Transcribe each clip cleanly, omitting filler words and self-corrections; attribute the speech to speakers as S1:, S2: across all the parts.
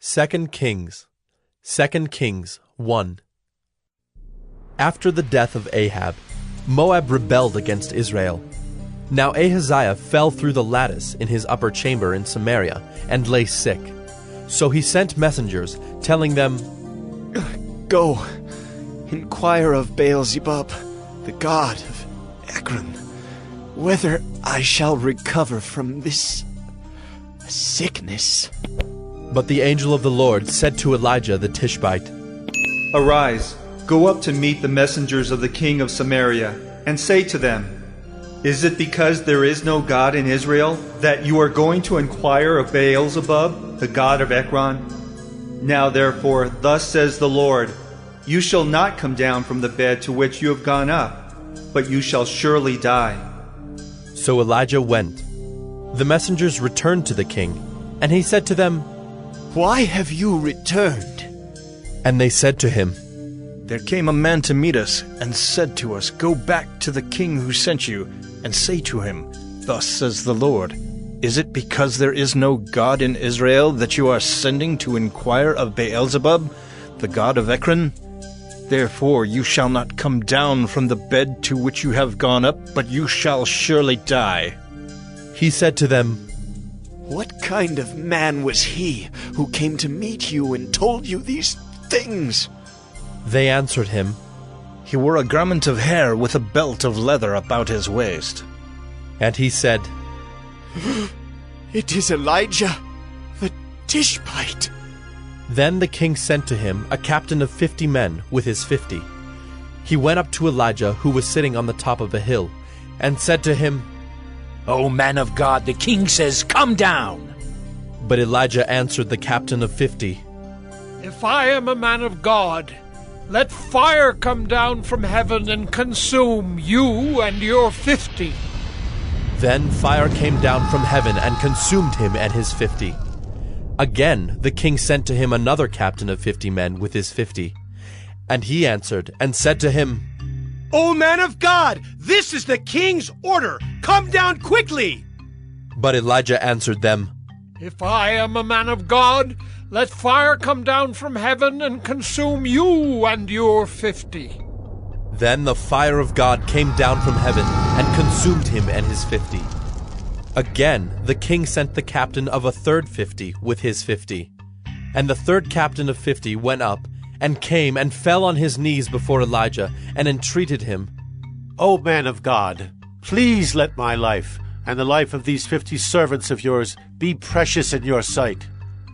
S1: 2 Kings 1. After the death of Ahab, Moab rebelled against Israel. Now Ahaziah fell through the lattice in his upper chamber in Samaria and lay sick. So he sent messengers, telling them,
S2: Go, inquire of Baal-zebub, the god of Ekron, whether I shall recover from this sickness.
S1: But the angel of the Lord said to Elijah the Tishbite,
S3: Arise, go up to meet the messengers of the king of Samaria, and say to them, Is it because there is no God in Israel that you are going to inquire of Baal-zebub, the god of Ekron? Now therefore, thus says the Lord, You shall not come down from the bed to which you have gone up, but you shall surely die.
S1: So Elijah went. The messengers returned to the king, and he said to them,
S2: Why have you returned?
S1: And they said to him,
S4: There came a man to meet us, and said to us, Go back to the king who sent you, and say to him, Thus says the Lord, Is it because there is no God in Israel that you are sending to inquire of Baal-zebub, the god of Ekron? Therefore you shall not come down from the bed to which you have gone up, but you shall surely die.
S1: He said to them,
S2: What kind of man was he who came to meet you and told you these things?
S1: They answered him,
S4: He wore a garment of hair with a belt of leather about his waist.
S1: And he said,
S2: It is Elijah, the Tishbite.
S1: Then the king sent to him a captain of 50 men with his 50. He went up to Elijah, who was sitting on the top of a hill, and said to him,
S5: O man of God, the king says, Come down.
S1: But Elijah answered the captain of 50,
S6: If I am a man of God, let fire come down from heaven and consume you and your 50.
S1: Then fire came down from heaven and consumed him and his 50. Again the king sent to him another captain of 50 men with his 50. And he answered and said to him,
S7: O man of God, this is the king's order. Come down quickly.
S1: But Elijah answered them,
S6: If I am a man of God, let fire come down from heaven and consume you and your 50.
S1: Then the fire of God came down from heaven and consumed him and his 50. Again the king sent the captain of a third 50 with his 50. And the third captain of 50 went up and came and fell on his knees before Elijah and entreated him,
S8: O man of God, please let my life and the life of these 50 servants of yours be precious in your sight.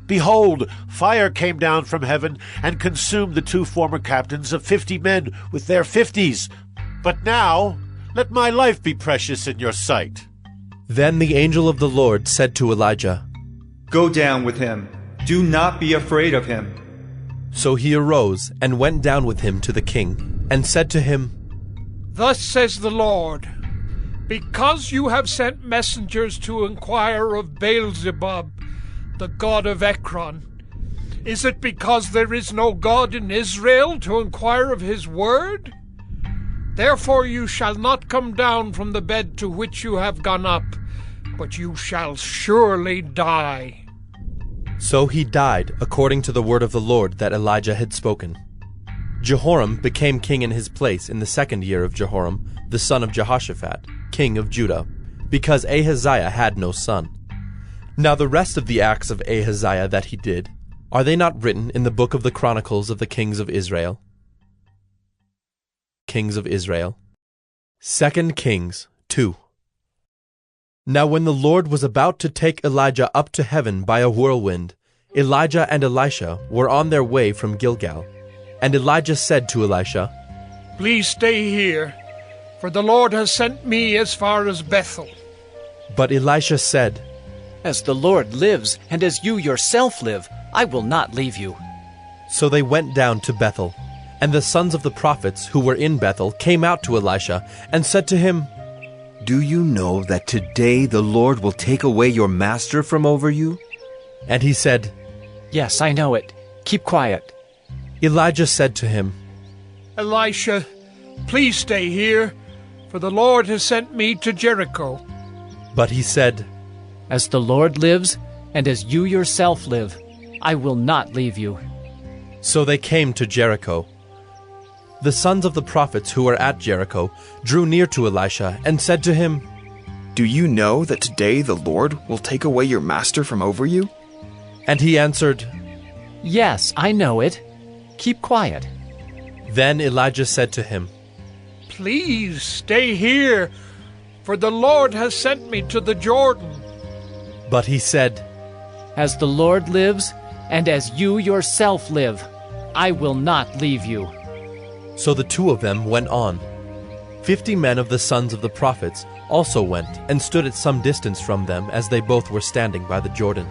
S8: Behold, fire came down from heaven and consumed the 2 former captains of 50 men with their 50s. But now let my life be precious in your sight.
S1: Then the angel of the Lord said to Elijah,
S3: Go down with him. Do not be afraid of him.
S1: So he arose and went down with him to the king, and said to him,
S6: Thus says the Lord, Because you have sent messengers to inquire of Baal-zebub, the god of Ekron, is it because there is no God in Israel to inquire of his word? Therefore you shall not come down from the bed to which you have gone up, but you shall surely die.
S1: So he died according to the word of the Lord that Elijah had spoken. Jehoram became king in his place in the 2nd year of Jehoram, the son of Jehoshaphat, king of Judah, because Ahaziah had no son. Now the rest of the acts of Ahaziah that he did, are they not written in the book of the Chronicles of the kings of Israel? Kings of Israel. 2 Kings 2. Now when the Lord was about to take Elijah up to heaven by a whirlwind, Elijah and Elisha were on their way from Gilgal. And Elijah said to Elisha,
S6: Please stay here, for the Lord has sent me as far as Bethel.
S1: But Elisha said,
S5: As the Lord lives, and as you yourself live, I will not leave you.
S1: So they went down to Bethel. And the sons of the prophets who were in Bethel came out to Elisha and said to him,
S9: Do you know that today the Lord will take away your master from over you?
S1: And he said,
S5: Yes, I know it. Keep quiet.
S1: Elijah said to him,
S6: Elisha, please stay here, for the Lord has sent me to Jericho.
S1: But he said,
S5: As the Lord lives, and as you yourself live, I will not leave you.
S1: So they came to Jericho. The sons of the prophets who were at Jericho drew near to Elisha and said to him,
S2: Do you know that today the Lord will take away your master from over you?
S1: And he answered,
S5: Yes, I know it. Keep quiet.
S1: Then Elijah said to him,
S6: Please stay here, for the Lord has sent me to the Jordan.
S1: But he said,
S5: As the Lord lives, and as you yourself live, I will not leave you.
S1: So the two of them went on. 50 men of the sons of the prophets also went and stood at some distance from them as they both were standing by the Jordan.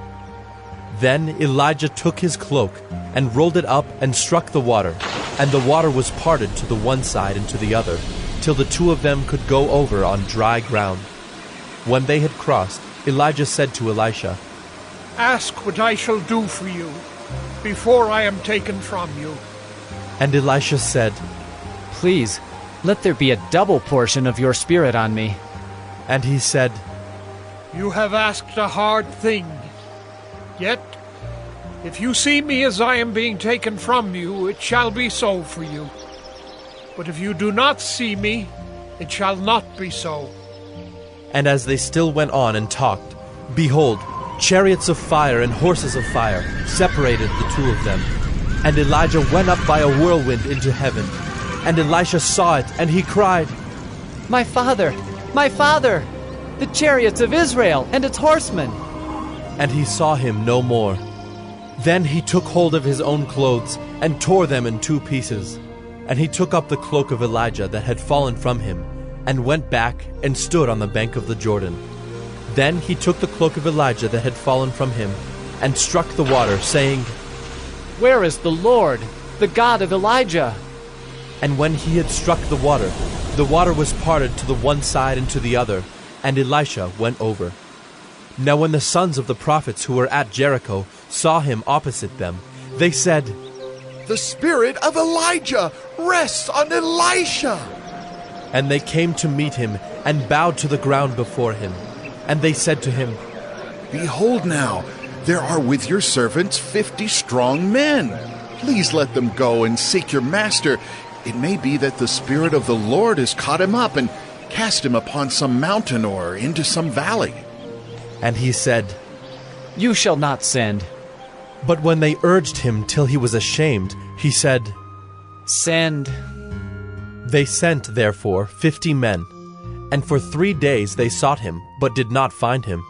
S1: Then Elijah took his cloak and rolled it up and struck the water, and the water was parted to the one side and to the other, till the two of them could go over on dry ground. When they had crossed, Elijah said to Elisha,
S6: Ask what I shall do for you before I am taken from you.
S1: And Elisha said,
S5: Please, let there be a double portion of your spirit on me.
S1: And he said,
S6: You have asked a hard thing. Yet, if you see me as I am being taken from you, it shall be so for you. But if you do not see me, it shall not be so.
S1: And as they still went on and talked, behold, chariots of fire and horses of fire separated the two of them. And Elijah went up by a whirlwind into heaven. And Elisha saw it, and he cried,
S5: My father! My father! The chariots of Israel and its horsemen!
S1: And he saw him no more. Then he took hold of his own clothes and tore them in two pieces. And he took up the cloak of Elijah that had fallen from him, and went back and stood on the bank of the Jordan. Then he took the cloak of Elijah that had fallen from him, and struck the water, saying,
S5: Where is the Lord, the God of Elijah?
S1: And when he had struck the water was parted to the one side and to the other, and Elisha went over. Now when the sons of the prophets who were at Jericho saw him opposite them, they said,
S10: The spirit of Elijah rests on Elisha.
S1: And they came to meet him and bowed to the ground before him. And they said to him,
S10: Behold now, there are with your servants 50 strong men. Please let them go and seek your master. It may be that the Spirit of the Lord has caught him up and cast him upon some mountain or into some valley.
S1: And he said,
S5: You shall not send.
S1: But when they urged him till he was ashamed, he said,
S5: Send.
S1: They sent, therefore, 50 men. And for 3 days they sought him, but did not find him.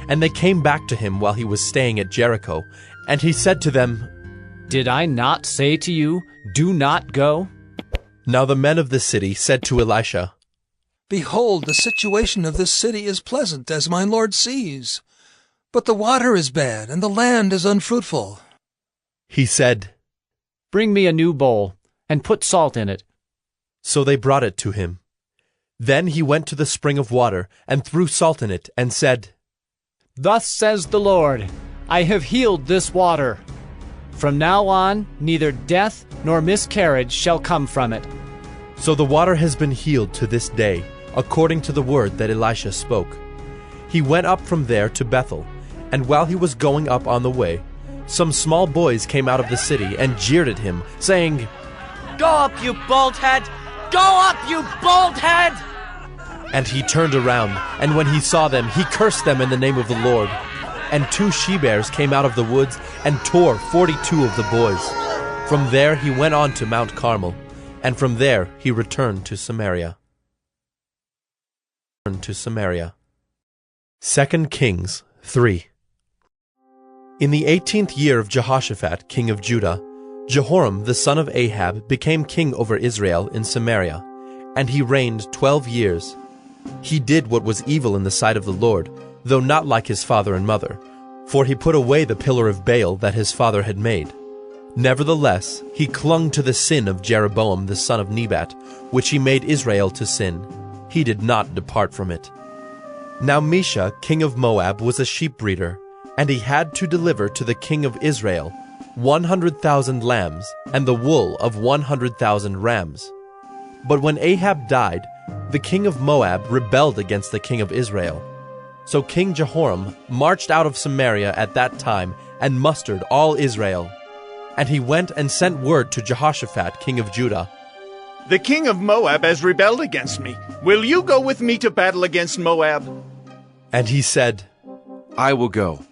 S1: And they came back to him while he was staying at Jericho. And he said to them,
S5: Did I not say to you, Do not go?
S1: Now the men of the city said to Elisha,
S11: Behold, the situation of this city is pleasant, as my lord sees. But the water is bad, and the land is unfruitful.
S1: He said,
S5: Bring me a new bowl, and put salt in it.
S1: So they brought it to him. Then he went to the spring of water, and threw salt in it, and said,
S5: Thus says the Lord, I have healed this water. From now on, neither death nor miscarriage shall come from it.
S1: So the water has been healed to this day, according to the word that Elisha spoke. He went up from there to Bethel, and while he was going up on the way, some small boys came out of the city and jeered at him, saying,
S12: Go up, you bald head! Go up, you bald head!
S1: And he turned around, and when he saw them, he cursed them in the name of the Lord. And 2 she-bears came out of the woods and tore 42 of the boys. From there he went on to Mount Carmel, and from there he returned to Samaria. 2 Kings 3. In the 18th year of Jehoshaphat, king of Judah, Jehoram the son of Ahab became king over Israel in Samaria, and he reigned 12 years. He did what was evil in the sight of the Lord, though not like his father and mother, for he put away the pillar of Baal that his father had made. Nevertheless, he clung to the sin of Jeroboam the son of Nebat, which he made Israel to sin. He did not depart from it. Now Mesha, king of Moab, was a sheep breeder, and he had to deliver to the king of Israel 100,000 lambs and the wool of 100,000 rams. But when Ahab died, the king of Moab rebelled against the king of Israel. So King Jehoram marched out of Samaria at that time and mustered all Israel. And he went and sent word to Jehoshaphat, king of Judah.
S2: The king of Moab has rebelled against me. Will you go with me to battle against Moab?
S1: And he said,
S9: I will go.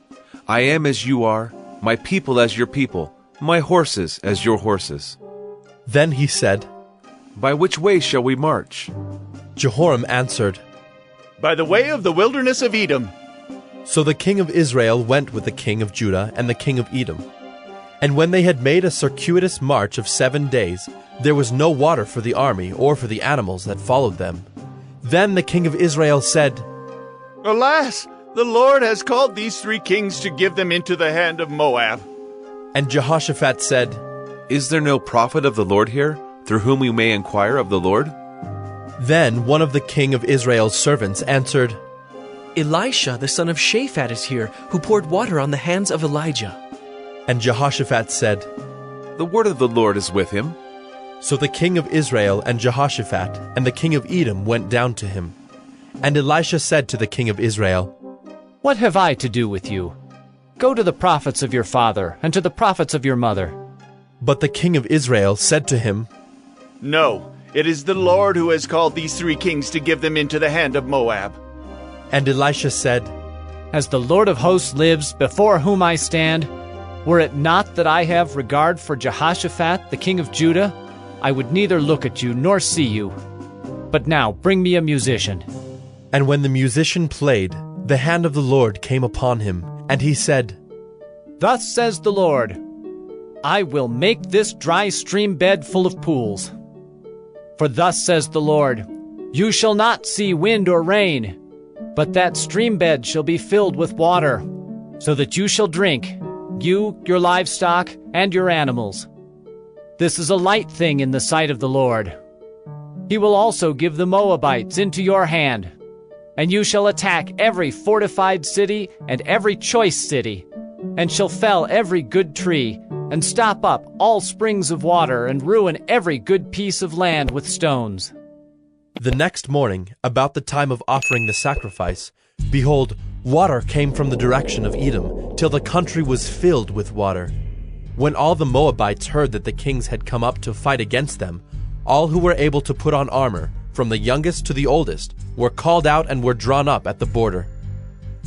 S9: I am as you are, my people as your people, my horses as your horses.
S1: Then he said,
S9: By which way shall we march?
S1: Jehoram answered,
S2: By the way of the wilderness of Edom.
S1: So the king of Israel went with the king of Judah and the king of Edom. And when they had made a circuitous march of 7 days, there was no water for the army or for the animals that followed them. Then the king of Israel said,
S2: Alas, the Lord has called these 3 kings to give them into the hand of Moab.
S1: And Jehoshaphat said,
S9: Is there no prophet of the Lord here, through whom we may inquire of the Lord?
S1: Then one of the king of Israel's servants answered,
S13: Elisha, the son of Shaphat, is here, who poured water on the hands of Elijah.
S1: And Jehoshaphat said,
S9: The word of the Lord is with him.
S1: So the king of Israel and Jehoshaphat and the king of Edom went down to him. And Elisha said to the king of Israel,
S5: What have I to do with you? Go to the prophets of your father and to the prophets of your mother.
S1: But the king of Israel said to him,
S2: No, it is the Lord who has called these 3 kings to give them into the hand of Moab.
S1: And Elisha said,
S5: As the Lord of hosts lives, before whom I stand, were it not that I have regard for Jehoshaphat, the king of Judah, I would neither look at you nor see you. But now bring me a musician.
S1: And when the musician played, the hand of the Lord came upon him, and he said,
S5: Thus says the Lord, I will make this dry stream bed full of pools. For thus says the Lord, You shall not see wind or rain, but that stream bed shall be filled with water, so that you shall drink, you, your livestock, and your animals. This is a light thing in the sight of the Lord. He will also give the Moabites into your hand, and you shall attack every fortified city and every choice city, and shall fell every good tree, and stop up all springs of water, and ruin every good piece of land with stones.
S1: The next morning, about the time of offering the sacrifice, behold, water came from the direction of Edom, till the country was filled with water. When all the Moabites heard that the kings had come up to fight against them, all who were able to put on armor, from the youngest to the oldest, were called out and were drawn up at the border.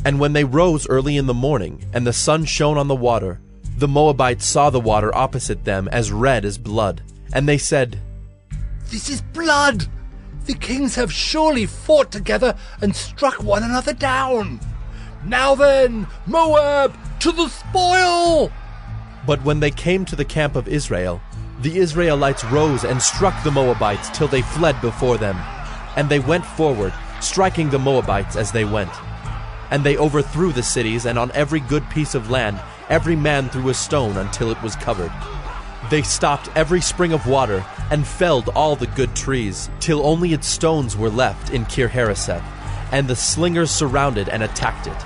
S1: And when they rose early in the morning, and the sun shone on the water, the Moabites saw the water opposite them as red as blood. And they said,
S14: This is blood! The kings have surely fought together and struck one another down. Now then, Moab, to the spoil!
S1: But when they came to the camp of Israel, the Israelites rose and struck the Moabites till they fled before them. And they went forward, striking the Moabites as they went. And they overthrew the cities, and on every good piece of land every man threw a stone until it was covered. They stopped every spring of water, and felled all the good trees, till only its stones were left in Kir-Hareseth, and the slingers surrounded and attacked it.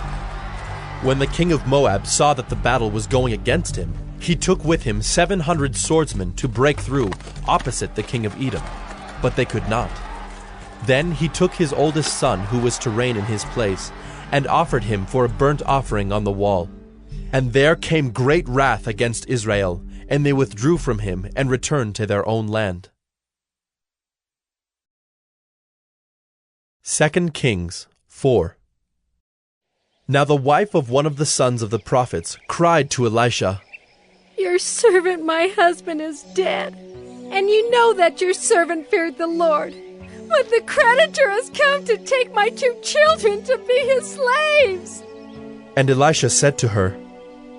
S1: When the king of Moab saw that the battle was going against him, he took with him 700 swordsmen to break through opposite the king of Edom, but they could not. Then he took his oldest son, who was to reign in his place, and offered him for a burnt offering on the wall. And there came great wrath against Israel, and they withdrew from him and returned to their own land. 2 Kings 4. Now the wife of one of the sons of the prophets cried to Elisha,
S15: Your servant, my husband, is dead, and you know that your servant feared the Lord. But the creditor has come to take my 2 children to be his slaves.
S1: And Elisha said to her,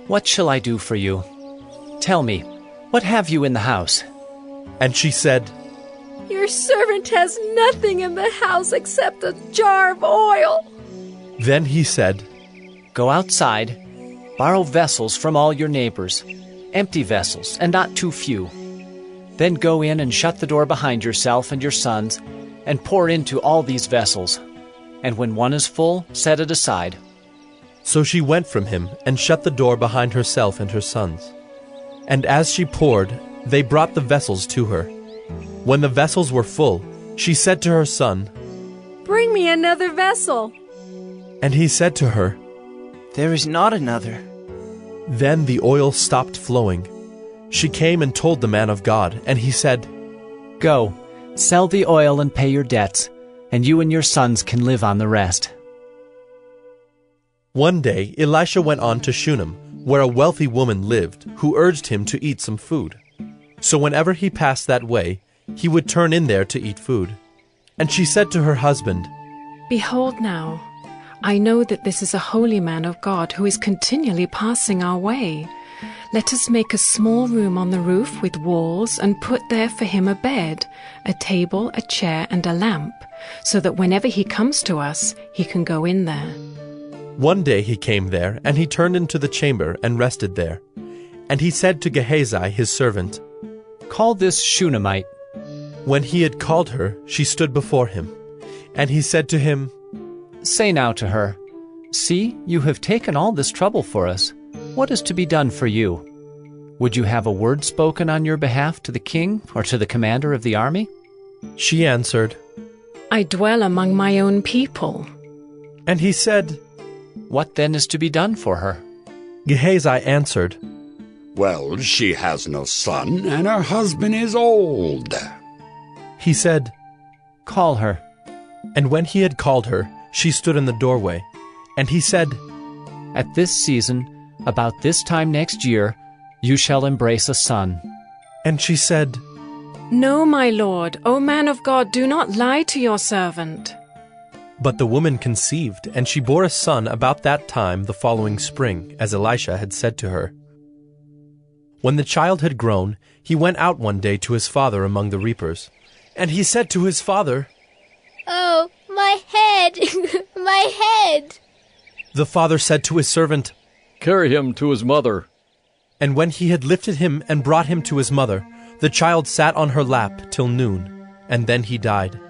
S5: What shall I do for you? Tell me, what have you in the house?
S1: And she said,
S15: Your servant has nothing in the house except a jar of oil.
S1: Then he said,
S5: Go outside, borrow vessels from all your neighbors, empty vessels, and not too few. Then go in and shut the door behind yourself and your sons, and pour into all these vessels. And when one is full, set it aside.
S1: So she went from him, and shut the door behind herself and her sons. And as she poured, they brought the vessels to her. When the vessels were full, she said to her son,
S15: Bring me another vessel.
S1: And he said to her,
S12: There is not another.
S1: Then the oil stopped flowing. She came and told the man of God, and he said,
S5: Go, sell the oil and pay your debts, and you and your sons can live on the rest.
S1: One day Elisha went on to Shunem, where a wealthy woman lived, who urged him to eat some food. So whenever he passed that way, he would turn in there to eat food. And she said to her husband,
S15: Behold now, I know that this is a holy man of God who is continually passing our way. Let us make a small room on the roof with walls and put there for him a bed, a table, a chair, and a lamp, so that whenever he comes to us, he can go in there.
S1: One day he came there, and he turned into the chamber and rested there. And he said to Gehazi his servant,
S5: Call this Shunammite.
S1: When he had called her, she stood before him. And he said to him,
S5: Say now to her, See, you have taken all this trouble for us. What is to be done for you? Would you have a word spoken on your behalf to the king or to the commander of the army?
S1: She answered,
S15: I dwell among my own people.
S1: And he said,
S5: What then is to be done for her?
S1: Gehazi answered,
S16: Well, she has no son, and her husband is old.
S1: He said,
S5: Call her.
S1: And when he had called her, she stood in the doorway. And he said,
S5: At this season, about this time next year, you shall embrace a son.
S1: And she said,
S15: No, my lord, O man of God, do not lie to your servant.
S1: But the woman conceived, and she bore a son about that time the following spring, as Elisha had said to her. When the child had grown, he went out one day to his father among the reapers. And he said to his father,
S17: Oh, my head! My head!
S1: The father said to his servant,
S18: Carry him to his mother.
S1: And when he had lifted him and brought him to his mother, the child sat on her lap till noon, and then he died.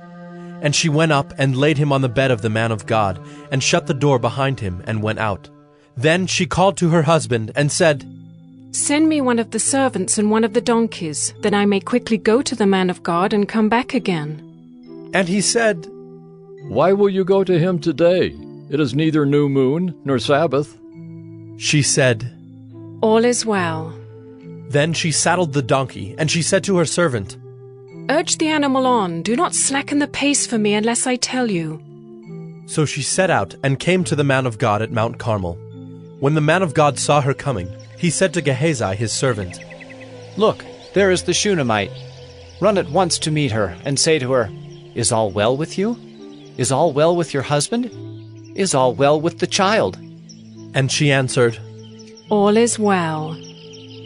S1: And she went up and laid him on the bed of the man of God, and shut the door behind him, and went out. Then she called to her husband, and said,
S15: Send me one of the servants and one of the donkeys, that I may quickly go to the man of God and come back again.
S1: And he said,
S18: Why will you go to him today? It is neither new moon nor Sabbath.
S1: She said,
S15: All is well.
S1: Then she saddled the donkey, and she said to her servant,
S15: Urge the animal on, do not slacken the pace for me unless I tell you.
S1: So she set out and came to the man of God at Mount Carmel. When the man of God saw her coming, he said to Gehazi his servant,
S5: Look, there is the Shunammite. Run at once to meet her, and say to her, Is all well with you? Is all well with your husband? Is all well with the child?
S1: And she answered,
S15: All is well.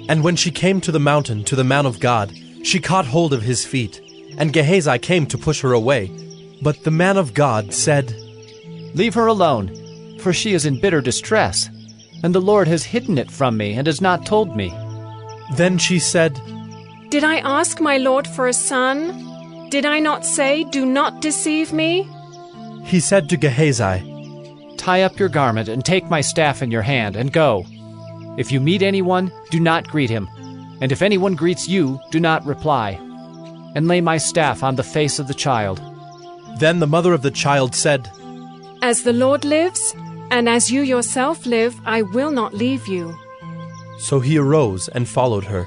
S1: And when she came to the mountain to the man of God, she caught hold of his feet, and Gehazi came to push her away. But the man of God said,
S5: Leave her alone, for she is in bitter distress, and the Lord has hidden it from me and has not told me.
S1: Then she said,
S15: Did I ask my lord for a son? Did I not say, Do not deceive me?
S1: He said to Gehazi,
S5: Tie up your garment and take my staff in your hand and go. If you meet anyone, do not greet him, and if anyone greets you, do not reply. And lay my staff on the face of the child.
S1: Then the mother of the child said,
S15: As the Lord lives, and as you yourself live, I will not leave you.
S1: So he arose and followed her.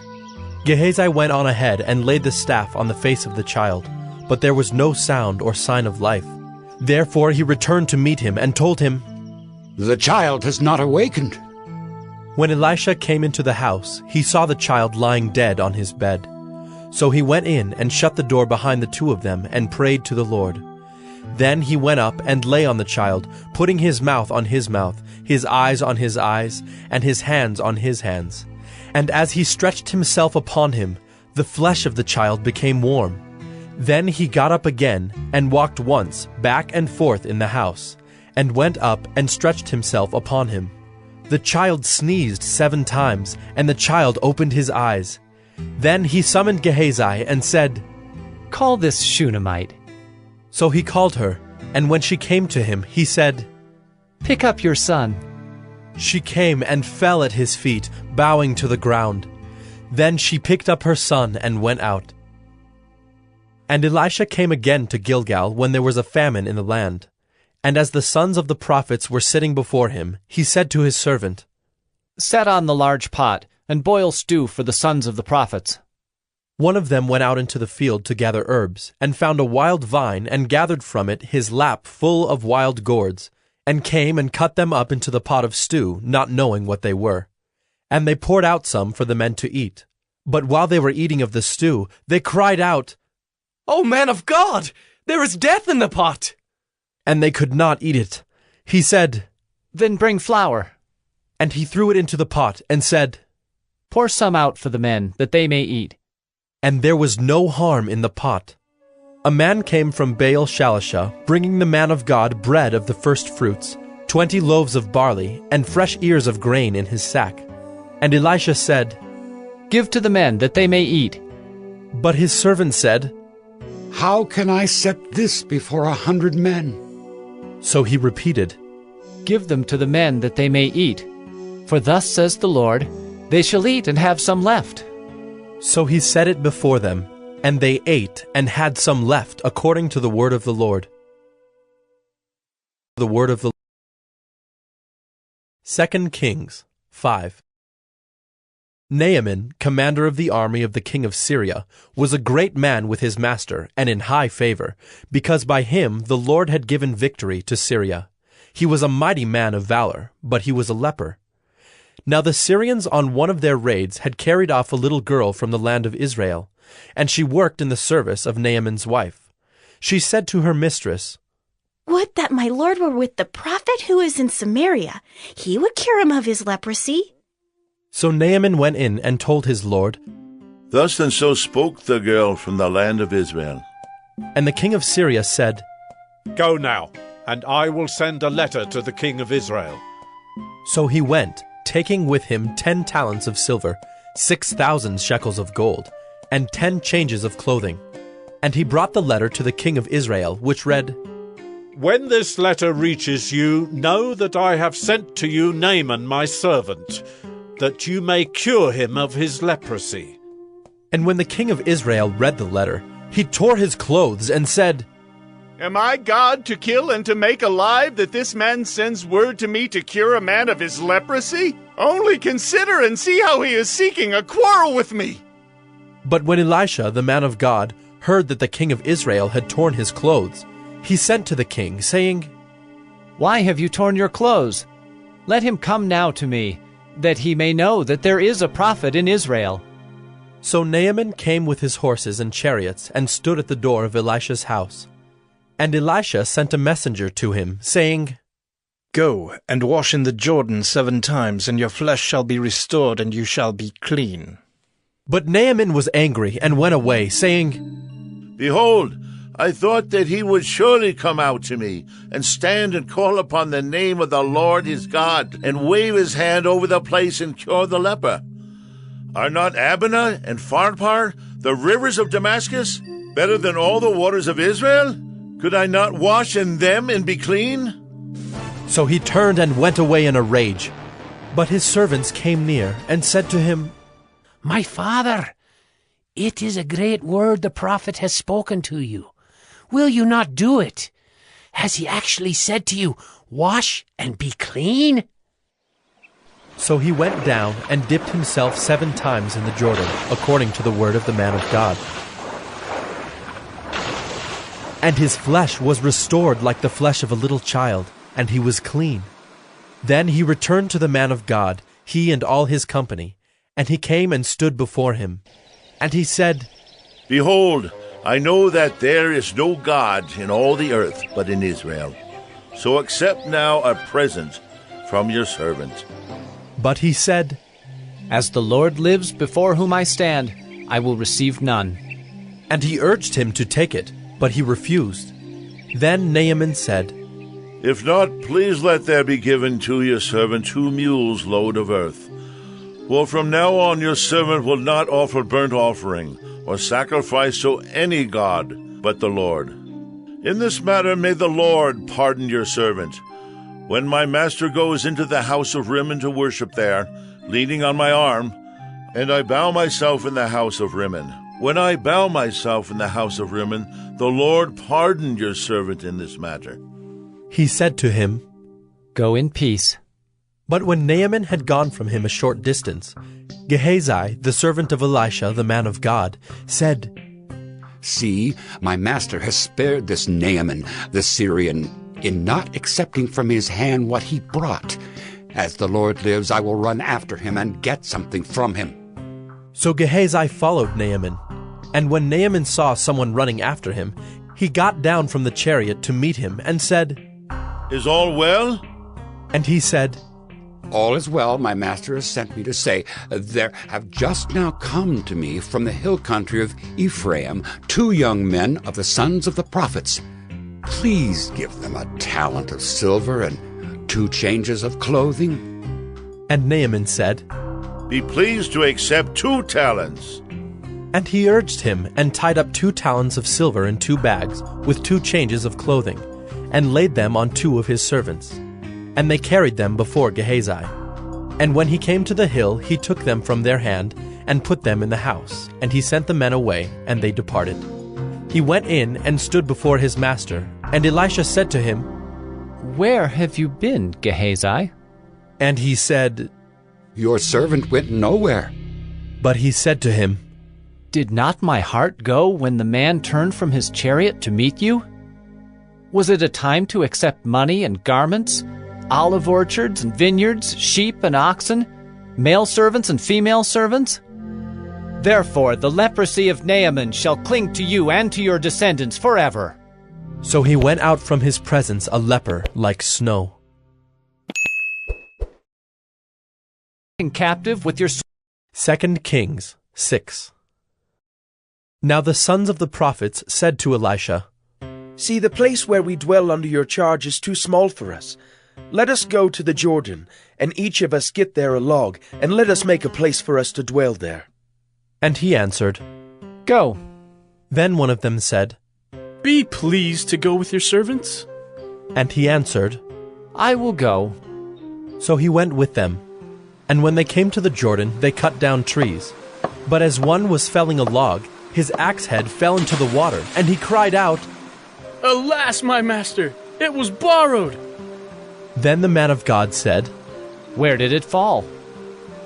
S1: Gehazi went on ahead and laid the staff on the face of the child, but there was no sound or sign of life. Therefore he returned to meet him and told him,
S16: The child has not awakened.
S1: When Elisha came into the house, he saw the child lying dead on his bed. So he went in and shut the door behind the two of them and prayed to the Lord. Then he went up and lay on the child, putting his mouth on his mouth, his eyes on his eyes, and his hands on his hands. And as he stretched himself upon him, the flesh of the child became warm. Then he got up again and walked once back and forth in the house, and went up and stretched himself upon him. The child sneezed 7 times, and the child opened his eyes. Then he summoned Gehazi and said,
S5: Call this Shunammite.
S1: So he called her, and when she came to him, he said,
S5: Pick up your son.
S1: She came and fell at his feet, bowing to the ground. Then she picked up her son and went out. And Elisha came again to Gilgal when there was a famine in the land. And as the sons of the prophets were sitting before him, he said to his servant,
S5: Set on the large pot, and boil stew for the sons of the prophets.
S1: One of them went out into the field to gather herbs, and found a wild vine, and gathered from it his lap full of wild gourds, and came and cut them up into the pot of stew, not knowing what they were. And they poured out some for the men to eat. But while they were eating of the stew, they cried out,
S13: "O man of God, there is death in the pot!"
S1: And they could not eat it. He said,
S5: "Then bring flour."
S1: And he threw it into the pot, and said,
S5: "Pour some out for the men, that they may eat."
S1: And there was no harm in the pot. A man came from Baal Shalisha, bringing the man of God bread of the first fruits, 20 loaves of barley, and fresh ears of grain in his sack. And Elisha said,
S5: "Give to the men, that they may eat."
S1: But his servant said,
S16: "How can I set this before 100 men?"
S1: So he repeated,
S5: "Give them to the men, that they may eat. For thus says the Lord, they shall eat and have some left."
S1: So he set it before them, and they ate and had some left, according to the word of the Lord. The word of the 2 Kings 5. Naaman, commander of the army of the king of Syria, was a great man with his master, and in high favor, because by him the Lord had given victory to Syria. He was a mighty man of valor, but he was a leper. Now the Syrians on one of their raids had carried off a little girl from the land of Israel, and she worked in the service of Naaman's wife. She said to her mistress,
S19: "Would that my lord were with the prophet who is in Samaria. He would cure him of his leprosy."
S1: So Naaman went in and told his lord,
S20: "Thus and so spoke the girl from the land of Israel."
S1: And the king of Syria said,
S8: "Go now, and I will send a letter to the king of Israel."
S1: So he went, taking with him 10 talents of silver, 6,000 shekels of gold, and 10 changes of clothing. And he brought the letter to the king of Israel, which read,
S8: "When this letter reaches you, know that I have sent to you Naaman my servant, that you may cure him of his leprosy."
S1: And when the king of Israel read the letter, he tore his clothes and said,
S21: "Am I God to kill and to make alive, that this man sends word to me to cure a man of his leprosy? Only consider and see how he is seeking a quarrel with me."
S1: But when Elisha, the man of God, heard that the king of Israel had torn his clothes, he sent to the king, saying,
S5: "Why have you torn your clothes? Let him come now to me, that he may know that there is a prophet in Israel."
S1: So Naaman came with his horses and chariots, and stood at the door of Elisha's house. And Elisha sent a messenger to him, saying,
S4: "Go and wash in the Jordan 7 times, and your flesh shall be restored, and you shall be clean."
S1: But Naaman was angry, and went away, saying,
S20: "Behold, I thought that he would surely come out to me, and stand and call upon the name of the Lord his God, and wave his hand over the place and cure the leper. Are not Abana and Pharpar, the rivers of Damascus, better than all the waters of Israel? Could I not wash in them and be clean?"
S1: So he turned and went away in a rage. But his servants came near, and said to him,
S22: "My father, it is a great word the prophet has spoken to you. Will you not do it? Has he actually said to you, 'Wash and be clean'?"
S1: So he went down and dipped himself 7 times in the Jordan, according to the word of the man of God. And his flesh was restored like the flesh of a little child, and he was clean. Then he returned to the man of God, he and all his company, and he came and stood before him. And he said,
S20: "Behold, I know that there is no God in all the earth but in Israel. So accept now a present from your servant."
S1: But he said,
S5: "As the Lord lives before whom I stand, I will receive none."
S1: And he urged him to take it, but he refused. Then Naaman said,
S20: "If not, please let there be given to your servant 2 mules' load of earth. For from now on your servant will not offer burnt offering or sacrifice to any god but the Lord. In this matter may the Lord pardon your servant. When my master goes into the house of Rimmon to worship there, leaning on my arm, and I bow myself in the house of Rimmon. When I bow myself in the house of Rimmon, the Lord pardoned your servant in this matter."
S1: He said to him,
S5: "Go in peace."
S1: But when Naaman had gone from him a short distance, Gehazi, the servant of Elisha, the man of God, said,
S16: See, my master has spared this Naaman the Syrian in not accepting from his hand what he brought. As the Lord lives, I will run after him and get something from him.
S1: So Gehazi followed Naaman, and when Naaman saw someone running after him, he got down from the chariot to meet him and said,
S20: Is all well?
S1: And he said,
S16: All is well, my master has sent me to say, there have just now come to me from the hill country of Ephraim 2 young men of the sons of the prophets. Please give them a talent of silver and 2 changes of clothing.
S1: And Naaman said,
S20: Be pleased to accept 2 talents.
S1: And he urged him, and tied up 2 talents of silver in 2 bags, with 2 changes of clothing, and laid them on 2 of his servants. And they carried them before Gehazi. And when he came to the hill, he took them from their hand, and put them in the house. And he sent the men away, and they departed. He went in and stood before his master. And Elisha said to him,
S5: Where have you been, Gehazi?
S1: And he said,
S16: Your servant went nowhere.
S1: But he said to him,
S5: Did not my heart go when the man turned from his chariot to meet you? Was it a time to accept money and garments, olive orchards and vineyards, sheep and oxen, male servants and female servants? Therefore the leprosy of Naaman shall cling to you and to your descendants forever.
S1: So he went out from his presence a leper like snow.
S5: Captive with your
S1: 2 Kings 6. Now the sons of the prophets said to Elisha,
S3: See, the place where we dwell under your charge is too small for us. Let us go to the Jordan, and each of us get there a log, and let us make a place for us to dwell there.
S1: And he answered,
S5: Go.
S1: Then one of them said,
S7: Be pleased to go with your servants.
S1: And he answered,
S5: I will go.
S1: So he went with them. And when they came to the Jordan, they cut down trees. But as one was felling a log, his axe head fell into the water, and he cried out,
S7: Alas, my master, it was borrowed.
S1: Then the man of God said,
S5: Where did it fall?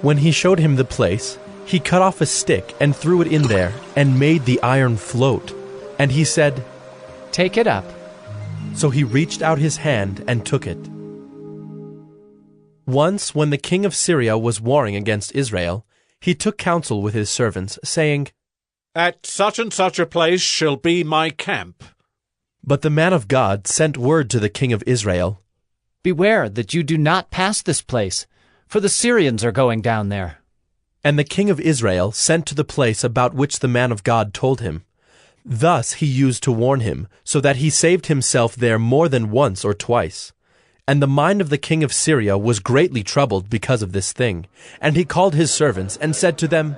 S1: When he showed him the place, he cut off a stick and threw it in there, and made the iron float. And he said,
S5: Take it up.
S1: So he reached out his hand and took it. Once, when the king of Syria was warring against Israel, he took counsel with his servants, saying,
S23: At such and such a place shall be my camp.
S1: But the man of God sent word to the king of Israel,
S5: Beware that you do not pass this place, for the Syrians are going down there.
S1: And the king of Israel sent to the place about which the man of God told him. Thus he used to warn him, so that he saved himself there more than once or twice. And the mind of the king of Syria was greatly troubled because of this thing. And he called his servants and said to them,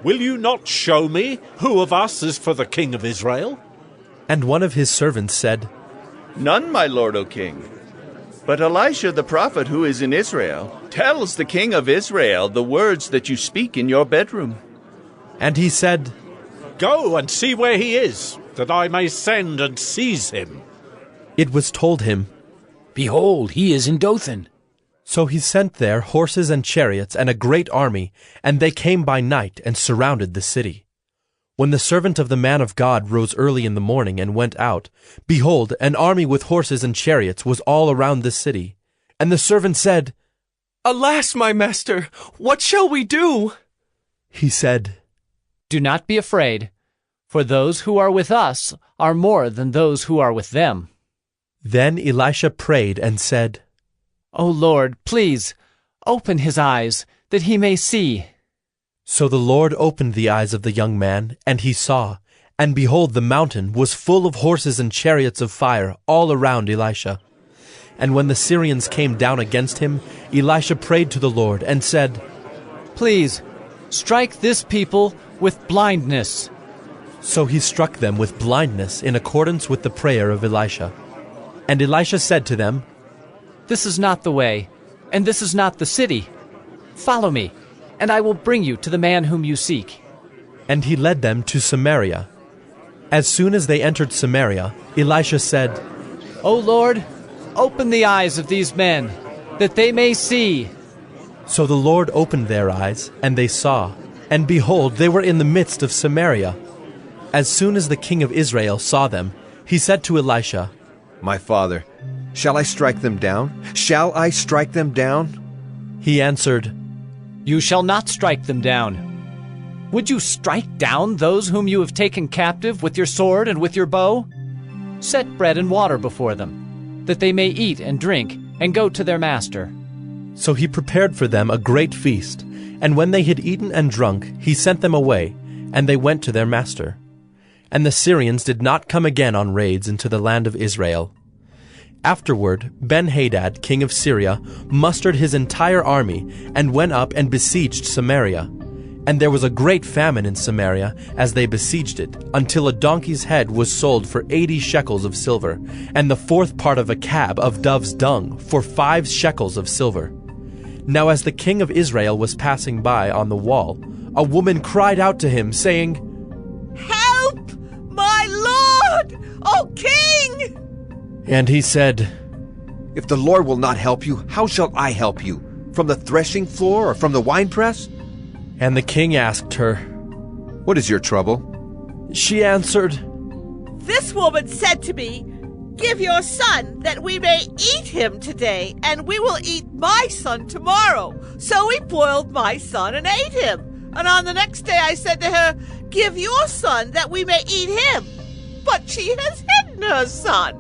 S23: Will you not show me who of us is for the king of Israel?
S1: And one of his servants said,
S21: None, my lord, O king. But Elisha the prophet who is in Israel tells the king of Israel the words that you speak in your bedroom.
S1: And he said,
S23: Go and see where he is, that I may send and seize him.
S1: It was told him,
S22: Behold, he is in Dothan.
S1: So he sent there horses and chariots and a great army, and they came by night and surrounded the city. When the servant of the man of God rose early in the morning and went out, behold, an army with horses and chariots was all around the city. And the servant said,
S3: Alas, my master, what shall we do?
S1: He said,
S5: Do not be afraid, for those who are with us are more than those who are with them.
S1: Then Elisha prayed and said,
S5: O Lord, please, open his eyes, that he may see.
S1: So the Lord opened the eyes of the young man, and he saw, and behold, the mountain was full of horses and chariots of fire all around Elisha. And when the Syrians came down against him, Elisha prayed to the Lord and said,
S5: Please, strike this people with blindness.
S1: So he struck them with blindness in accordance with the prayer of Elisha. And Elisha said to them,
S5: This is not the way, and this is not the city. Follow me, and I will bring you to the man whom you seek.
S1: And he led them to Samaria. As soon as they entered Samaria, Elisha said,
S5: O Lord, open the eyes of these men, that they may see.
S1: So the Lord opened their eyes, and they saw. And behold, they were in the midst of Samaria. As soon as the king of Israel saw them, he said to Elisha,
S6: My father, shall I strike them down? Shall I strike them down?
S1: He answered,
S5: You shall not strike them down. Would you strike down those whom you have taken captive with your sword and with your bow? Set bread and water before them, that they may eat and drink, and go to their master.
S1: So he prepared for them a great feast, and when they had eaten and drunk, he sent them away, and they went to their master. And the Syrians did not come again on raids into the land of Israel. Afterward, Ben-Hadad, king of Syria, mustered his entire army, and went up and besieged Samaria. And there was a great famine in Samaria as they besieged it, until a donkey's head was sold for 80 shekels of silver, and the fourth part of a cab of dove's dung for 5 shekels of silver. Now as the king of Israel was passing by on the wall, a woman cried out to him, saying,
S10: Help, my lord, O king!
S1: And he said,
S6: If the Lord will not help you, how shall I help you? From the threshing floor or from the winepress?
S1: And the king asked her,
S6: What is your trouble?
S1: She answered,
S10: This woman said to me, Give your son, that we may eat him today, and we will eat my son tomorrow. So we boiled my son and ate him. And on the next day I said to her, Give your son, that we may eat him. But she has hidden her son.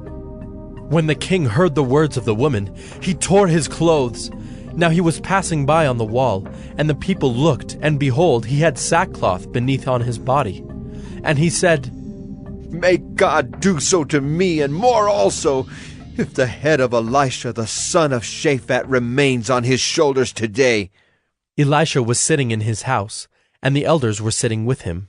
S1: When the king heard the words of the woman, he tore his clothes. Now he was passing by on the wall, and the people looked, and behold, he had sackcloth beneath on his body. And he said,
S6: May God do so to me, and more also, if the head of Elisha the son of Shaphat remains on his shoulders today.
S1: Elisha was sitting in his house, and the elders were sitting with him.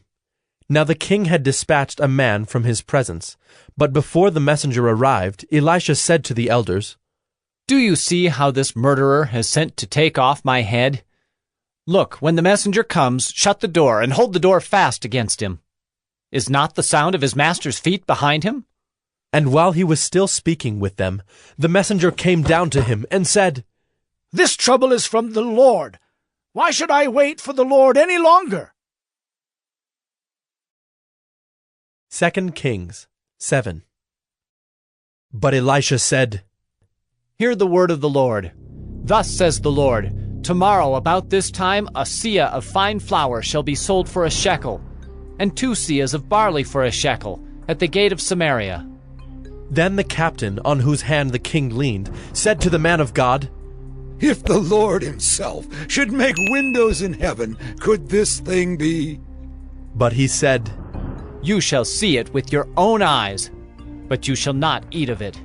S1: Now the king had dispatched a man from his presence, but before the messenger arrived, Elisha said to the elders,
S5: Do you see how this murderer has sent to take off my head? Look, when the messenger comes, shut the door, and hold the door fast against him. Is not the sound of his master's feet behind him?
S1: And while he was still speaking with them, the messenger came down to him and said,
S11: This trouble is from the Lord. Why should I wait for the Lord any longer?
S1: 2 Kings 7. But Elisha said,
S5: Hear the word of the Lord. Thus says the Lord, Tomorrow about this time a seah of fine flour shall be sold for a shekel, and 2 seahs of barley for a shekel, at the gate of Samaria.
S1: Then the captain, on whose hand the king leaned, said to the man of God,
S14: If the Lord himself should make windows in heaven, could this thing be?
S1: But he said,
S5: You shall see it with your own eyes, but you shall not eat of it.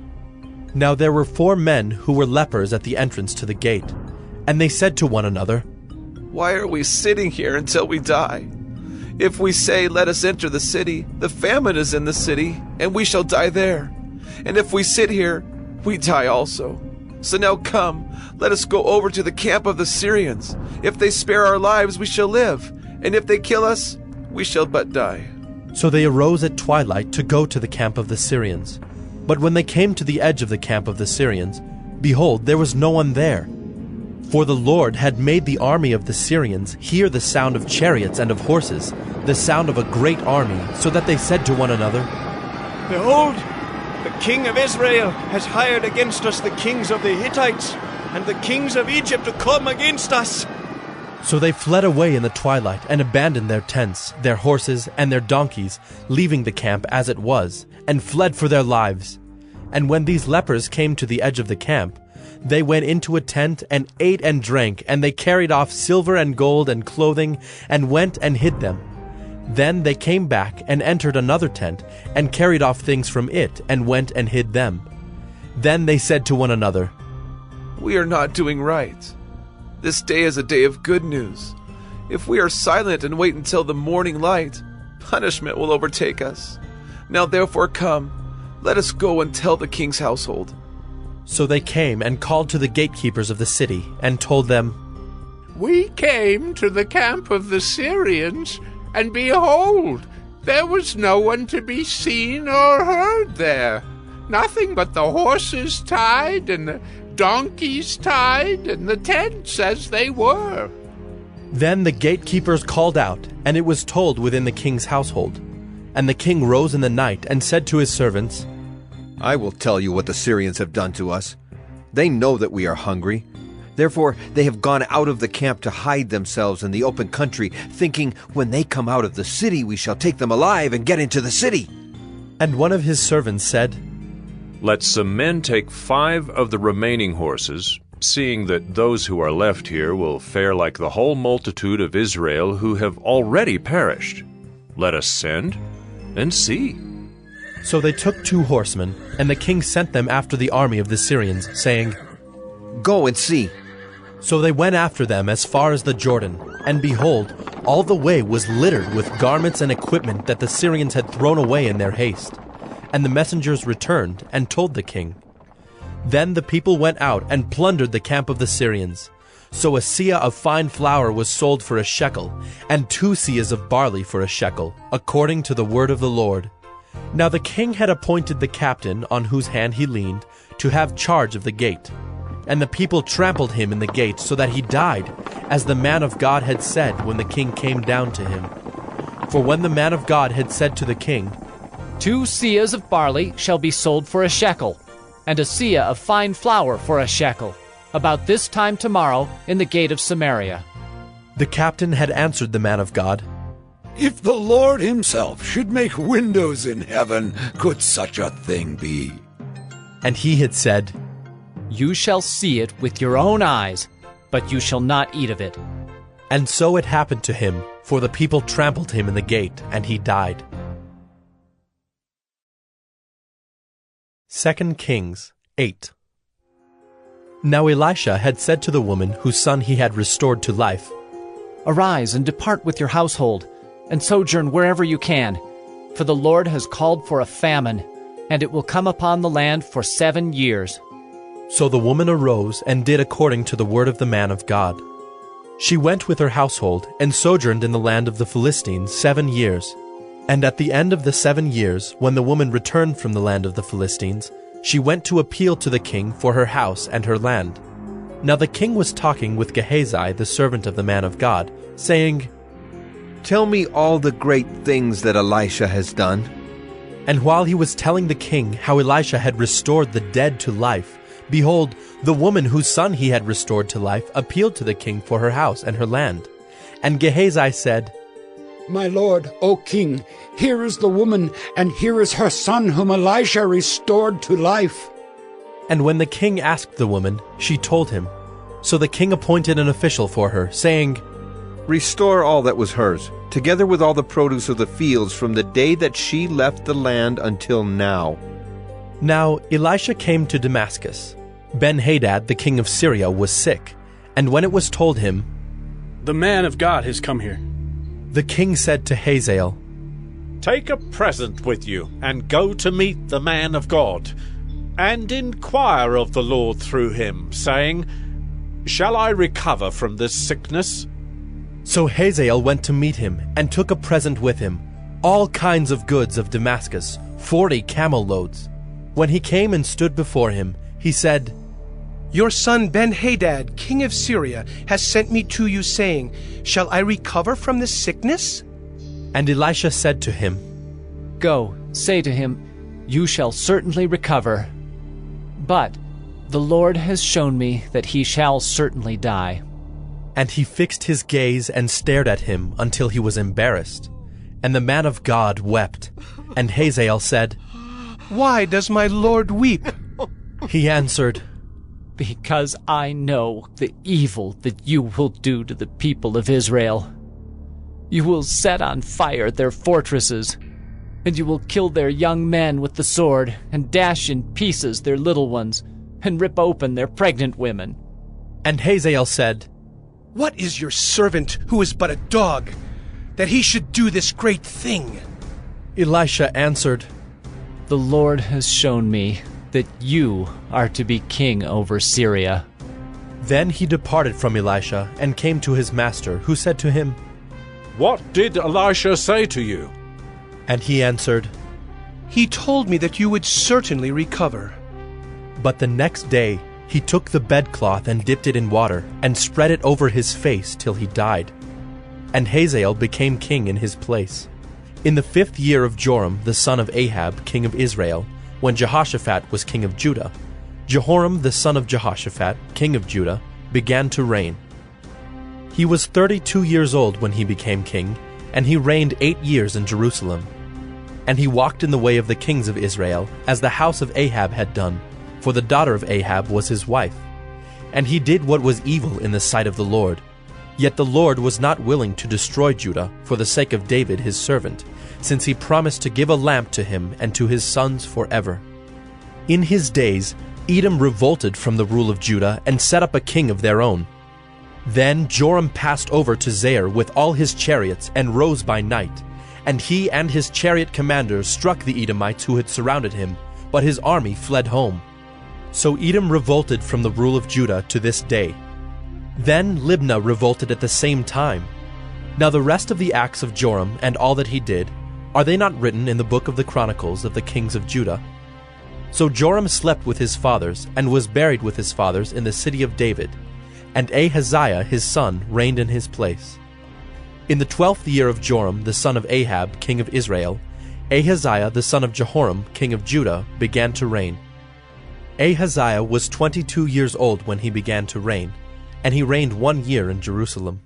S1: Now there were 4 men who were lepers at the entrance to the gate, and they said to one another,
S9: Why are we sitting here until we die? If we say, Let us enter the city, the famine is in the city, and we shall die there. And if we sit here, we die also. So now come, let us go over to the camp of the Syrians. If they spare our lives, we shall live, and if they kill us, we shall but die.
S1: So they arose at twilight to go to the camp of the Syrians. But when they came to the edge of the camp of the Syrians, behold, there was no one there. For the Lord had made the army of the Syrians hear the sound of chariots and of horses, the sound of a great army, so that they said to one another,
S24: Behold, the king of Israel has hired against us the kings of the Hittites and the kings of Egypt to come against us.
S1: So they fled away in the twilight and abandoned their tents, their horses, and their donkeys, leaving the camp as it was, and fled for their lives. And when these lepers came to the edge of the camp, they went into a tent and ate and drank, and they carried off silver and gold and clothing, and went and hid them. Then they came back and entered another tent, and carried off things from it, and went and hid them. Then they said to one another,
S9: We are not doing right. This day is a day of good news. If we are silent and wait until the morning light, punishment will overtake us. Now therefore come, let us go and tell the king's household.
S1: So they came and called to the gatekeepers of the city, and told them,
S21: We came to the camp of the Syrians, and behold, there was no one to be seen or heard there. Nothing but the horses tied and the
S22: donkeys tied and the tents as they were."
S1: Then the gatekeepers called out, and it was told within the king's household. And the king rose in the night and said to his servants,
S6: "I will tell you what the Syrians have done to us. They know that we are hungry. Therefore they have gone out of the camp to hide themselves in the open country, thinking, when they come out of the city we shall take them alive and get into the city."
S1: And one of his servants said,
S2: "Let some men take 5 of the remaining horses, seeing that those who are left here will fare like the whole multitude of Israel who have already perished. Let us send and see."
S1: So they took 2 horsemen, and the king sent them after the army of the Syrians, saying,
S6: "Go and see."
S1: So they went after them as far as the Jordan, and behold, all the way was littered with garments and equipment that the Syrians had thrown away in their haste. And the messengers returned and told the king. Then the people went out and plundered the camp of the Syrians. So a seah of fine flour was sold for a shekel, and 2 seahs of barley for a shekel, according to the word of the Lord. Now the king had appointed the captain, on whose hand he leaned, to have charge of the gate. And the people trampled him in the gate, so that he died, as the man of God had said when the king came down to him. For when the man of God had said to the king,
S5: 2 seahs of barley shall be sold for a shekel, and a seah of fine flour for a shekel, about this time tomorrow in the gate of Samaria.
S1: The captain had answered the man of God,
S22: "If the Lord himself should make windows in heaven, could such a thing be?"
S1: And he had said,
S5: "You shall see it with your own eyes, but you shall not eat of it."
S1: And so it happened to him, for the people trampled him in the gate, and he died. 2 Kings 8. Now Elisha had said to the woman whose son he had restored to life,
S5: "Arise and depart with your household, and sojourn wherever you can, for the Lord has called for a famine, and it will come upon the land for 7 years."
S1: So the woman arose and did according to the word of the man of God. She went with her household and sojourned in the land of the Philistines 7 years. And at the end of the 7 years, when the woman returned from the land of the Philistines, she went to appeal to the king for her house and her land. Now the king was talking with Gehazi, the servant of the man of God, saying,
S6: "Tell me all the great things that Elisha has done."
S1: And while he was telling the king how Elisha had restored the dead to life, behold, the woman whose son he had restored to life appealed to the king for her house and her land. And Gehazi said,
S16: "My lord, O king, here is the woman, and here is her son whom Elisha restored to life."
S1: And when the king asked the woman, she told him. So the king appointed an official for her, saying,
S6: "Restore all that was hers, together with all the produce of the fields from the day that she left the land until now."
S1: Now Elisha came to Damascus. Ben-Hadad, the king of Syria, was sick, and when it was told him,
S7: "The man of God has come here,"
S1: the king said to Hazael,
S23: "Take a present with you, and go to meet the man of God, and inquire of the Lord through him, saying, Shall I recover from this sickness?"
S1: So Hazael went to meet him, and took a present with him, all kinds of goods of Damascus, 40 camel loads. When he came and stood before him, he said,
S12: "Your son Ben-Hadad, king of Syria, has sent me to you, saying, Shall I recover from this sickness?"
S1: And Elisha said to him,
S5: "Go, say to him, you shall certainly recover. But the Lord has shown me that he shall certainly die."
S1: And he fixed his gaze and stared at him until he was embarrassed. And the man of God wept. And Hazael said,
S12: "Why does my lord weep?"
S1: He answered,
S5: "Because I know the evil that you will do to the people of Israel. You will set on fire their fortresses, and you will kill their young men with the sword, and dash in pieces their little ones, and rip open their pregnant women."
S1: And Hazael said,
S12: "What is your servant, who is but a dog, that he should do this great thing?"
S1: Elisha answered,
S5: "The Lord has shown me that you are to be king over Syria."
S1: Then he departed from Elisha and came to his master, who said to him,
S23: "What did Elisha say to you?"
S1: And he answered,
S12: "He told me that you would certainly recover."
S1: But the next day He took the bedcloth and dipped it in water, and spread it over his face till he died. And Hazael became king in his place. In the 5th year of Joram the son of Ahab, king of Israel, when Jehoshaphat was king of Judah, Jehoram the son of Jehoshaphat, king of Judah, began to reign. He was 32 years old when he became king, and he reigned 8 years in Jerusalem. And he walked in the way of the kings of Israel, as the house of Ahab had done, for the daughter of Ahab was his wife. And he did what was evil in the sight of the Lord. Yet the Lord was not willing to destroy Judah for the sake of David his servant, since he promised to give a lamp to him and to his sons forever. In his days Edom revolted from the rule of Judah and set up a king of their own. Then Joram passed over to Zair with all his chariots and rose by night. And he and his chariot commanders struck the Edomites who had surrounded him, but his army fled home. So Edom revolted from the rule of Judah to this day. Then Libnah revolted at the same time. Now the rest of the acts of Joram and all that he did, are they not written in the book of the Chronicles of the kings of Judah? So Joram slept with his fathers, and was buried with his fathers in the city of David, and Ahaziah his son reigned in his place. In the 12th year of Joram the son of Ahab, king of Israel, Ahaziah the son of Jehoram, king of Judah, began to reign. Ahaziah was 22 years old when he began to reign, and he reigned 1 year in Jerusalem.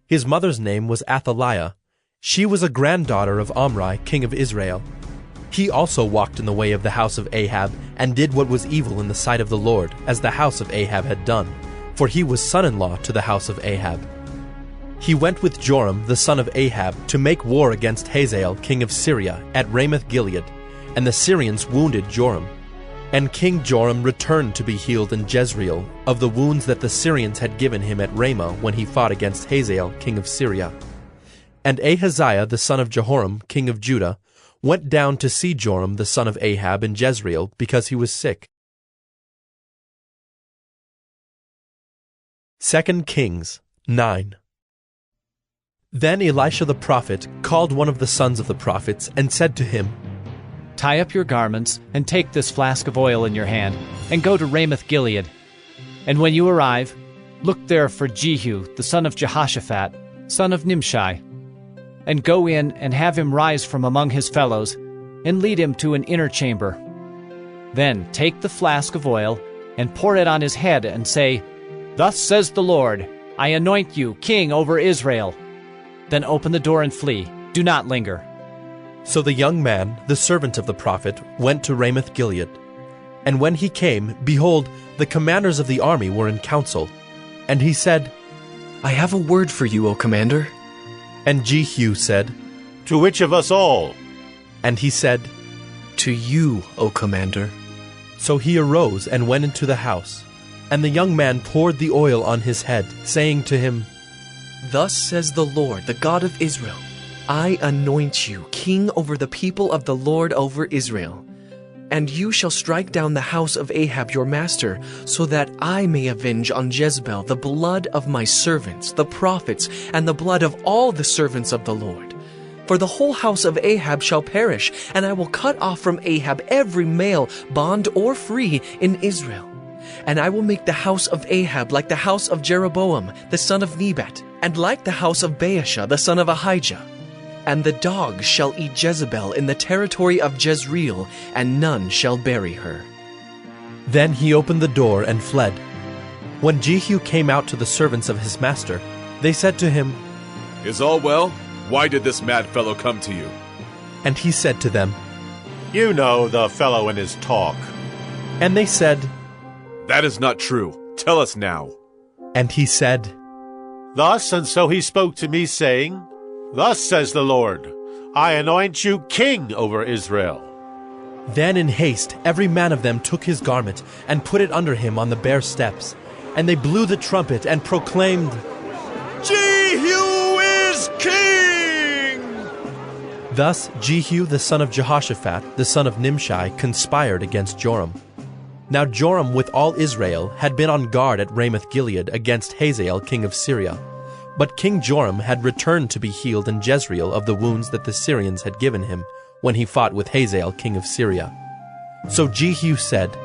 S1: His mother's name was Athaliah. She was a granddaughter of Omri, king of Israel. He also walked in the way of the house of Ahab, and did what was evil in the sight of the Lord, as the house of Ahab had done, for he was son-in-law to the house of Ahab. He went with Joram the son of Ahab to make war against Hazael king of Syria at Ramoth-Gilead, and the Syrians wounded Joram. And King Joram returned to be healed in Jezreel of the wounds that the Syrians had given him at Ramah when he fought against Hazael king of Syria. And Ahaziah the son of Jehoram king of Judah went down to see Joram the son of Ahab in Jezreel because he was sick. 2 Kings 9. Then Elisha the prophet called one of the sons of the prophets and said to him,
S5: Tie up your garments, and take this flask of oil in your hand, and go to Ramoth-Gilead. And when you arrive, look there for Jehu, the son of Jehoshaphat, son of Nimshi, and go in and have him rise from among his fellows, and lead him to an inner chamber. Then take the flask of oil, and pour it on his head, and say, Thus says the Lord, I anoint you king over Israel. Then open the door and flee. Do not linger.
S1: So the young man, the servant of the prophet, went to Ramoth-Gilead. And when he came, behold, the commanders of the army were in council. And he said,
S13: I have a word for you, O commander.
S1: And Jehu said,
S8: To which of us all?
S1: And he said,
S13: To you, O commander.
S1: So he arose and went into the house. And the young man poured the oil on his head, saying to him,
S13: Thus says the Lord, the God of Israel, I anoint you king over the people of the Lord over Israel. And you shall strike down the house of Ahab your master, so that I may avenge on Jezebel the blood of my servants, the prophets, and the blood of all the servants of the Lord. For the whole house of Ahab shall perish, and I will cut off from Ahab every male, bond or free, in Israel. And I will make the house of Ahab like the house of Jeroboam, the son of Nebat, and like the house of Baasha, the son of Ahijah. And the dogs shall eat Jezebel in the territory of Jezreel, and none shall bury her.
S1: Then he opened the door and fled. When Jehu came out to the servants of his master, they said to him,
S15: Is all well? Why did this mad fellow come to you?
S1: And he said to them,
S8: You know the fellow and his talk.
S1: And they said,
S15: That is not true. Tell us now.
S1: And he said,
S8: Thus and so he spoke to me, saying, Thus says the Lord, I anoint you king over Israel.
S1: Then in haste every man of them took his garment, and put it under him on the bare steps. And they blew the trumpet, and proclaimed,
S24: Jehu is king!
S1: Thus Jehu the son of Jehoshaphat, the son of Nimshi, conspired against Joram. Now Joram with all Israel had been on guard at Ramoth-Gilead against Hazael king of Syria. But King Joram had returned to be healed in Jezreel of the wounds that the Syrians had given him when he fought with Hazael king of Syria. So Jehu said,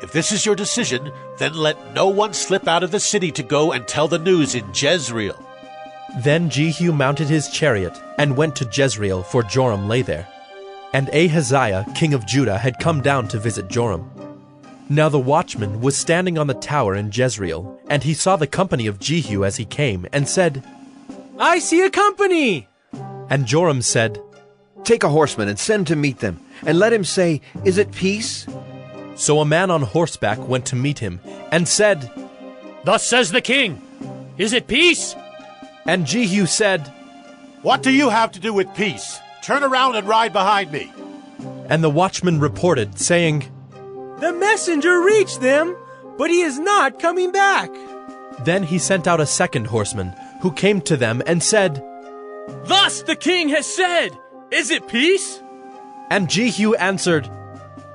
S8: If this is your decision, then let no one slip out of the city to go and tell the news in Jezreel.
S1: Then Jehu mounted his chariot and went to Jezreel, for Joram lay there. And Ahaziah, king of Judah, had come down to visit Joram. Now the watchman was standing on the tower in Jezreel, and he saw the company of Jehu as he came, and said,
S4: I see a company!
S1: And Joram said,
S6: Take a horseman and send to meet them, and let him say, Is it peace?
S1: So a man on horseback went to meet him, and said,
S11: Thus says the king, Is it peace?
S1: And Jehu said,
S8: What do you have to do with peace? Turn around and ride behind me.
S1: And the watchman reported, saying,
S4: The messenger reached them, but he is not coming back.
S1: Then he sent out a second horseman, who came to them and said,
S7: Thus the king has said, Is it peace?
S1: And Jehu answered,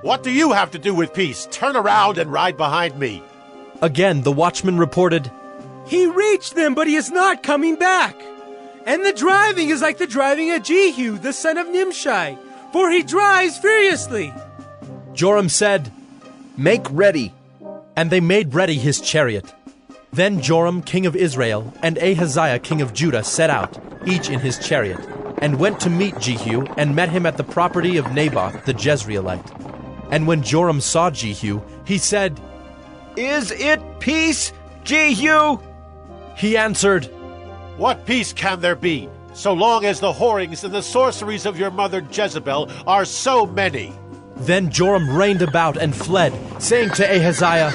S8: What do you have to do with peace? Turn around and ride behind me.
S1: Again the watchman reported,
S4: He reached them, but he is not coming back. And the driving is like the driving of Jehu, the son of Nimshi, for he drives furiously.
S1: Joram said,
S6: Make ready.
S1: And they made ready his chariot. Then Joram, king of Israel, and Ahaziah, king of Judah, set out, each in his chariot, and went to meet Jehu, and met him at the property of Naboth the Jezreelite. And when Joram saw Jehu, he said,
S6: Is it peace, Jehu?
S1: He answered,
S8: What peace can there be, so long as the whorings and the sorceries of your mother Jezebel are so many?
S1: Then Joram reined about and fled, saying to Ahaziah,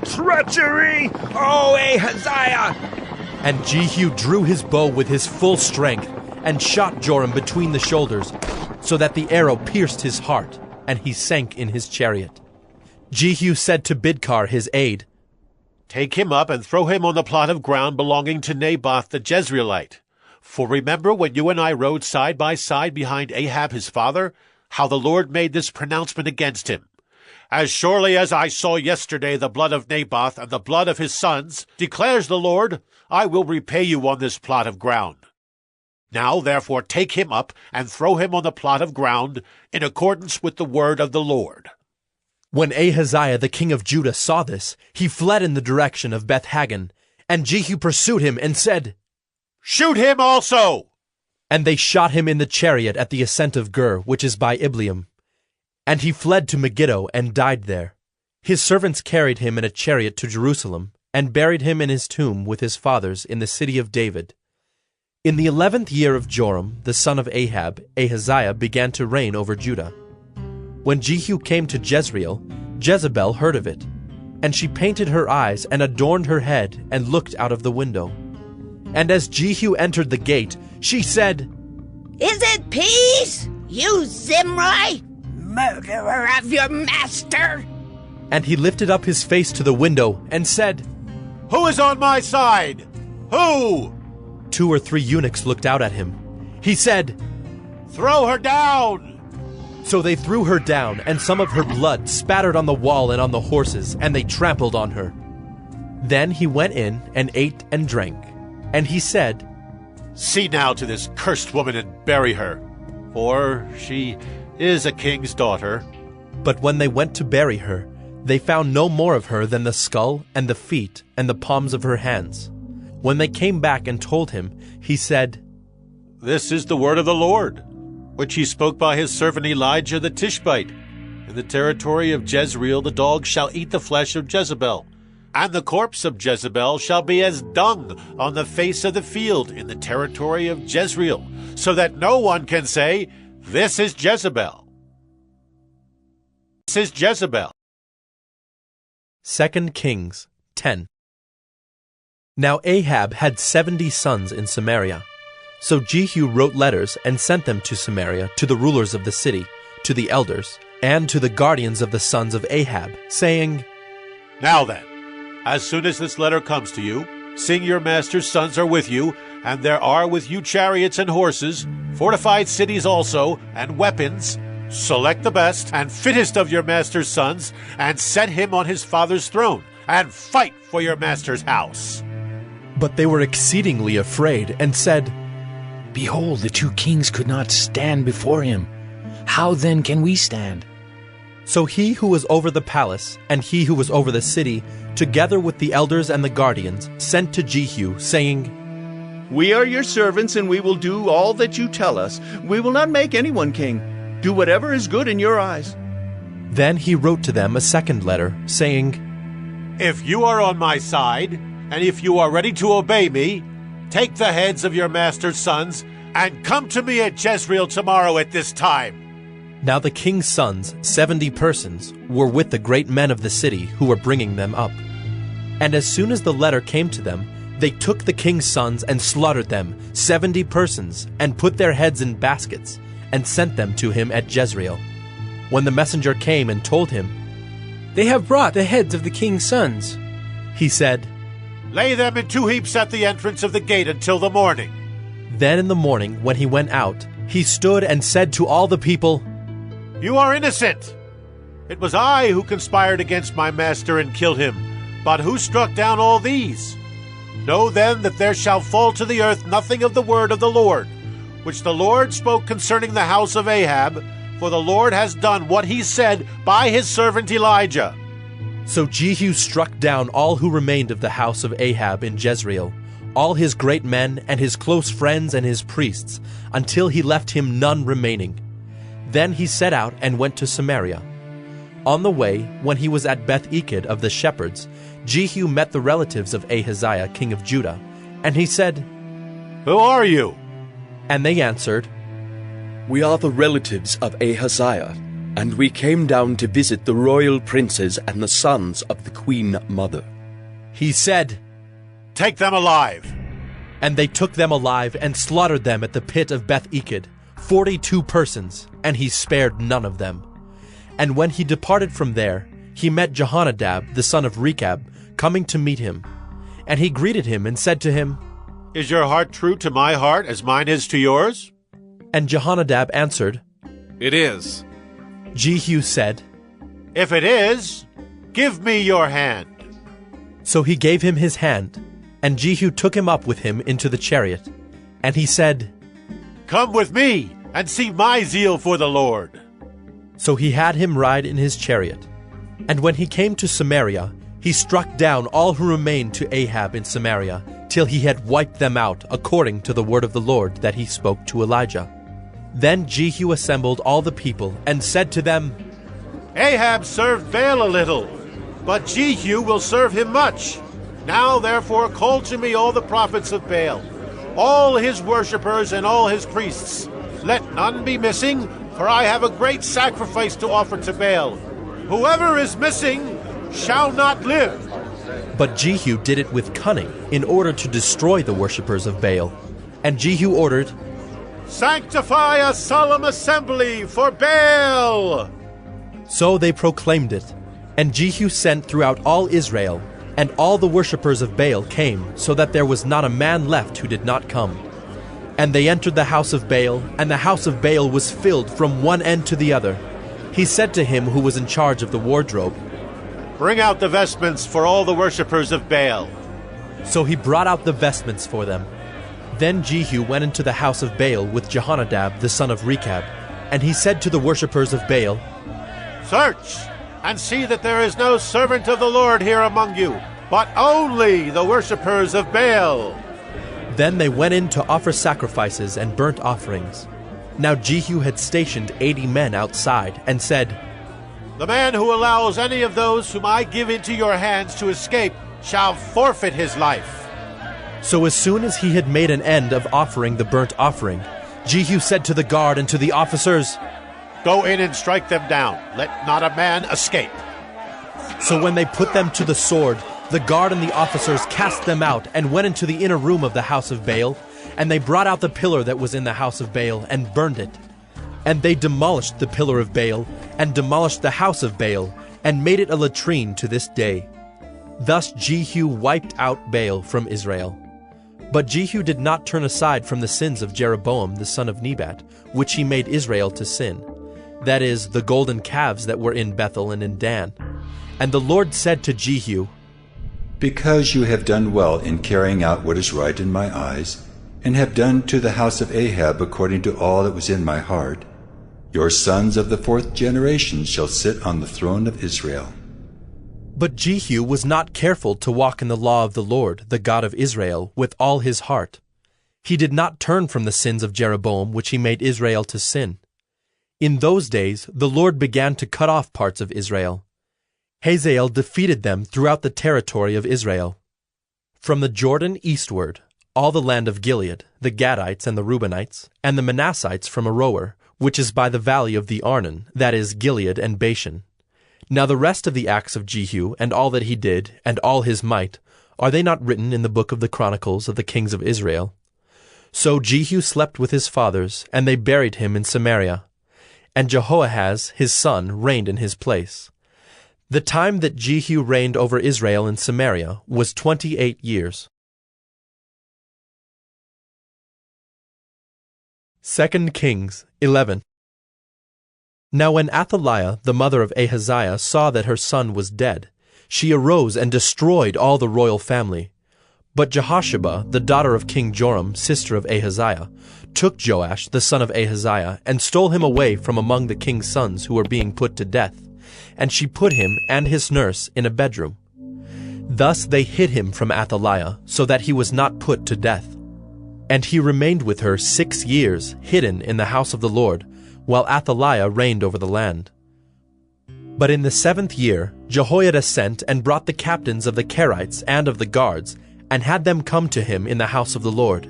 S6: Treachery, O Ahaziah!
S1: And Jehu drew his bow with his full strength, and shot Joram between the shoulders, so that the arrow pierced his heart, and he sank in his chariot. Jehu said to Bidkar his aide,
S8: Take him up and throw him on the plot of ground belonging to Naboth the Jezreelite. For remember when you and I rode side by side behind Ahab his father, how the Lord made this pronouncement against him. As surely as I saw yesterday the blood of Naboth and the blood of his sons, declares the Lord, I will repay you on this plot of ground. Now therefore take him up and throw him on the plot of ground in accordance with the word of the Lord.
S1: When Ahaziah the king of Judah saw this, he fled in the direction of Beth-Hagan, and Jehu pursued him and said,
S8: Shoot him also!
S1: And they shot him in the chariot at the ascent of Gur, which is by Ibleam. And he fled to Megiddo and died there. His servants carried him in a chariot to Jerusalem, and buried him in his tomb with his fathers in the city of David. In the 11th year of Joram, the son of Ahab, Ahaziah began to reign over Judah. When Jehu came to Jezreel, Jezebel heard of it, and she painted her eyes and adorned her head and looked out of the window. And as Jehu entered the gate, she said,
S10: Is it peace, you Zimri, murderer of your master?
S1: And he lifted up his face to the window and said,
S8: Who is on my side? Who?
S1: 2 or 3 eunuchs looked out at him. He said,
S8: Throw her down!
S1: So they threw her down, and some of her blood spattered on the wall and on the horses, and they trampled on her. Then he went in and ate and drank. And he said,
S8: See now to this cursed woman and bury her, for she is a king's daughter.
S1: But when they went to bury her, they found no more of her than the skull and the feet and the palms of her hands. When they came back and told him, he said,
S8: This is the word of the Lord, which he spoke by his servant Elijah the Tishbite. In the territory of Jezreel the dogs shall eat the flesh of Jezebel, and the corpse of Jezebel shall be as dung on the face of the field in the territory of Jezreel, so that no one can say, This is Jezebel. This is Jezebel.
S1: 2 Kings 10. Now Ahab had 70 sons in Samaria. So Jehu wrote letters and sent them to Samaria, to the rulers of the city, to the elders, and to the guardians of the sons of Ahab, saying,
S8: Now then, as soon as this letter comes to you, seeing your master's sons are with you, and there are with you chariots and horses, fortified cities also, and weapons, select the best and fittest of your master's sons, and set him on his father's throne, and fight for your master's house.
S1: But they were exceedingly afraid, and said,
S22: Behold, the 2 kings could not stand before him. How then can we stand?
S1: So he who was over the palace and he who was over the city, together with the elders and the guardians, sent to Jehu, saying,
S21: We are your servants, and we will do all that you tell us. We will not make anyone king. Do whatever is good in your eyes.
S1: Then he wrote to them a second letter, saying,
S8: If you are on my side, and if you are ready to obey me, take the heads of your master's sons, and come to me at Jezreel tomorrow at this time.
S1: Now the king's sons, 70 persons, were with the great men of the city who were bringing them up. And as soon as the letter came to them, they took the king's sons and slaughtered them, 70 persons, and put their heads in baskets, and sent them to him at Jezreel. When the messenger came and told him,
S4: They have brought the heads of the king's sons,
S1: he said,
S8: Lay them in 2 heaps at the entrance of the gate until the morning.
S1: Then in the morning, when he went out, he stood and said to all the people,
S8: You are innocent. It was I who conspired against my master and killed him. But who struck down all these? Know then that there shall fall to the earth nothing of the word of the Lord, which the Lord spoke concerning the house of Ahab, for the Lord has done what he said by his servant Elijah.
S1: So Jehu struck down all who remained of the house of Ahab in Jezreel, all his great men and his close friends and his priests, until he left him none remaining. Then he set out and went to Samaria. On the way, when he was at Beth-Eked of the shepherds, Jehu met the relatives of Ahaziah, king of Judah, and he said,
S8: Who are you?
S1: And they answered,
S17: We are the relatives of Ahaziah, and we came down to visit the royal princes and the sons of the queen mother.
S1: He said,
S8: Take them alive.
S1: And they took them alive and slaughtered them at the pit of Beth-Eked, 42 persons, and he spared none of them. And when he departed from there, he met Jehonadab, the son of Rechab, coming to meet him. And he greeted him and said to him,
S8: Is your heart true to my heart as mine is to yours?
S1: And Jehonadab answered,
S15: It is.
S1: Jehu said,
S8: If it is, give me your hand.
S1: So he gave him his hand, and Jehu took him up with him into the chariot. And he said,
S8: Come with me, and see my zeal for the Lord.
S1: So he had him ride in his chariot. And when he came to Samaria, he struck down all who remained to Ahab in Samaria, till he had wiped them out, according to the word of the Lord that he spoke to Elijah. Then Jehu assembled all the people, and said to them,
S8: Ahab served Baal a little, but Jehu will serve him much. Now therefore call to me all the prophets of Baal, all his worshippers and all his priests. Let none be missing, for I have a great sacrifice to offer to Baal. Whoever is missing shall not live.
S1: But Jehu did it with cunning, in order to destroy the worshippers of Baal. And Jehu ordered,
S8: Sanctify a solemn assembly for Baal!
S1: So they proclaimed it. And Jehu sent throughout all Israel, and all the worshippers of Baal came, so that there was not a man left who did not come. And they entered the house of Baal, and the house of Baal was filled from one end to the other. He said to him who was in charge of the wardrobe,
S8: Bring out the vestments for all the worshippers of Baal.
S1: So he brought out the vestments for them. Then Jehu went into the house of Baal with Jehonadab the son of Rechab, and he said to the worshippers of Baal,
S8: Search, and see that there is no servant of the Lord here among you, but only the worshippers of Baal.
S1: Then they went in to offer sacrifices and burnt offerings. Now Jehu had stationed 80 men outside, and said,
S8: The man who allows any of those whom I give into your hands to escape shall forfeit his life.
S1: So as soon as he had made an end of offering the burnt offering, Jehu said to the guard and to the officers,
S8: Go in and strike them down. Let not a man escape.
S1: So when they put them to the sword, the guard and the officers cast them out and went into the inner room of the house of Baal, and they brought out the pillar that was in the house of Baal and burned it. And they demolished the pillar of Baal and demolished the house of Baal and made it a latrine to this day. Thus Jehu wiped out Baal from Israel. But Jehu did not turn aside from the sins of Jeroboam the son of Nebat, which he made Israel to sin, that is, the golden calves that were in Bethel and in Dan. And the Lord said to Jehu,
S18: Because you have done well in carrying out what is right in my eyes, and have done to the house of Ahab according to all that was in my heart, Your sons of the 4th generation shall sit on the throne of Israel.
S1: But Jehu was not careful to walk in the law of the Lord, the God of Israel, with all his heart. He did not turn from the sins of Jeroboam, which he made Israel to sin. In those days the Lord began to cut off parts of Israel. Hazael defeated them throughout the territory of Israel. From the Jordan eastward, all the land of Gilead, the Gadites and the Reubenites, and the Manassites from Aroer, which is by the valley of the Arnon, that is, Gilead and Bashan. Now the rest of the acts of Jehu, and all that he did, and all his might, are they not written in the book of the Chronicles of the kings of Israel? So Jehu slept with his fathers, and they buried him in Samaria. And Jehoahaz his son reigned in his place. The time that Jehu reigned over Israel in Samaria was 28 years. 2 Kings 11. Now when Athaliah, the mother of Ahaziah, saw that her son was dead, she arose and destroyed all the royal family. But Jehosheba, the daughter of King Joram, sister of Ahaziah, took Joash, the son of Ahaziah, and stole him away from among the king's sons who were being put to death. And she put him and his nurse in a bedroom. Thus they hid him from Athaliah, so that he was not put to death. And he remained with her 6 years, hidden in the house of the Lord, while Athaliah reigned over the land. But in the 7th year Jehoiada sent and brought the captains of the Kerites and of the guards, and had them come to him in the house of the Lord.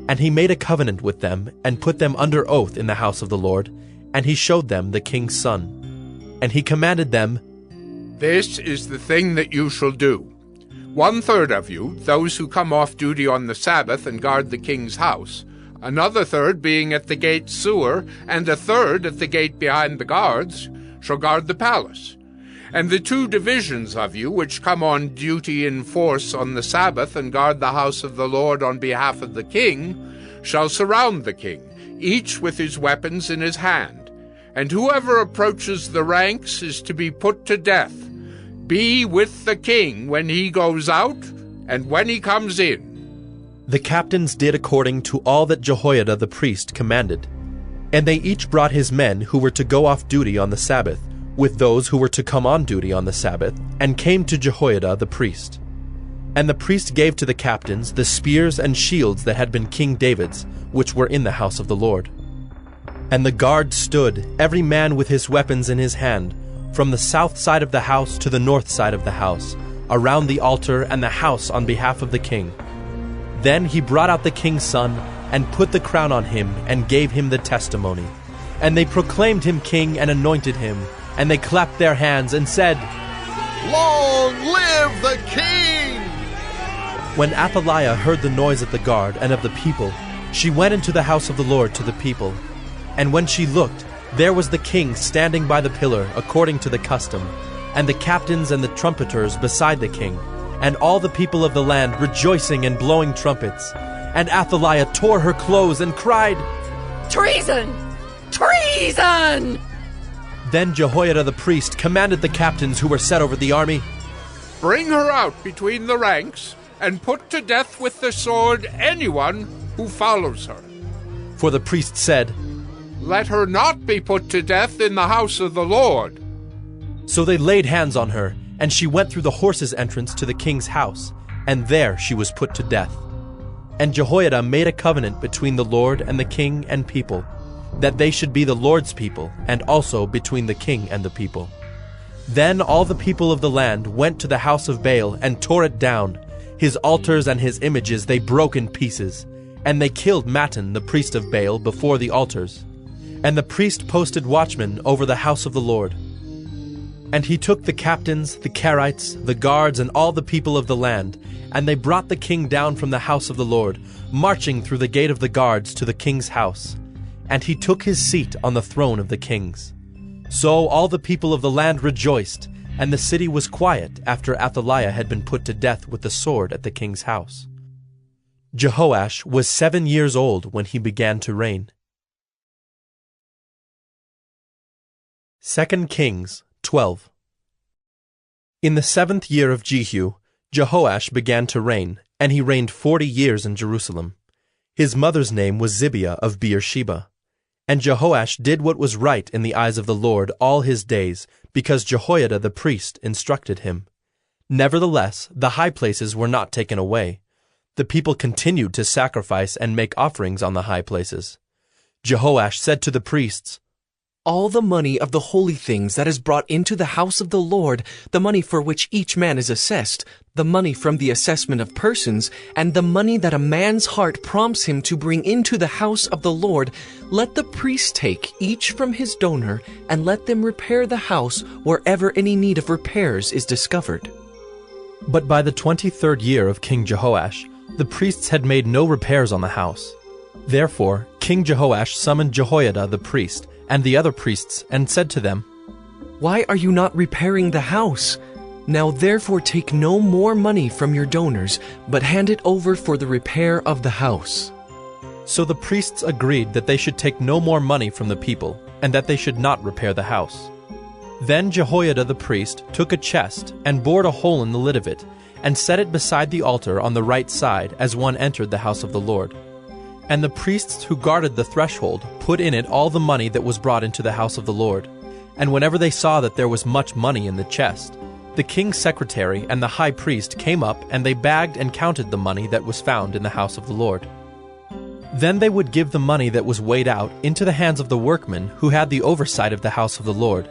S1: And he made a covenant with them, and put them under oath in the house of the Lord, and he showed them the king's son. And he commanded them,
S3: This is the thing that you shall do. 1/3 of you, those who come off duty on the Sabbath and guard the king's house, another third being at the gate sewer, and a third at the gate behind the guards, shall guard the palace. And the 2 divisions of you which come on duty in force on the Sabbath and guard the house of the Lord on behalf of the king shall surround the king, each with his weapons in his hand. And whoever approaches the ranks is to be put to death. Be with the king when he goes out and when he comes in.
S1: The captains did according to all that Jehoiada the priest commanded. And they each brought his men who were to go off duty on the Sabbath, with those who were to come on duty on the Sabbath, and came to Jehoiada the priest. And the priest gave to the captains the spears and shields that had been King David's, which were in the house of the Lord. And the guard stood, every man with his weapons in his hand, from the south side of the house to the north side of the house, around the altar and the house on behalf of the king. Then he brought out the king's son, and put the crown on him, and gave him the testimony. And they proclaimed him king and anointed him, and they clapped their hands and said,
S21: Long live the king!
S1: When Athaliah heard the noise of the guard and of the people, she went into the house of the Lord to the people. And when she looked, there was the king standing by the pillar according to the custom, and the captains and the trumpeters beside the king, and all the people of the land rejoicing and blowing trumpets. And Athaliah tore her clothes and cried,
S14: Treason! Treason!
S1: Then Jehoiada the priest commanded the captains who were set over the army,
S3: Bring her out between the ranks, and put to death with the sword anyone who follows her.
S1: For the priest said,
S3: Let her not be put to death in the house of the Lord.
S1: So they laid hands on her, and she went through the horses' entrance to the king's house, and there she was put to death. And Jehoiada made a covenant between the Lord and the king and people, that they should be the Lord's people, and also between the king and the people. Then all the people of the land went to the house of Baal and tore it down. His altars and his images they broke in pieces, and they killed Mattan the priest of Baal before the altars. And the priest posted watchmen over the house of the Lord. And he took the captains, the Kerites, the guards, and all the people of the land, and they brought the king down from the house of the Lord, marching through the gate of the guards to the king's house. And he took his seat on the throne of the kings. So all the people of the land rejoiced, and the city was quiet after Athaliah had been put to death with the sword at the king's house. Jehoash was 7 years old when he began to reign. 2 Kings 12. In the 7th year of Jehu, Jehoash began to reign, and he reigned 40 years in Jerusalem. His mother's name was Zibiah of Beersheba. And Jehoash did what was right in the eyes of the Lord all his days, because Jehoiada the priest instructed him. Nevertheless, the high places were not taken away. The people continued to sacrifice and make offerings on the high places. Jehoash said to the priests,
S13: All the money of the holy things that is brought into the house of the Lord, the money for which each man is assessed, the money from the assessment of persons, and the money that a man's heart prompts him to bring into the house of the Lord, let the priests take each from his donor, and let them repair the house wherever any need of repairs is discovered.
S1: But by the 23rd year of King Jehoash, the priests had made no repairs on the house. Therefore King Jehoash summoned Jehoiada the priest, and the other priests, and said to them,
S13: Why are you not repairing the house? Now therefore take no more money from your donors, but hand it over for the repair of the house.
S1: So the priests agreed that they should take no more money from the people, and that they should not repair the house. Then Jehoiada the priest took a chest, and bored a hole in the lid of it, and set it beside the altar on the right side as one entered the house of the Lord. And the priests who guarded the threshold put in it all the money that was brought into the house of the Lord. And whenever they saw that there was much money in the chest, the king's secretary and the high priest came up, and they bagged and counted the money that was found in the house of the Lord. Then they would give the money that was weighed out into the hands of the workmen who had the oversight of the house of the Lord.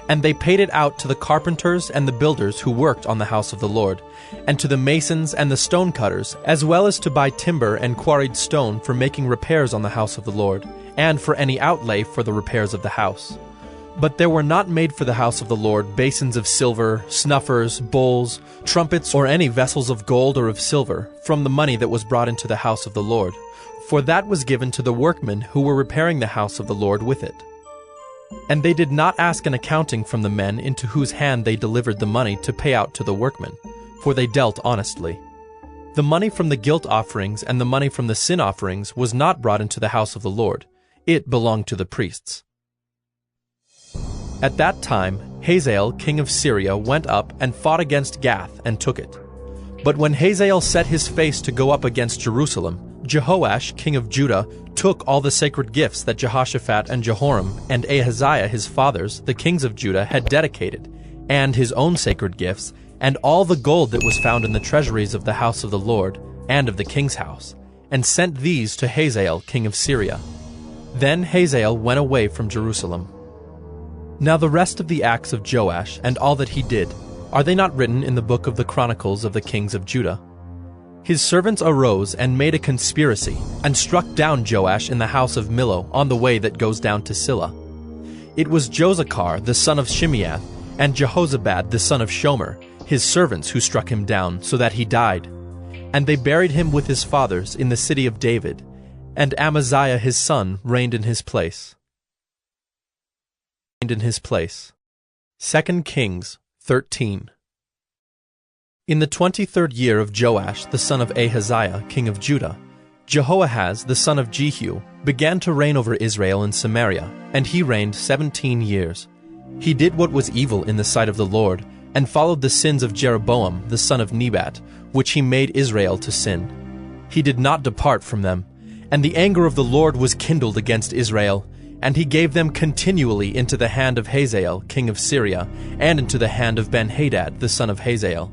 S1: And they paid it out to the carpenters and the builders who worked on the house of the Lord, and to the masons and the stone cutters, as well as to buy timber and quarried stone for making repairs on the house of the Lord, and for any outlay for the repairs of the house. But there were not made for the house of the Lord basins of silver, snuffers, bowls, trumpets, or any vessels of gold or of silver, from the money that was brought into the house of the Lord, for that was given to the workmen who were repairing the house of the Lord with it. And they did not ask an accounting from the men into whose hand they delivered the money to pay out to the workmen, for they dealt honestly. The money from the guilt offerings and the money from the sin offerings was not brought into the house of the Lord. It belonged to the priests. At that time, Hazael, king of Syria, went up and fought against Gath and took it. But when Hazael set his face to go up against Jerusalem, Jehoash, king of Judah, took all the sacred gifts that Jehoshaphat and Jehoram and Ahaziah his fathers, the kings of Judah, had dedicated, and his own sacred gifts, and all the gold that was found in the treasuries of the house of the Lord, and of the king's house, and sent these to Hazael, king of Syria. Then Hazael went away from Jerusalem. Now the rest of the acts of Joash, and all that he did, are they not written in the book of the Chronicles of the kings of Judah? His servants arose and made a conspiracy, and struck down Joash in the house of Millo on the way that goes down to Silla. It was Josachar the son of Shimeath, and Jehozabad the son of Shomer, his servants, who struck him down, so that he died. And they buried him with his fathers in the city of David, and Amaziah his son reigned in his place. 2 Kings 13. In the 23rd year of Joash the son of Ahaziah, king of Judah, Jehoahaz the son of Jehu began to reign over Israel in Samaria, and he reigned 17 years. He did what was evil in the sight of the Lord, and followed the sins of Jeroboam the son of Nebat, which he made Israel to sin. He did not depart from them, and the anger of the Lord was kindled against Israel, and he gave them continually into the hand of Hazael, king of Syria, and into the hand of Ben-Hadad the son of Hazael.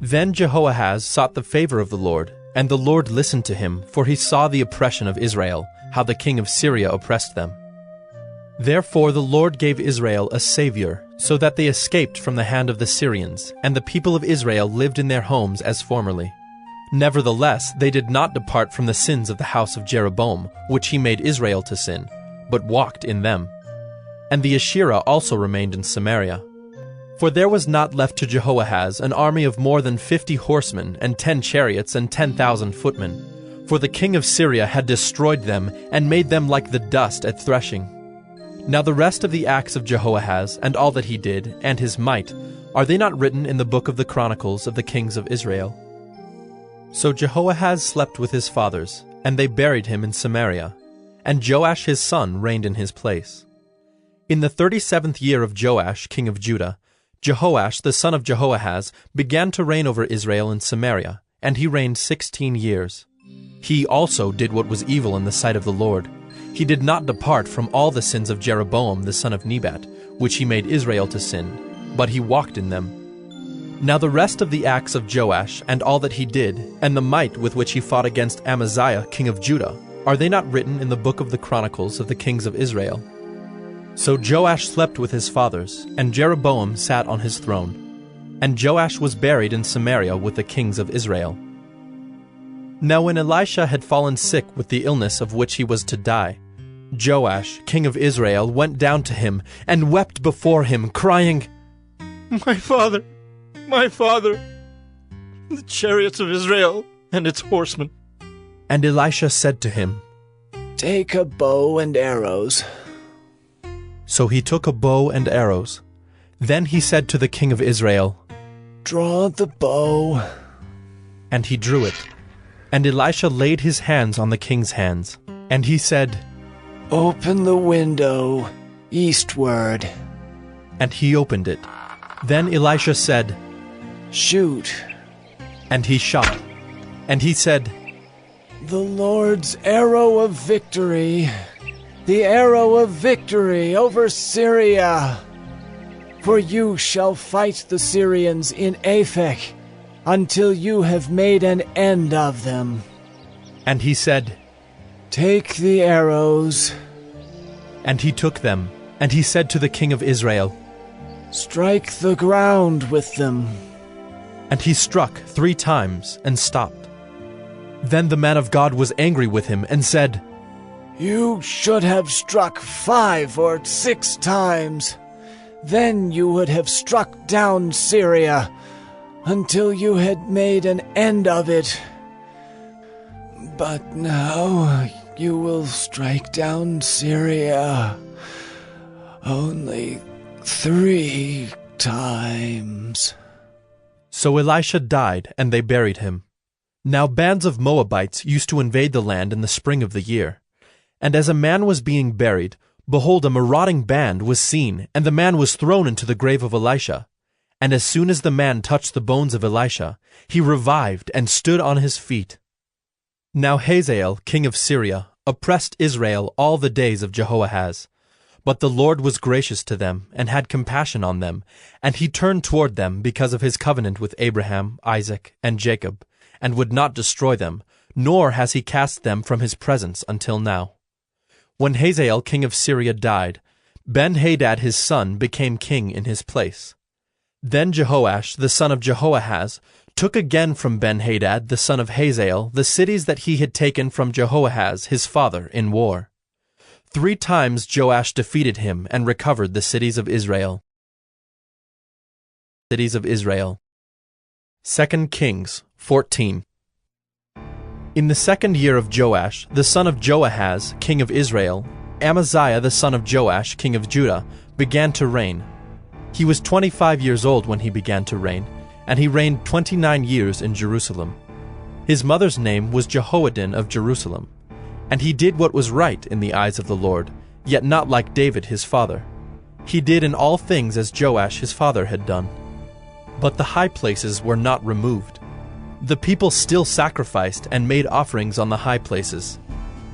S1: Then Jehoahaz sought the favor of the Lord, and the Lord listened to him, for he saw the oppression of Israel, how the king of Syria oppressed them. Therefore the Lord gave Israel a savior, so that they escaped from the hand of the Syrians, and the people of Israel lived in their homes as formerly. Nevertheless, they did not depart from the sins of the house of Jeroboam, which he made Israel to sin, but walked in them. And the Asherah also remained in Samaria. For there was not left to Jehoahaz an army of more than 50 horsemen, and 10 chariots, and 10,000 footmen. For the king of Syria had destroyed them, and made them like the dust at threshing. Now the rest of the acts of Jehoahaz, and all that he did, and his might, are they not written in the book of the Chronicles of the kings of Israel? So Jehoahaz slept with his fathers, and they buried him in Samaria, and Joash his son reigned in his place. In the 37th year of Joash, king of Judah, Jehoash the son of Jehoahaz began to reign over Israel in Samaria, and he reigned 16 years. He also did what was evil in the sight of the Lord, he did not depart from all the sins of Jeroboam the son of Nebat, which he made Israel to sin, but he walked in them. Now the rest of the acts of Joash, and all that he did, and the might with which he fought against Amaziah king of Judah, are they not written in the book of the Chronicles of the kings of Israel? So Joash slept with his fathers, and Jeroboam sat on his throne. And Joash was buried in Samaria with the kings of Israel. Now when Elisha had fallen sick with the illness of which he was to die, Joash, king of Israel, went down to him, and wept before him, crying,
S24: My father, the chariots of Israel and its horsemen.
S1: And Elisha said to him,
S11: Take a bow and arrows.
S1: So he took a bow and arrows. Then he said to the king of Israel,
S11: Draw the bow.
S1: And he drew it. And Elisha laid his hands on the king's hands. And he said,
S11: Open the window eastward.
S1: And he opened it. Then Elisha said,
S11: Shoot.
S1: And he shot. And he said,
S11: The Lord's arrow of victory, the arrow of victory over Syria. For you shall fight the Syrians in Aphek, until you have made an end of them.
S1: And he said,
S11: Take the arrows.
S1: And he took them. And he said to the king of Israel,
S11: Strike the ground with them.
S1: And he struck 3 times and stopped. Then the man of God was angry with him and said,
S11: You should have struck 5 or 6 times. Then you would have struck down Syria, until you had made an end of it. But now you will strike down Syria only 3 times.
S1: So Elisha died, and they buried him. Now bands of Moabites used to invade the land in the spring of the year. And as a man was being buried, behold, a marauding band was seen, and the man was thrown into the grave of Elisha. And as soon as the man touched the bones of Elisha, he revived and stood on his feet. Now Hazael, king of Syria, oppressed Israel all the days of Jehoahaz. But the Lord was gracious to them, and had compassion on them, and he turned toward them because of his covenant with Abraham, Isaac, and Jacob, and would not destroy them, nor has he cast them from his presence until now. When Hazael, king of Syria, died, Ben-Hadad his son became king in his place. Then Jehoash, the son of Jehoahaz, took again from Ben-Hadad, the son of Hazael, the cities that he had taken from Jehoahaz his father in war. 3 times Joash defeated him and recovered the cities of Israel. 2 Kings 14. In the 2nd year of Joash, the son of Joahaz, king of Israel, Amaziah the son of Joash, king of Judah, began to reign. He was 25 years old when he began to reign, and he reigned 29 years in Jerusalem. His mother's name was Jehoaddin of Jerusalem. And he did what was right in the eyes of the Lord, yet not like David his father. He did in all things as Joash his father had done. But the high places were not removed. The people still sacrificed and made offerings on the high places.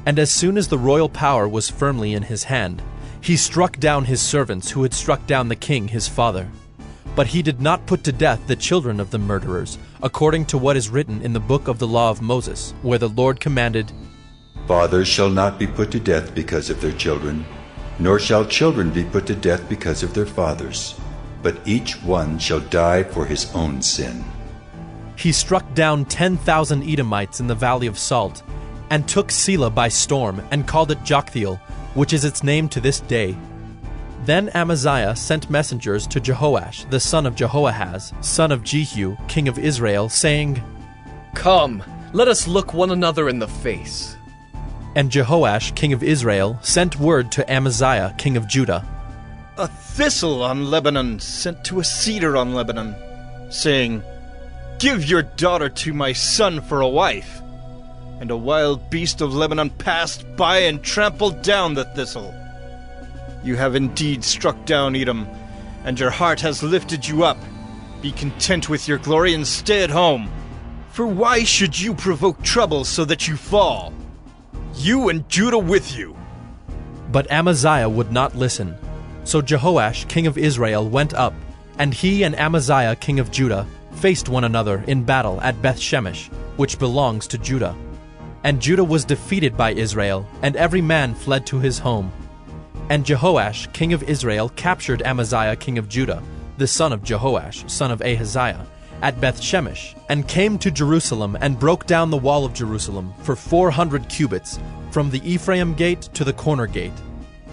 S1: And as soon as the royal power was firmly in his hand, he struck down his servants who had struck down the king his father. But he did not put to death the children of the murderers, according to what is written in the book of the law of Moses, where the Lord commanded,
S18: Fathers shall not be put to death because of their children, nor shall children be put to death because of their fathers, but each one shall die for his own sin.
S1: He struck down 10,000 Edomites in the valley of Salt, and took Selah by storm, and called it Joktheel, which is its name to this day. Then Amaziah sent messengers to Jehoash, the son of Jehoahaz, son of Jehu, king of Israel, saying,
S13: Come, let us look one another in the face.
S1: And Jehoash, king of Israel, sent word to Amaziah, king of Judah,
S24: A thistle on Lebanon sent to a cedar on Lebanon, saying, Give your daughter to my son for a wife. And a wild beast of Lebanon passed by and trampled down the thistle. You have indeed struck down Edom, and your heart has lifted you up. Be content with your glory and stay at home. For why should you provoke trouble so that you fall? You and Judah with you.
S1: But Amaziah would not listen. So Jehoash king of Israel went up, and he and Amaziah king of Judah faced one another in battle at Beth-shemesh, which belongs to Judah. And Judah was defeated by Israel, and every man fled to his home. And Jehoash king of Israel captured Amaziah king of Judah, the son of Jehoash, son of Ahaziah, at Beth-shemesh, and came to Jerusalem and broke down the wall of Jerusalem for 400 cubits, from the Ephraim gate to the corner gate.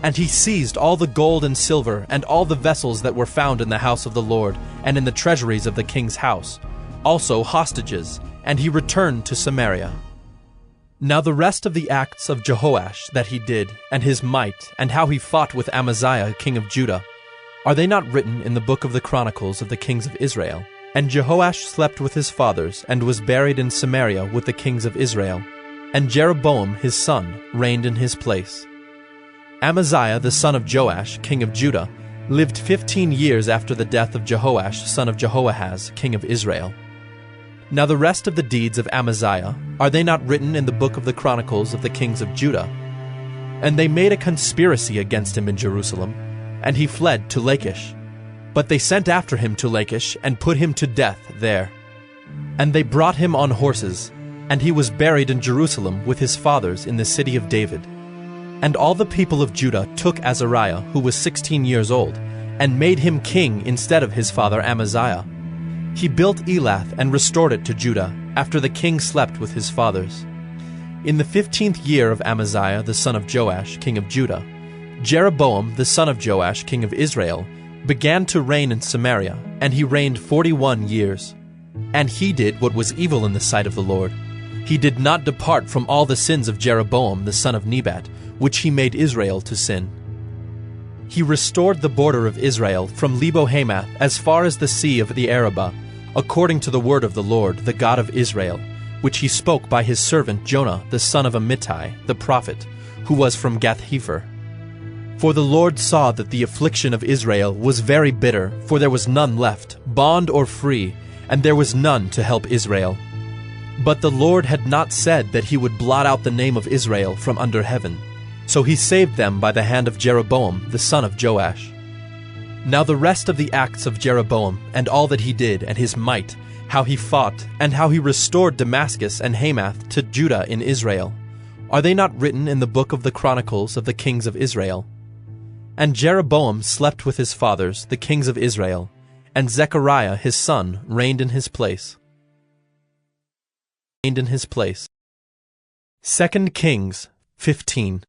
S1: And he seized all the gold and silver and all the vessels that were found in the house of the Lord and in the treasuries of the king's house, also hostages, and he returned to Samaria. Now the rest of the acts of Jehoash that he did, and his might, and how he fought with Amaziah king of Judah, are they not written in the book of the Chronicles of the kings of Israel? And Jehoash slept with his fathers, and was buried in Samaria with the kings of Israel. And Jeroboam his son reigned in his place. Amaziah the son of Joash, king of Judah, lived 15 years after the death of Jehoash son of Jehoahaz, king of Israel. Now the rest of the deeds of Amaziah, are they not written in the book of the Chronicles of the kings of Judah? And they made a conspiracy against him in Jerusalem, and he fled to Lachish. But they sent after him to Lachish, and put him to death there. And they brought him on horses, and he was buried in Jerusalem with his fathers in the city of David. And all the people of Judah took Azariah, who was 16 years old, and made him king instead of his father Amaziah. He built Elath and restored it to Judah, after the king slept with his fathers. In the 15th year of Amaziah the son of Joash, king of Judah, Jeroboam the son of Joash, king of Israel, began to reign in Samaria, and he reigned 41 years. And he did what was evil in the sight of the Lord. He did not depart from all the sins of Jeroboam the son of Nebat, which he made Israel to sin. He restored the border of Israel from Lebo-Hamath as far as the sea of the Arabah, according to the word of the Lord, the God of Israel, which he spoke by his servant Jonah the son of Amittai, the prophet, who was from Gath-hepher. For the Lord saw that the affliction of Israel was very bitter, for there was none left, bond or free, and there was none to help Israel. But the Lord had not said that he would blot out the name of Israel from under heaven. So he saved them by the hand of Jeroboam the son of Joash. Now the rest of the acts of Jeroboam, and all that he did, and his might, how he fought, and how he restored Damascus and Hamath to Judah in Israel, are they not written in the book of the Chronicles of the kings of Israel? And Jeroboam slept with his fathers, the kings of Israel, and Zechariah his son reigned in his place. 2 Kings 15.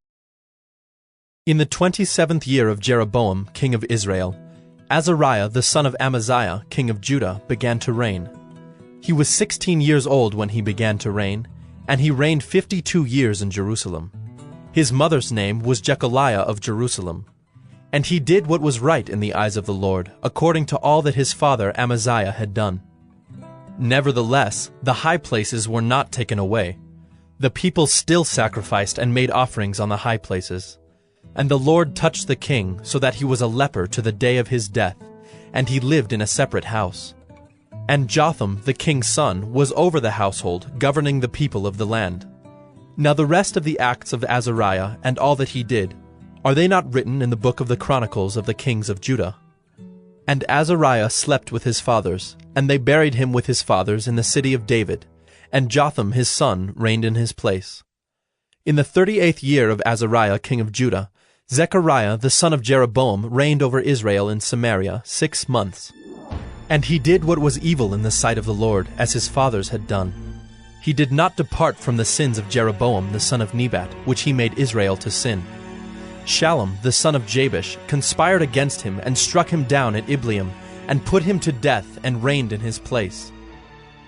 S1: In the 27th year of Jeroboam king of Israel, Azariah the son of Amaziah king of Judah began to reign. He was 16 years old when he began to reign, and he reigned 52 years in Jerusalem. His mother's name was Jechaliah of Jerusalem. And he did what was right in the eyes of the Lord, according to all that his father Amaziah had done. Nevertheless, the high places were not taken away. The people still sacrificed and made offerings on the high places. And the Lord touched the king, so that he was a leper to the day of his death, and he lived in a separate house. And Jotham, the king's son, was over the household, governing the people of the land. Now the rest of the acts of Azariah, and all that he did, are they not written in the book of the Chronicles of the kings of Judah? And Azariah slept with his fathers, and they buried him with his fathers in the city of David, and Jotham his son reigned in his place. In the 38th year of Azariah king of Judah, Zechariah the son of Jeroboam reigned over Israel in Samaria 6 months. And he did what was evil in the sight of the Lord, as his fathers had done. He did not depart from the sins of Jeroboam the son of Nebat, which he made Israel to sin. Shallum the son of Jabesh conspired against him and struck him down at Ibleam, and put him to death and reigned in his place.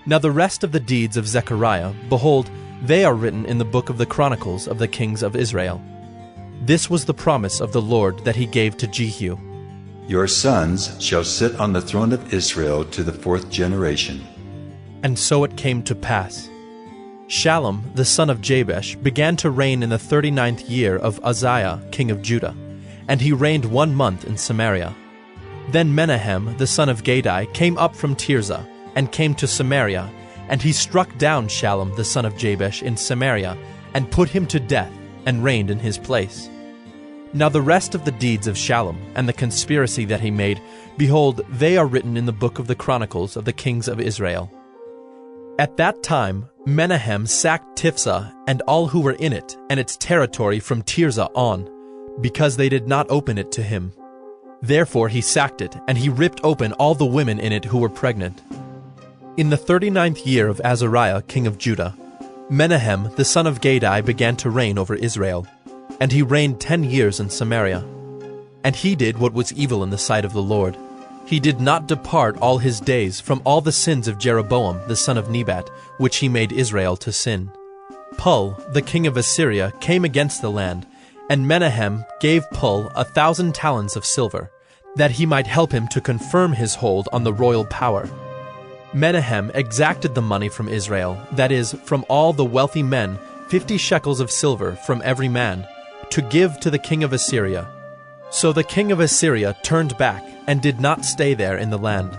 S1: Now the rest of the deeds of Zechariah, behold, they are written in the book of the Chronicles of the kings of Israel. This was the promise of the Lord that he gave to Jehu.
S18: Your sons shall sit on the throne of Israel to the 4th generation.
S1: And so it came to pass. Shallum the son of Jabesh began to reign in the 39th year of Uzziah king of Judah, and he reigned 1 month in Samaria. Then Menahem the son of Gadai came up from Tirzah, and came to Samaria, and he struck down Shallum the son of Jabesh in Samaria, and put him to death, and reigned in his place. Now the rest of the deeds of Shallum, and the conspiracy that he made, behold, they are written in the book of the Chronicles of the Kings of Israel. At that time Menahem sacked Tifsah and all who were in it, and its territory from Tirzah on, because they did not open it to him. Therefore he sacked it, and he ripped open all the women in it who were pregnant. In the 39th year of Azariah king of Judah, Menahem the son of Gadai began to reign over Israel, and he reigned 10 years in Samaria. And he did what was evil in the sight of the Lord. He did not depart all his days from all the sins of Jeroboam the son of Nebat, which he made Israel to sin. Pul, the king of Assyria, came against the land, and Menahem gave Pul 1,000 talents of silver, that he might help him to confirm his hold on the royal power. Menahem exacted the money from Israel, that is, from all the wealthy men, 50 shekels of silver from every man, to give to the king of Assyria. So the king of Assyria turned back, and did not stay there in the land.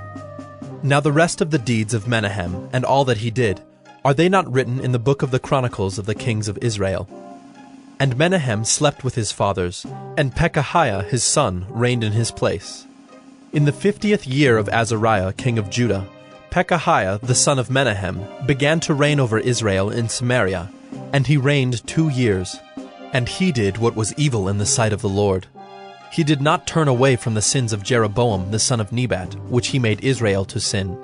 S1: Now the rest of the deeds of Menahem, and all that he did, are they not written in the book of the Chronicles of the Kings of Israel? And Menahem slept with his fathers, and Pekahiah his son reigned in his place. In the 50th year of Azariah king of Judah, Pekahiah the son of Menahem began to reign over Israel in Samaria, and he reigned 2 years. And he did what was evil in the sight of the Lord. He did not turn away from the sins of Jeroboam the son of Nebat, which he made Israel to sin.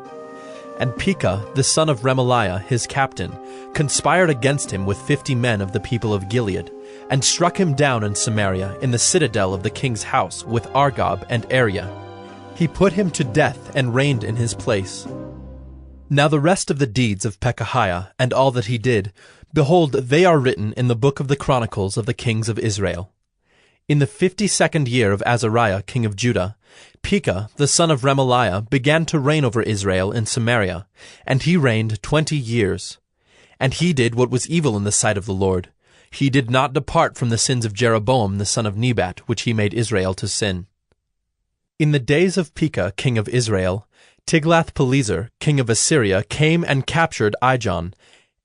S1: And Pekah the son of Remaliah his captain conspired against him with 50 men of the people of Gilead, and struck him down in Samaria in the citadel of the king's house with Argob and Ariah. He put him to death and reigned in his place. Now the rest of the deeds of Pekahiah, and all that he did, behold, they are written in the book of the Chronicles of the Kings of Israel. In the 52nd year of Azariah king of Judah, Pekah the son of Remaliah began to reign over Israel in Samaria, and he reigned 20 years. And he did what was evil in the sight of the Lord. He did not depart from the sins of Jeroboam the son of Nebat, which he made Israel to sin. In the days of Pekah king of Israel, Tiglath-Pileser king of Assyria came and captured Ijon,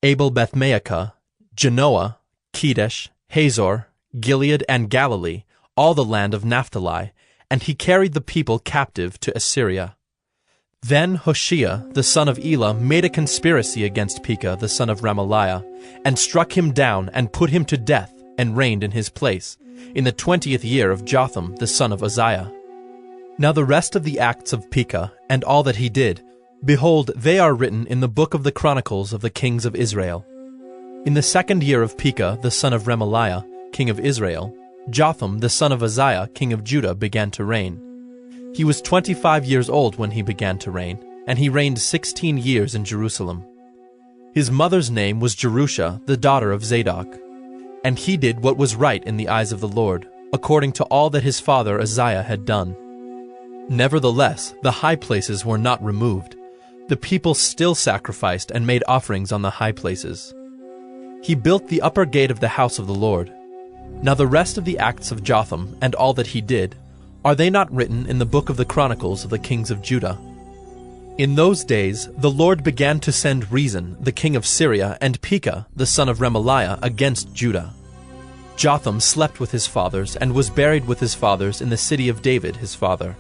S1: Abel-Beth-Maacah, Genoa, Kedesh, Hazor, Gilead, and Galilee, all the land of Naphtali, and he carried the people captive to Assyria. Then Hoshea the son of Elah made a conspiracy against Pekah the son of Remaliah, and struck him down and put him to death, and reigned in his place, in the 20th year of Jotham the son of Uzziah. Now the rest of the acts of Pekah, and all that he did, behold, they are written in the book of the Chronicles of the Kings of Israel. In the 2nd year of Pekah the son of Remaliah, king of Israel, Jotham the son of Uzziah, king of Judah, began to reign. He was 25 years old when he began to reign, and he reigned 16 years in Jerusalem. His mother's name was Jerusha, the daughter of Zadok. And he did what was right in the eyes of the Lord, according to all that his father Uzziah had done. Nevertheless, the high places were not removed. The people still sacrificed and made offerings on the high places. He built the upper gate of the house of the Lord. Now the rest of the acts of Jotham, and all that he did, are they not written in the book of the Chronicles of the Kings of Judah? In those days the Lord began to send Rezin, the king of Syria, and Pekah, the son of Remaliah, against Judah. Jotham slept with his fathers, and was buried with his fathers in the city of David his father.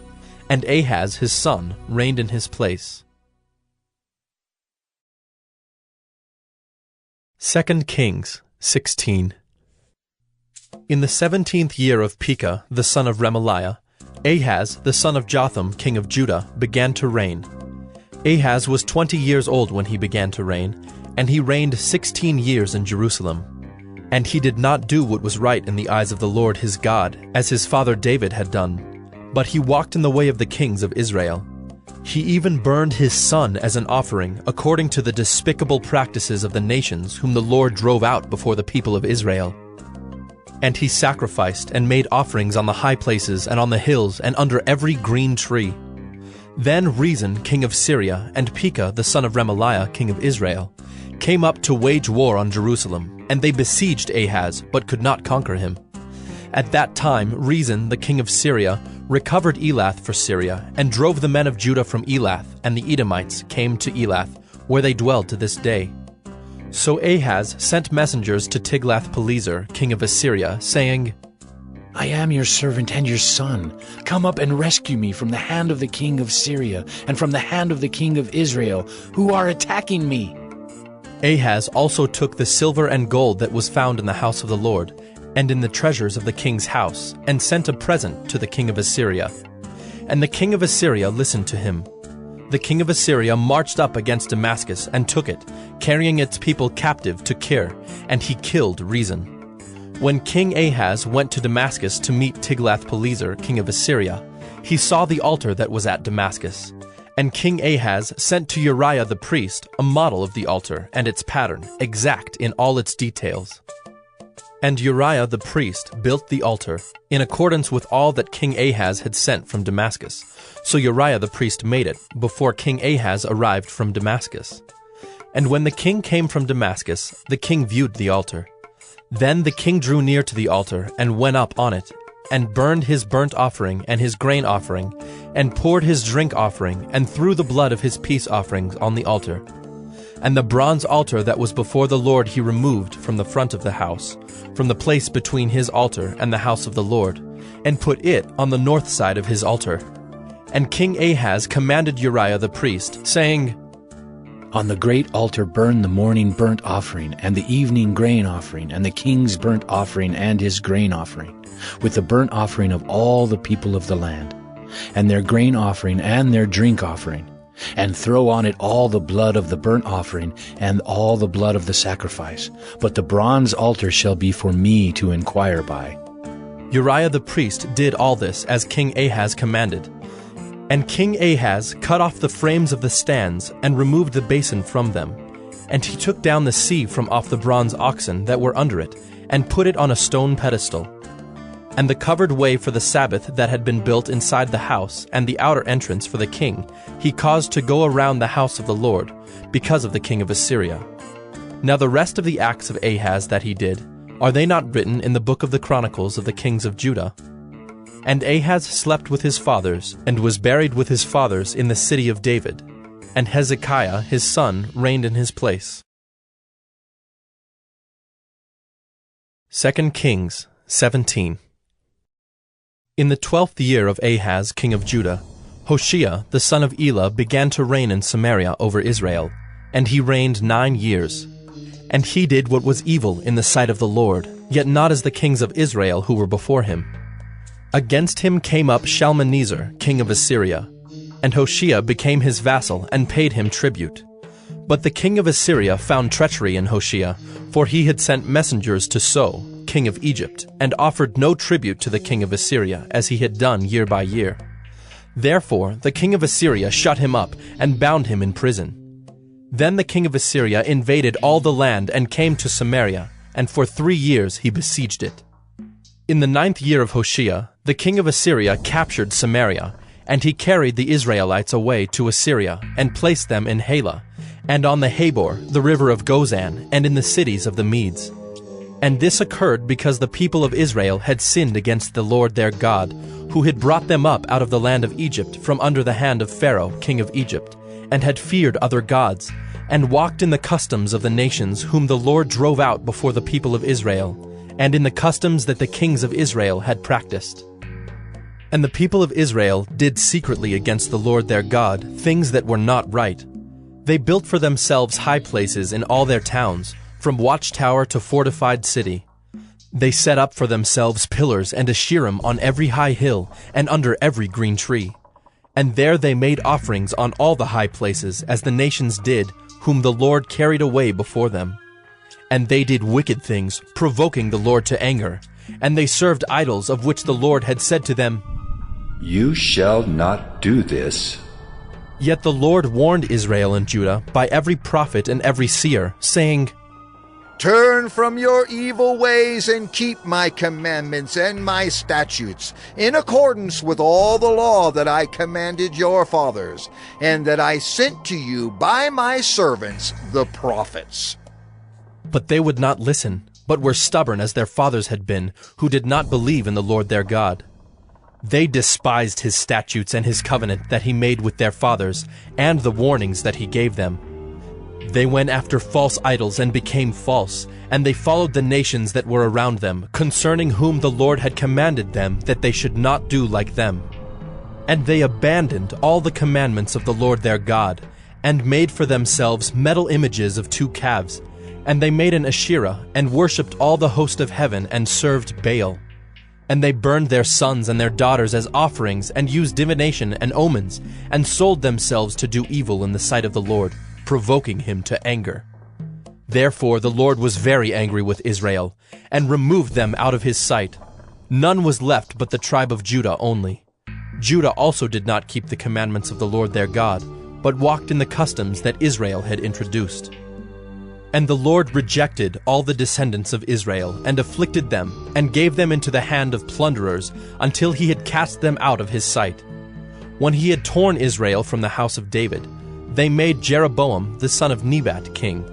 S1: And Ahaz his son reigned in his place. 2 Kings 16. In the 17th year of Pekah the son of Remaliah, Ahaz the son of Jotham king of Judah began to reign. Ahaz was 20 years old when he began to reign, and he reigned 16 years in Jerusalem. And he did not do what was right in the eyes of the Lord his God, as his father David had done, but he walked in the way of the kings of Israel. He even burned his son as an offering, according to the despicable practices of the nations whom the Lord drove out before the people of Israel. And he sacrificed and made offerings on the high places and on the hills and under every green tree. Then Rezin king of Syria and Pekah the son of Remaliah king of Israel came up to wage war on Jerusalem, and they besieged Ahaz, but could not conquer him. At that time Rezin the king of Syria recovered Elath for Syria, and drove the men of Judah from Elath, and the Edomites came to Elath, where they dwell to this day. So Ahaz sent messengers to Tiglath-Pileser king of Assyria, saying,
S11: I am your servant and your son. Come up and rescue me from the hand of the king of Syria and from the hand of the king of Israel, who are attacking me."
S1: Ahaz also took the silver and gold that was found in the house of the Lord, and in the treasures of the king's house, and sent a present to the king of Assyria. And the king of Assyria listened to him. The king of Assyria marched up against Damascus and took it, carrying its people captive to Kir, and he killed Rezin. When King Ahaz went to Damascus to meet Tiglath-Pileser, king of Assyria, he saw the altar that was at Damascus. And King Ahaz sent to Uriah the priest a model of the altar and its pattern, exact in all its details. And Uriah the priest built the altar, in accordance with all that King Ahaz had sent from Damascus. So Uriah the priest made it, before King Ahaz arrived from Damascus. And when the king came from Damascus, the king viewed the altar. Then the king drew near to the altar, and went up on it, and burned his burnt offering and his grain offering, and poured his drink offering, and threw the blood of his peace offerings on the altar. And the bronze altar that was before the Lord he removed from the front of the house, from the place between his altar and the house of the Lord, and put it on the north side of his altar. And King Ahaz commanded Uriah the priest, saying,
S11: "On the great altar burn the morning burnt offering, and the evening grain offering, and the king's burnt offering and his grain offering, with the burnt offering of all the people of the land, and their grain offering and their drink offering. And throw on it all the blood of the burnt offering and all the blood of the sacrifice. But the bronze altar shall be for me to inquire by."
S1: Uriah the priest did all this as King Ahaz commanded. And King Ahaz cut off the frames of the stands and removed the basin from them. And he took down the sea from off the bronze oxen that were under it, and put it on a stone pedestal. And the covered way for the Sabbath that had been built inside the house, and the outer entrance for the king, he caused to go around the house of the Lord, because of the king of Assyria. Now the rest of the acts of Ahaz that he did, are they not written in the book of the Chronicles of the kings of Judah? And Ahaz slept with his fathers, and was buried with his fathers in the city of David. And Hezekiah his son reigned in his place. 2 Kings 17. In the 12th year of Ahaz king of Judah, Hoshea the son of Elah began to reign in Samaria over Israel, and he reigned 9 years. And he did what was evil in the sight of the Lord, yet not as the kings of Israel who were before him. Against him came up Shalmaneser king of Assyria, and Hoshea became his vassal and paid him tribute. But the king of Assyria found treachery in Hoshea, for he had sent messengers to So, king of Egypt, and offered no tribute to the king of Assyria, as he had done year by year. Therefore the king of Assyria shut him up, and bound him in prison. Then the king of Assyria invaded all the land, and came to Samaria, and for 3 years he besieged it. In the 9th year of Hoshea, the king of Assyria captured Samaria, and he carried the Israelites away to Assyria, and placed them in Halah, and on the Habor, the river of Gozan, and in the cities of the Medes. And this occurred because the people of Israel had sinned against the Lord their God, who had brought them up out of the land of Egypt from under the hand of Pharaoh, king of Egypt, and had feared other gods, and walked in the customs of the nations whom the Lord drove out before the people of Israel, and in the customs that the kings of Israel had practiced. And the people of Israel did secretly against the Lord their God things that were not right. They built for themselves high places in all their towns, from watchtower to fortified city. They set up for themselves pillars and Asherim on every high hill and under every green tree. And there they made offerings on all the high places, as the nations did, whom the Lord carried away before them. And they did wicked things, provoking the Lord to anger. And they served idols, of which the Lord had said to them,
S18: "You shall not do this."
S1: Yet the Lord warned Israel and Judah by every prophet and every seer, saying,
S2: "Turn from your evil ways and keep my commandments and my statutes, in accordance with all the law that I commanded your fathers, and that I sent to you by my servants the prophets."
S1: But they would not listen, but were stubborn as their fathers had been, who did not believe in the Lord their God. They despised his statutes and his covenant that he made with their fathers, and the warnings that he gave them. They went after false idols and became false, and they followed the nations that were around them, concerning whom the Lord had commanded them that they should not do like them. And they abandoned all the commandments of the Lord their God, and made for themselves metal images of 2 calves. And they made an Asherah, and worshipped all the host of heaven, and served Baal. And they burned their sons and their daughters as offerings, and used divination and omens, and sold themselves to do evil in the sight of the Lord, provoking him to anger. Therefore the Lord was very angry with Israel, and removed them out of his sight. None was left but the tribe of Judah only. Judah also did not keep the commandments of the Lord their God, but walked in the customs that Israel had introduced. And the Lord rejected all the descendants of Israel, and afflicted them, and gave them into the hand of plunderers, until he had cast them out of his sight. When he had torn Israel from the house of David, they made Jeroboam the son of Nebat king.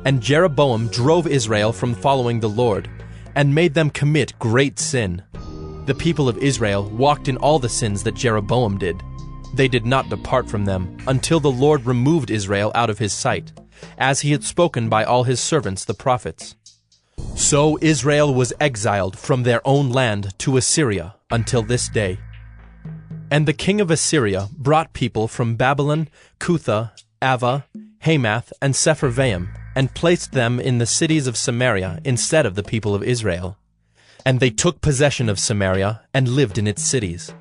S1: And Jeroboam drove Israel from following the Lord, and made them commit great sin. The people of Israel walked in all the sins that Jeroboam did. They did not depart from them, until the Lord removed Israel out of his sight, as he had spoken by all his servants the prophets. So Israel was exiled from their own land to Assyria until this day. And the king of Assyria brought people from Babylon, Cutha, Ava, Hamath, and Sepharvaim, and placed them in the cities of Samaria instead of the people of Israel. And they took possession of Samaria, and lived in its cities.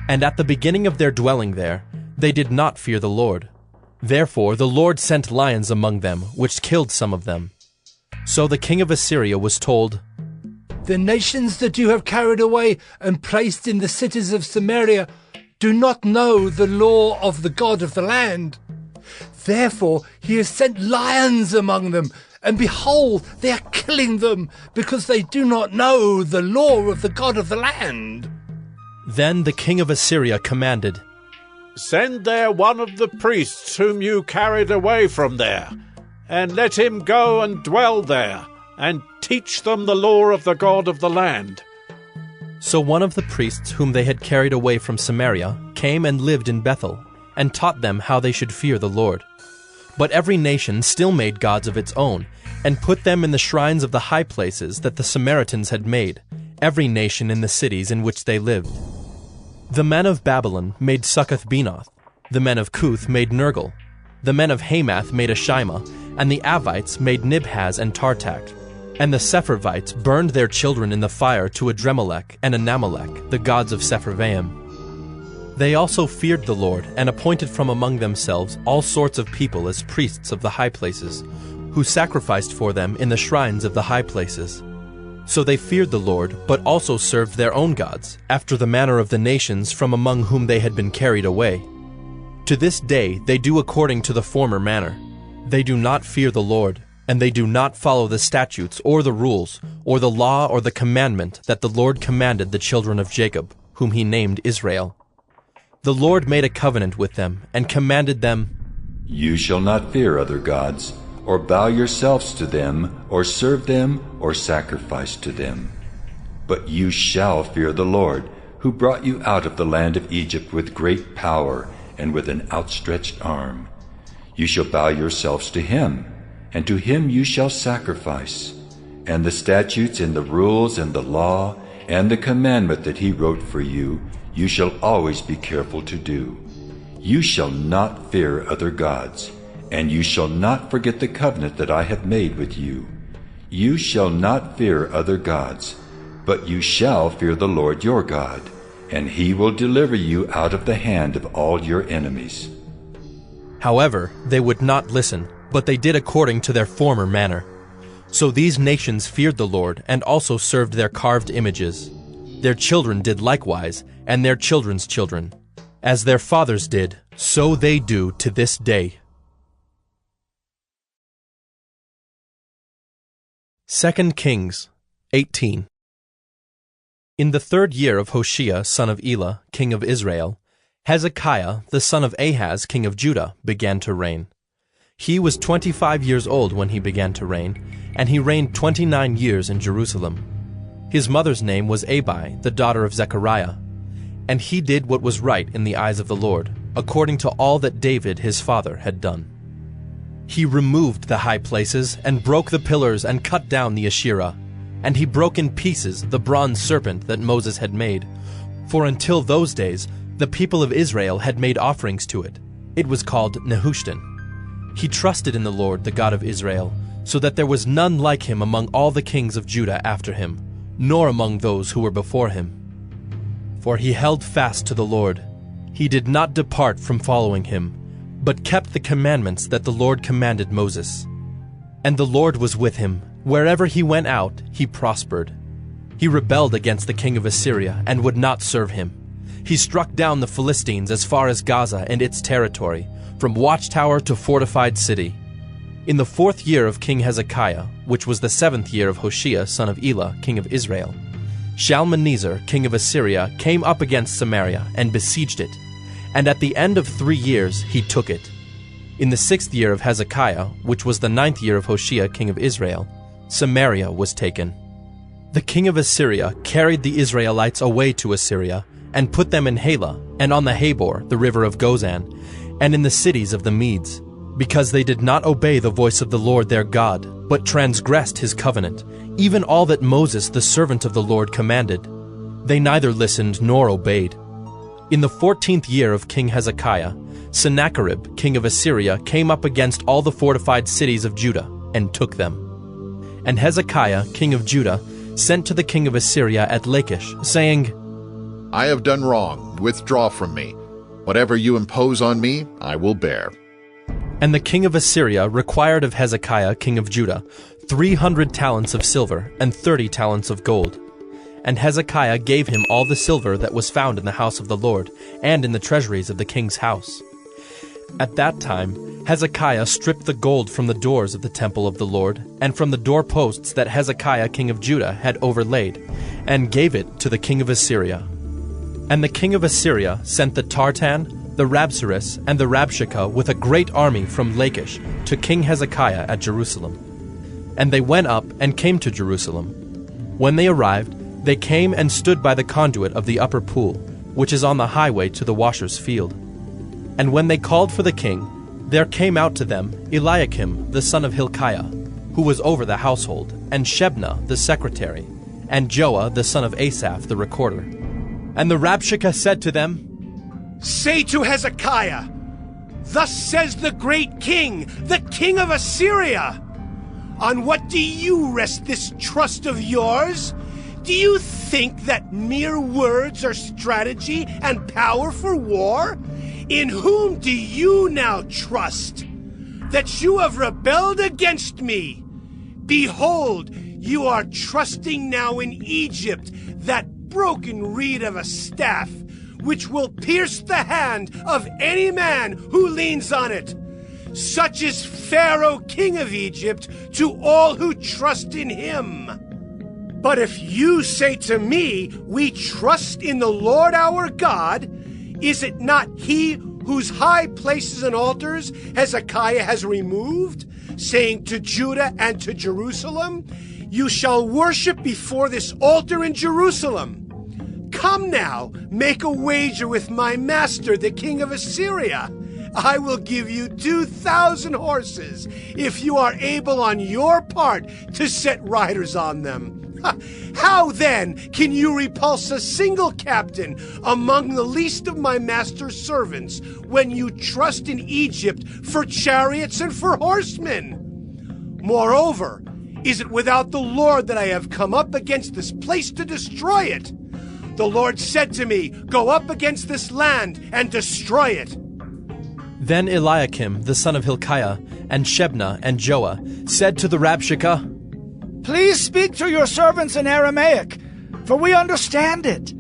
S1: And at the beginning of their dwelling there, they did not fear the Lord. Therefore the Lord sent lions among them, which killed some of them. So the king of Assyria was told,
S9: "The nations that you have carried away and placed in the cities of Samaria do not know the law of the God of the land. Therefore he has sent lions among them, and behold, they are killing them, because they do not know the law of the God of the land."
S1: Then the king of Assyria commanded,
S23: "Send there one of the priests whom you carried away from there, and let him go and dwell there, and teach them the law of the God of the land."
S1: So one of the priests whom they had carried away from Samaria came and lived in Bethel, and taught them how they should fear the Lord. But every nation still made gods of its own, and put them in the shrines of the high places that the Samaritans had made, every nation in the cities in which they lived. The men of Babylon made Succoth-Benoth, the men of Cuth made Nergal, the men of Hamath made Ashima, and the Avites made Nibhaz and Tartak. And the Sepharvites burned their children in the fire to Adremelech and Anamelech, the gods of Sepharvaim. They also feared the Lord, and appointed from among themselves all sorts of people as priests of the high places, who sacrificed for them in the shrines of the high places. So they feared the Lord, but also served their own gods, after the manner of the nations from among whom they had been carried away. To this day they do according to the former manner. They do not fear the Lord, and they do not follow the statutes or the rules, or the law or the commandment that the Lord commanded the children of Jacob, whom he named Israel. The Lord made a covenant with them, and commanded them,
S18: "You shall not fear other gods, or bow yourselves to them, or serve them, or sacrifice to them. But you shall fear the Lord, who brought you out of the land of Egypt with great power and with an outstretched arm. You shall bow yourselves to him, and to him you shall sacrifice. And the statutes and the rules and the law and the commandment that he wrote for you, you shall always be careful to do. You shall not fear other gods, and you shall not forget the covenant that I have made with you. You shall not fear other gods, but you shall fear the Lord your God, and he will deliver you out of the hand of all your enemies."
S1: However, they would not listen, but they did according to their former manner. So these nations feared the Lord, and also served their carved images. Their children did likewise, and their children's children. As their fathers did, so they do to this day. 2 Kings 18. In the 3rd year of Hoshea son of Elah, king of Israel, Hezekiah the son of Ahaz, king of Judah, began to reign. He was 25 years old when he began to reign, and he reigned 29 years in Jerusalem. His mother's name was Abi, the daughter of Zechariah, and he did what was right in the eyes of the Lord, according to all that David his father had done. He removed the high places and broke the pillars and cut down the Asherah. And he broke in pieces the bronze serpent that Moses had made. For until those days, the people of Israel had made offerings to it. It was called Nehushtan. He trusted in the Lord, the God of Israel, so that there was none like him among all the kings of Judah after him, nor among those who were before him. For he held fast to the Lord. He did not depart from following him, but kept the commandments that the Lord commanded Moses. And the Lord was with him. Wherever he went out, he prospered. He rebelled against the king of Assyria and would not serve him. He struck down the Philistines as far as Gaza and its territory, from watchtower to fortified city. In the 4th year of King Hezekiah, which was the 7th year of Hoshea son of Elah, king of Israel, Shalmaneser, king of Assyria, came up against Samaria and besieged it. And at the end of 3 years he took it. In the 6th year of Hezekiah, which was the 9th year of Hoshea king of Israel, Samaria was taken. The king of Assyria carried the Israelites away to Assyria, and put them in Halah, and on the Habor, the river of Gozan, and in the cities of the Medes, because they did not obey the voice of the Lord their God, but transgressed his covenant, even all that Moses the servant of the Lord commanded. They neither listened nor obeyed. In the 14th year of King Hezekiah, Sennacherib, king of Assyria, came up against all the fortified cities of Judah, and took them. And Hezekiah, king of Judah, sent to the king of Assyria at Lachish, saying,
S12: I have done wrong. Withdraw from me. Whatever you impose on me, I will bear.
S1: And the king of Assyria required of Hezekiah, king of Judah, 300 talents of silver and 30 talents of gold. And Hezekiah gave him all the silver that was found in the house of the Lord, and in the treasuries of the king's house. At that time Hezekiah stripped the gold from the doors of the temple of the Lord, and from the doorposts that Hezekiah king of Judah had overlaid, and gave it to the king of Assyria. And the king of Assyria sent the Tartan, the Rabsaris, and the Rabshakeh with a great army from Lachish to King Hezekiah at Jerusalem. And they went up and came to Jerusalem. When they arrived, they came and stood by the conduit of the upper pool, which is on the highway to the washer's field. And when they called for the king, there came out to them Eliakim the son of Hilkiah, who was over the household, and Shebna the secretary, and Joah the son of Asaph the recorder. And the Rabshakeh said to them,
S4: Say to Hezekiah, Thus says the great king, the king of Assyria, On what do you rest this trust of yours? Do you think that mere words are strategy and power for war? In whom do you now trust? That you have rebelled against me. Behold, you are trusting now in Egypt, that broken reed of a staff, which will pierce the hand of any man who leans on it. Such is Pharaoh, king of Egypt, to all who trust in him. But if you say to me, We trust in the Lord our God, is it not he whose high places and altars Hezekiah has removed, saying to Judah and to Jerusalem, You shall worship before this altar in Jerusalem? Come now, make a wager with my master, the king of Assyria. I will give you 2,000 horses, if you are able on your part to set riders on them. How then can you repulse a single captain among the least of my master's servants, when you trust in Egypt for chariots and for horsemen? Moreover, is it without the Lord that I have come up against this place to destroy it? The Lord said to me, Go up against this land and destroy it.
S1: Then Eliakim the son of Hilkiah, and Shebna and Joah, said to the Rabshakeh,
S16: Please speak to your servants in Aramaic, for we understand it.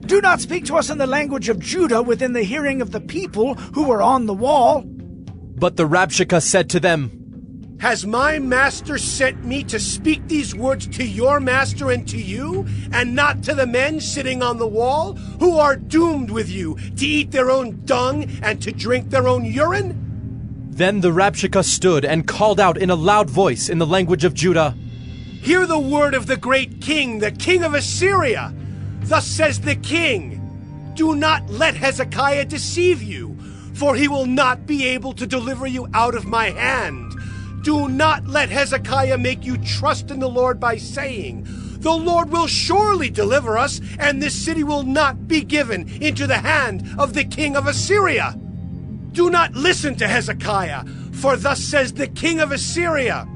S16: Do not speak to us in the language of Judah within the hearing of the people who were on the wall.
S1: But the Rabshakeh said to them,
S4: Has my master sent me to speak these words to your master and to you, and not to the men sitting on the wall, who are doomed with you to eat their own dung and to drink their own urine?
S1: Then the Rabshakeh stood and called out in a loud voice in the language of Judah,
S4: Hear the word of the great king, the king of Assyria. Thus says the king, Do not let Hezekiah deceive you, for he will not be able to deliver you out of my hand. Do not let Hezekiah make you trust in the Lord by saying, "The Lord will surely deliver us, and this city will not be given into the hand of the king of Assyria." Do not listen to Hezekiah, for thus says the king of Assyria,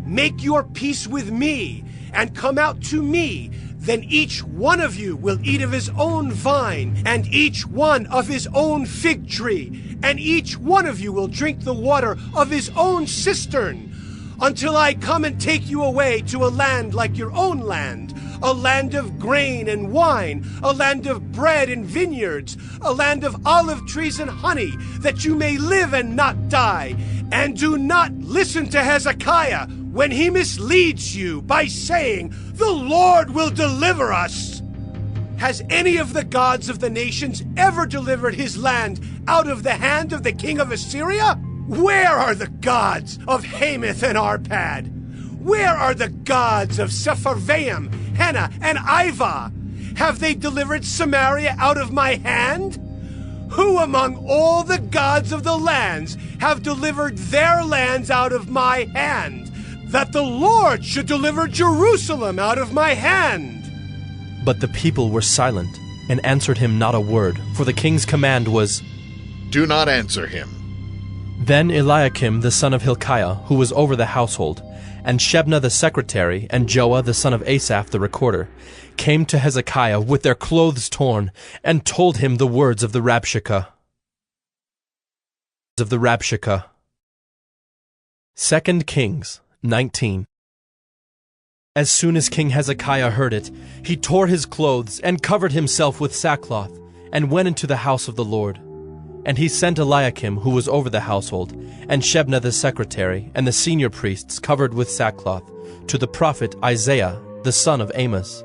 S4: "Make your peace with me, and come out to me. Then each one of you will eat of his own vine, and each one of his own fig tree, and each one of you will drink the water of his own cistern, until I come and take you away to a land like your own land, a land of grain and wine, a land of bread and vineyards, a land of olive trees and honey, that you may live and not die. And do not listen to Hezekiah when he misleads you by saying, 'The Lord will deliver us.' Has any of the gods of the nations ever delivered his land out of the hand of the king of Assyria? Where are the gods of Hamath and Arpad? Where are the gods of Sepharvaim, Hena, and Ivah? Have they delivered Samaria out of my hand? Who among all the gods of the lands have delivered their lands out of my hand, that the Lord should deliver Jerusalem out of my hand?"
S1: But the people were silent, and answered him not a word, for the king's command was,
S12: "Do not answer him."
S1: Then Eliakim the son of Hilkiah, who was over the household, and Shebna the secretary, and Joah the son of Asaph the recorder, came to Hezekiah with their clothes torn, and told him the words of the Rabshakeh. 2 Kings 19. As soon as King Hezekiah heard it, he tore his clothes, and covered himself with sackcloth, and went into the house of the Lord. And he sent Eliakim, who was over the household, and Shebna the secretary, and the senior priests covered with sackcloth, to the prophet Isaiah, the son of Amos.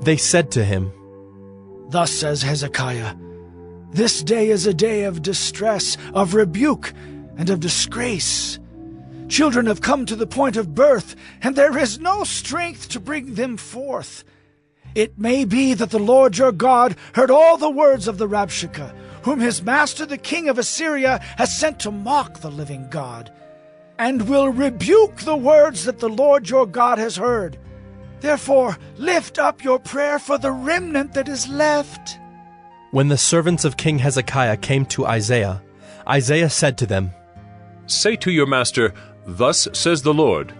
S1: They said to him,
S16: "Thus says Hezekiah, this day is a day of distress, of rebuke, and of disgrace. Children have come to the point of birth, and there is no strength to bring them forth. It may be that the Lord your God heard all the words of the Rabshakeh, whom his master the king of Assyria has sent to mock the living God, and will rebuke the words that the Lord your God has heard. Therefore lift up your prayer for the remnant that is left."
S1: When the servants of King Hezekiah came to Isaiah, Isaiah said to them,
S5: "Say to your master, 'Thus says the Lord,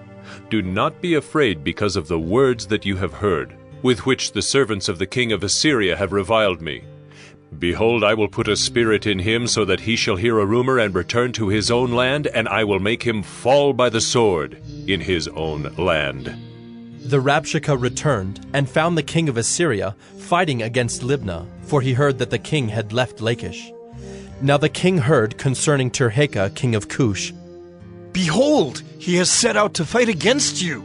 S5: do not be afraid because of the words that you have heard, with which the servants of the king of Assyria have reviled me. Behold, I will put a spirit in him, so that he shall hear a rumor and return to his own land, and I will make him fall by the sword in his own land.'"
S1: The Rabshakeh returned, and found the king of Assyria fighting against Libnah, for he heard that the king had left Lachish. Now the king heard concerning Tirhakah, king of Cush.
S7: "Behold, he has set out to fight against you."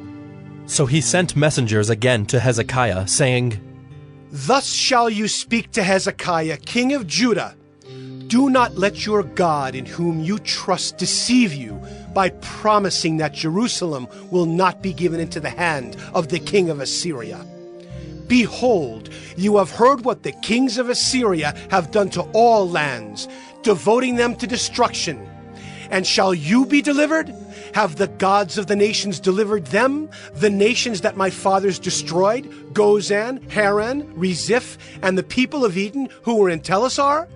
S1: So he sent messengers again to Hezekiah, saying,
S4: "Thus shall you speak to Hezekiah, king of Judah. Do not let your God in whom you trust deceive you by promising that Jerusalem will not be given into the hand of the king of Assyria. Behold, you have heard what the kings of Assyria have done to all lands, devoting them to destruction. And shall you be delivered? Have the gods of the nations delivered them, the nations that my fathers destroyed, Gozan, Haran, Reziph, and the people of Eden who were in Telassar?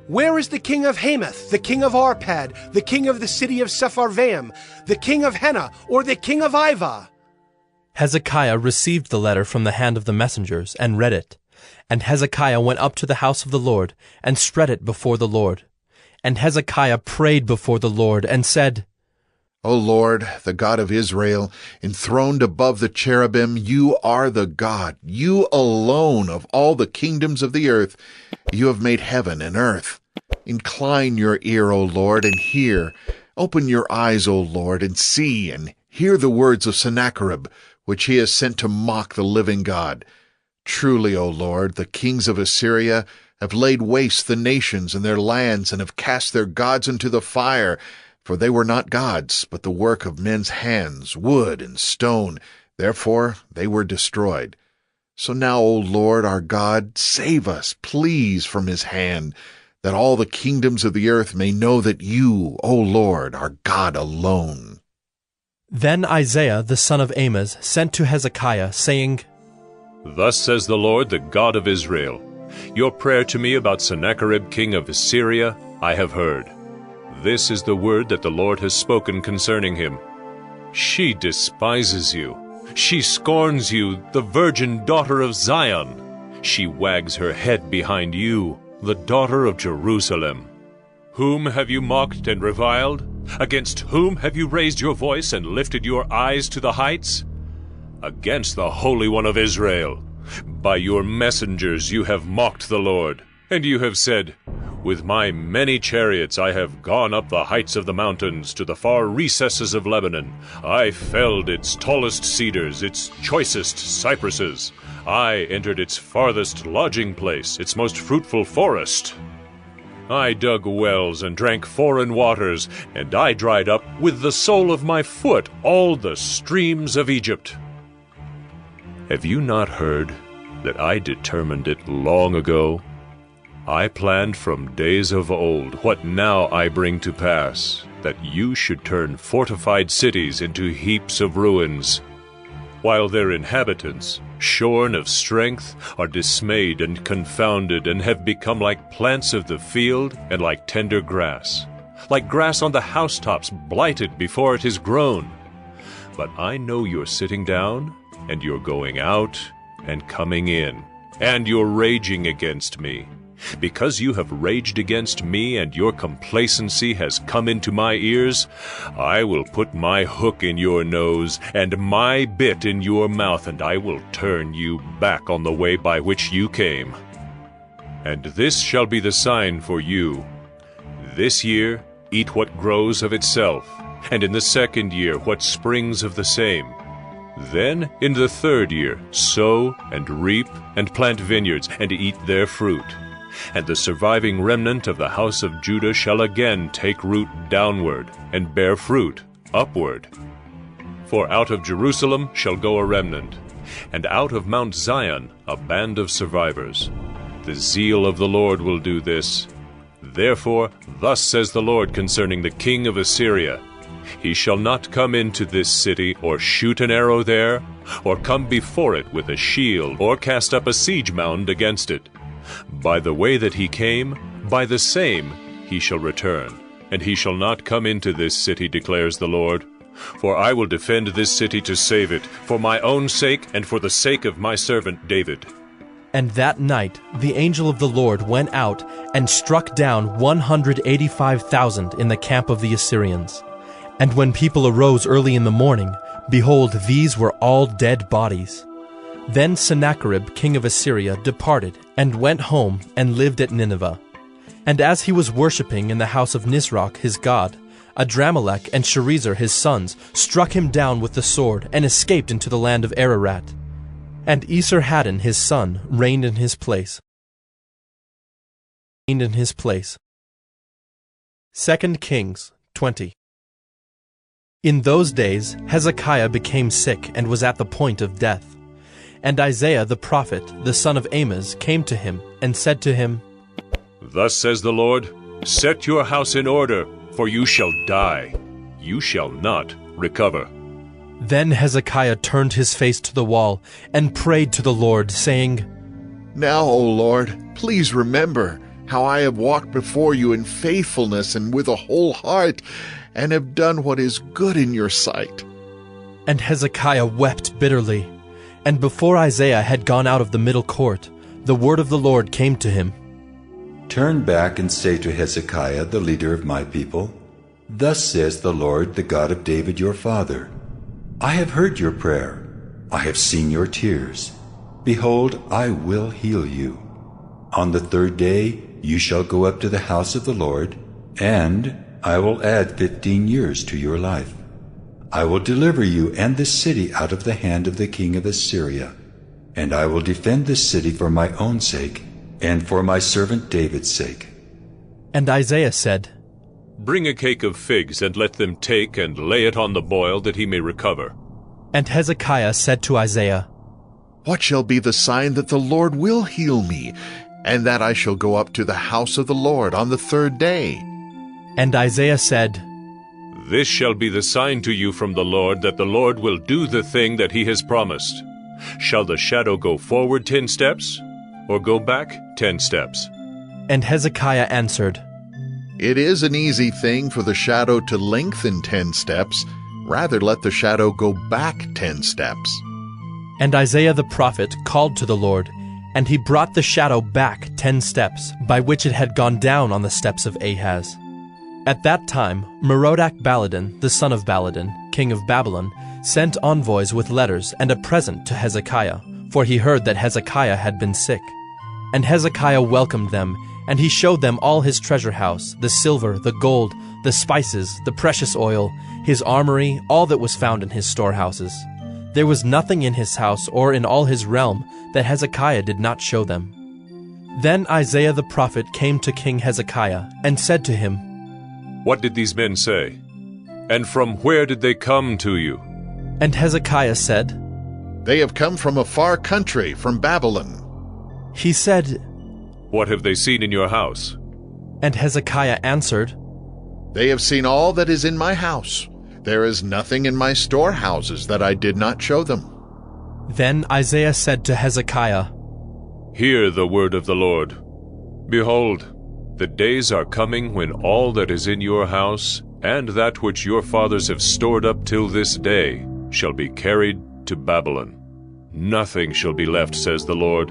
S4: Where is the king of Hamath, the king of Arpad, the king of the city of Sepharvaim, the king of Hena, or the king of Ivah?"
S1: Hezekiah received the letter from the hand of the messengers, and read it. And Hezekiah went up to the house of the Lord, and spread it before the Lord. And Hezekiah prayed before the Lord, and said,
S12: O Lord, the God of Israel, enthroned above the cherubim, you are the God, you alone of all the kingdoms of the earth. You have made heaven and earth. Incline your ear, O Lord, and hear. Open your eyes, O Lord, and see, and hear the words of Sennacherib, which he has sent to mock the living God. Truly, O Lord, the kings of Assyria have laid waste the nations and their lands, and have cast their gods into the fire. For they were not gods, but the work of men's hands, wood and stone. Therefore they were destroyed. So now, O Lord our God, save us, please, from his hand, that all the kingdoms of the earth may know that you, O Lord, are God alone.
S1: Then Isaiah the son of Amoz sent to Hezekiah, saying,
S5: Thus says the Lord, the God of Israel, Your prayer to me about Sennacherib king of Assyria I have heard. This is the word that the Lord has spoken concerning him. She despises you. She scorns you, the virgin daughter of Zion. She wags her head behind you, the daughter of Jerusalem. Whom have you mocked and reviled? Against whom have you raised your voice and lifted your eyes to the heights? Against the Holy One of Israel. By your messengers you have mocked the Lord, and you have said, With my many chariots I have gone up the heights of the mountains to the far recesses of Lebanon. I felled its tallest cedars, its choicest cypresses. I entered its farthest lodging place, its most fruitful forest. I dug wells and drank foreign waters, and I dried up with the sole of my foot all the streams of Egypt. Have you not heard that I determined it long ago? I planned from days of old what now I bring to pass, that you should turn fortified cities into heaps of ruins, while their inhabitants, shorn of strength, are dismayed and confounded, and have become like plants of the field and like tender grass, like grass on the housetops blighted before it is grown. But I know you're sitting down, and you're going out and coming in, and you're raging against me. Because you have raged against me and your complacency has come into my ears, I will put my hook in your nose and my bit in your mouth, and I will turn you back on the way by which you came. And this shall be the sign for you. This year eat what grows of itself, and in the second year what springs of the same. Then in the third year sow and reap and plant vineyards and eat their fruit. And the surviving remnant of the house of Judah shall again take root downward, and bear fruit upward. For out of Jerusalem shall go a remnant, and out of Mount Zion a band of survivors. The zeal of the Lord will do this. Therefore thus says the Lord concerning the king of Assyria, He shall not come into this city, or shoot an arrow there, or come before it with a shield, or cast up a siege mound against it. By the way that he came, by the same he shall return, and he shall not come into this city, declares the Lord. For I will defend this city to save it, for my own sake and for the sake of my servant David.
S1: And that night the angel of the Lord went out and struck down 185,000 in the camp of the Assyrians. And when people arose early in the morning, behold, these were all dead bodies. Then Sennacherib king of Assyria departed, and went home, and lived at Nineveh. And as he was worshipping in the house of Nisroch his god, Adramelech and Sharezer his sons struck him down with the sword, and escaped into the land of Ararat. And Esarhaddon his son reigned in his place. 2 Kings 20. In those days Hezekiah became sick, and was at the point of death. And Isaiah the prophet, the son of Amoz, came to him, and said to him,
S5: Thus says the Lord, Set your house in order, for you shall die. You shall not recover.
S1: Then Hezekiah turned his face to the wall, and prayed to the Lord, saying,
S12: Now, O Lord, please remember how I have walked before you in faithfulness and with a whole heart, and have done what is good in your sight.
S1: And Hezekiah wept bitterly. And before Isaiah had gone out of the middle court, the word of the Lord came to him.
S18: Turn back and say to Hezekiah, the leader of my people, Thus says the Lord, the God of David your father, I have heard your prayer. I have seen your tears. Behold, I will heal you. On the third day you shall go up to the house of the Lord, and I will add 15 years to your life. I will deliver you and this city out of the hand of the king of Assyria, and I will defend this city for my own sake, and for my servant David's sake.
S1: And Isaiah said,
S5: Bring a cake of figs, and let them take and lay it on the boil, that he may recover.
S1: And Hezekiah said to Isaiah,
S12: What shall be the sign that the Lord will heal me, and that I shall go up to the house of the Lord on the third day?
S1: And Isaiah said,
S5: This shall be the sign to you from the Lord, that the Lord will do the thing that he has promised. Shall the shadow go forward 10 steps, or go back 10 steps?
S1: And Hezekiah answered,
S12: It is an easy thing for the shadow to lengthen 10 steps. Rather let the shadow go back 10 steps.
S1: And Isaiah the prophet called to the Lord, and he brought the shadow back 10 steps, by which it had gone down on the steps of Ahaz. At that time Merodach-Baladan, the son of Baladan, king of Babylon, sent envoys with letters and a present to Hezekiah, for he heard that Hezekiah had been sick. And Hezekiah welcomed them, and he showed them all his treasure house, the silver, the gold, the spices, the precious oil, his armory, all that was found in his storehouses. There was nothing in his house or in all his realm that Hezekiah did not show them. Then Isaiah the prophet came to King Hezekiah and said to him,
S5: What did these men say? And from where did they come to you?
S1: And Hezekiah said,
S12: They have come from a far country, from Babylon.
S1: He said,
S5: What have they seen in your house?
S1: And Hezekiah answered,
S12: They have seen all that is in my house. There is nothing in my storehouses that I did not show them.
S1: Then Isaiah said to Hezekiah,
S5: Hear the word of the Lord. Behold, the days are coming when all that is in your house, and that which your fathers have stored up till this day, shall be carried to Babylon. Nothing shall be left, says the Lord.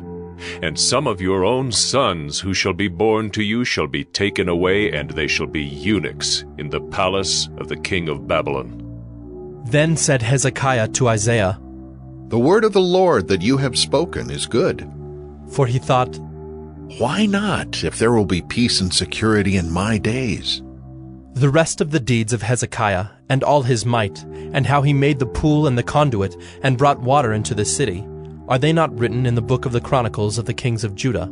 S5: And some of your own sons who shall be born to you shall be taken away, and they shall be eunuchs in the palace of the king of Babylon.
S1: Then said Hezekiah to Isaiah,
S12: The word of the Lord that you have spoken is good.
S1: For he thought,
S12: Why not, if there will be peace and security in my days?
S1: The rest of the deeds of Hezekiah, and all his might, and how he made the pool and the conduit, and brought water into the city, are they not written in the book of the Chronicles of the kings of Judah?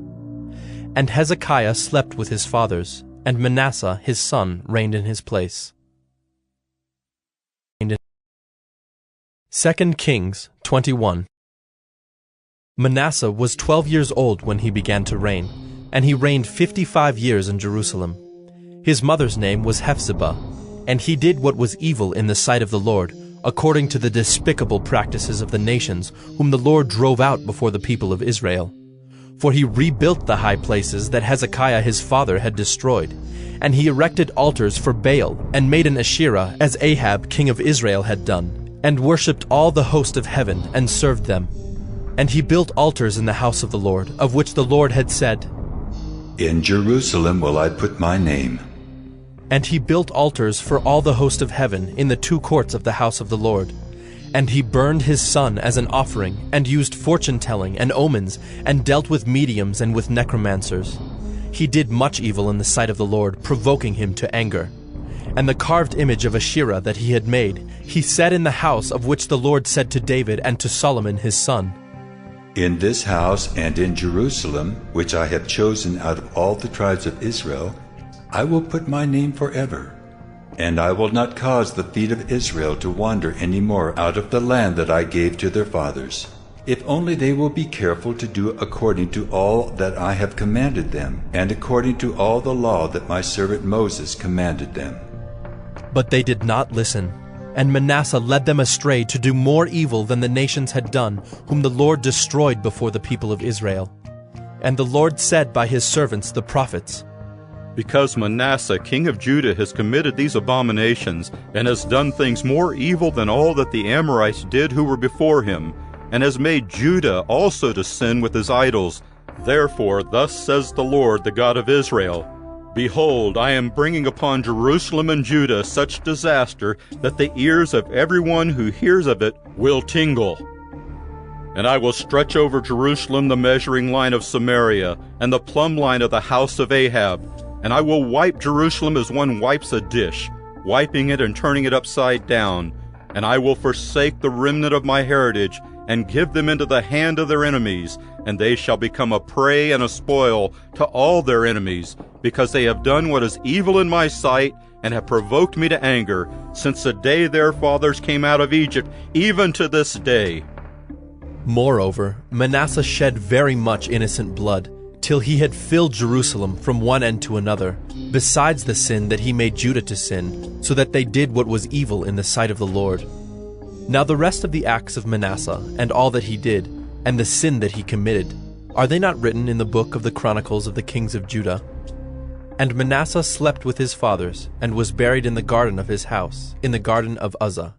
S1: And Hezekiah slept with his fathers, and Manasseh his son reigned in his place. 2 Kings 21. Manasseh was 12 years old when he began to reign, and he reigned 55 years in Jerusalem. His mother's name was Hephzibah, and he did what was evil in the sight of the Lord, according to the despicable practices of the nations whom the Lord drove out before the people of Israel. For he rebuilt the high places that Hezekiah his father had destroyed, and he erected altars for Baal, and made an Asherah, as Ahab king of Israel had done, and worshipped all the host of heaven, and served them. And he built altars in the house of the Lord, of which the Lord had said,
S18: In Jerusalem will I put my name.
S1: And he built altars for all the host of heaven in the 2 courts of the house of the Lord. And he burned his son as an offering, and used fortune-telling and omens, and dealt with mediums and with necromancers. He did much evil in the sight of the Lord, provoking him to anger. And the carved image of Asherah that he had made, he set in the house of which the Lord said to David and to Solomon his son,
S18: In this house and in Jerusalem, which I have chosen out of all the tribes of Israel, I will put my name forever, and I will not cause the feet of Israel to wander any more out of the land that I gave to their fathers, if only they will be careful to do according to all that I have commanded them, and according to all the law that my servant Moses commanded them.
S1: But they did not listen, and Manasseh led them astray to do more evil than the nations had done, whom the Lord destroyed before the people of Israel. And the Lord said by his servants the prophets,
S6: Because Manasseh, king of Judah, has committed these abominations, and has done things more evil than all that the Amorites did who were before him, and has made Judah also to sin with his idols. Therefore, thus says the Lord, the God of Israel, Behold, I am bringing upon Jerusalem and Judah such disaster that the ears of everyone who hears of it will tingle. And I will stretch over Jerusalem the measuring line of Samaria, and the plumb line of the house of Ahab, and I will wipe Jerusalem as one wipes a dish, wiping it and turning it upside down. And I will forsake the remnant of my heritage, and give them into the hand of their enemies, and they shall become a prey and a spoil to all their enemies, because they have done what is evil in my sight, and have provoked me to anger, since the day their fathers came out of Egypt, even to this day.
S1: Moreover, Manasseh shed very much innocent blood, till he had filled Jerusalem from one end to another, besides the sin that he made Judah to sin, so that they did what was evil in the sight of the Lord. Now the rest of the acts of Manasseh, and all that he did, and the sin that he committed, are they not written in the book of the Chronicles of the kings of Judah? And Manasseh slept with his fathers, and was buried in the garden of his house, in the garden of Uzzah.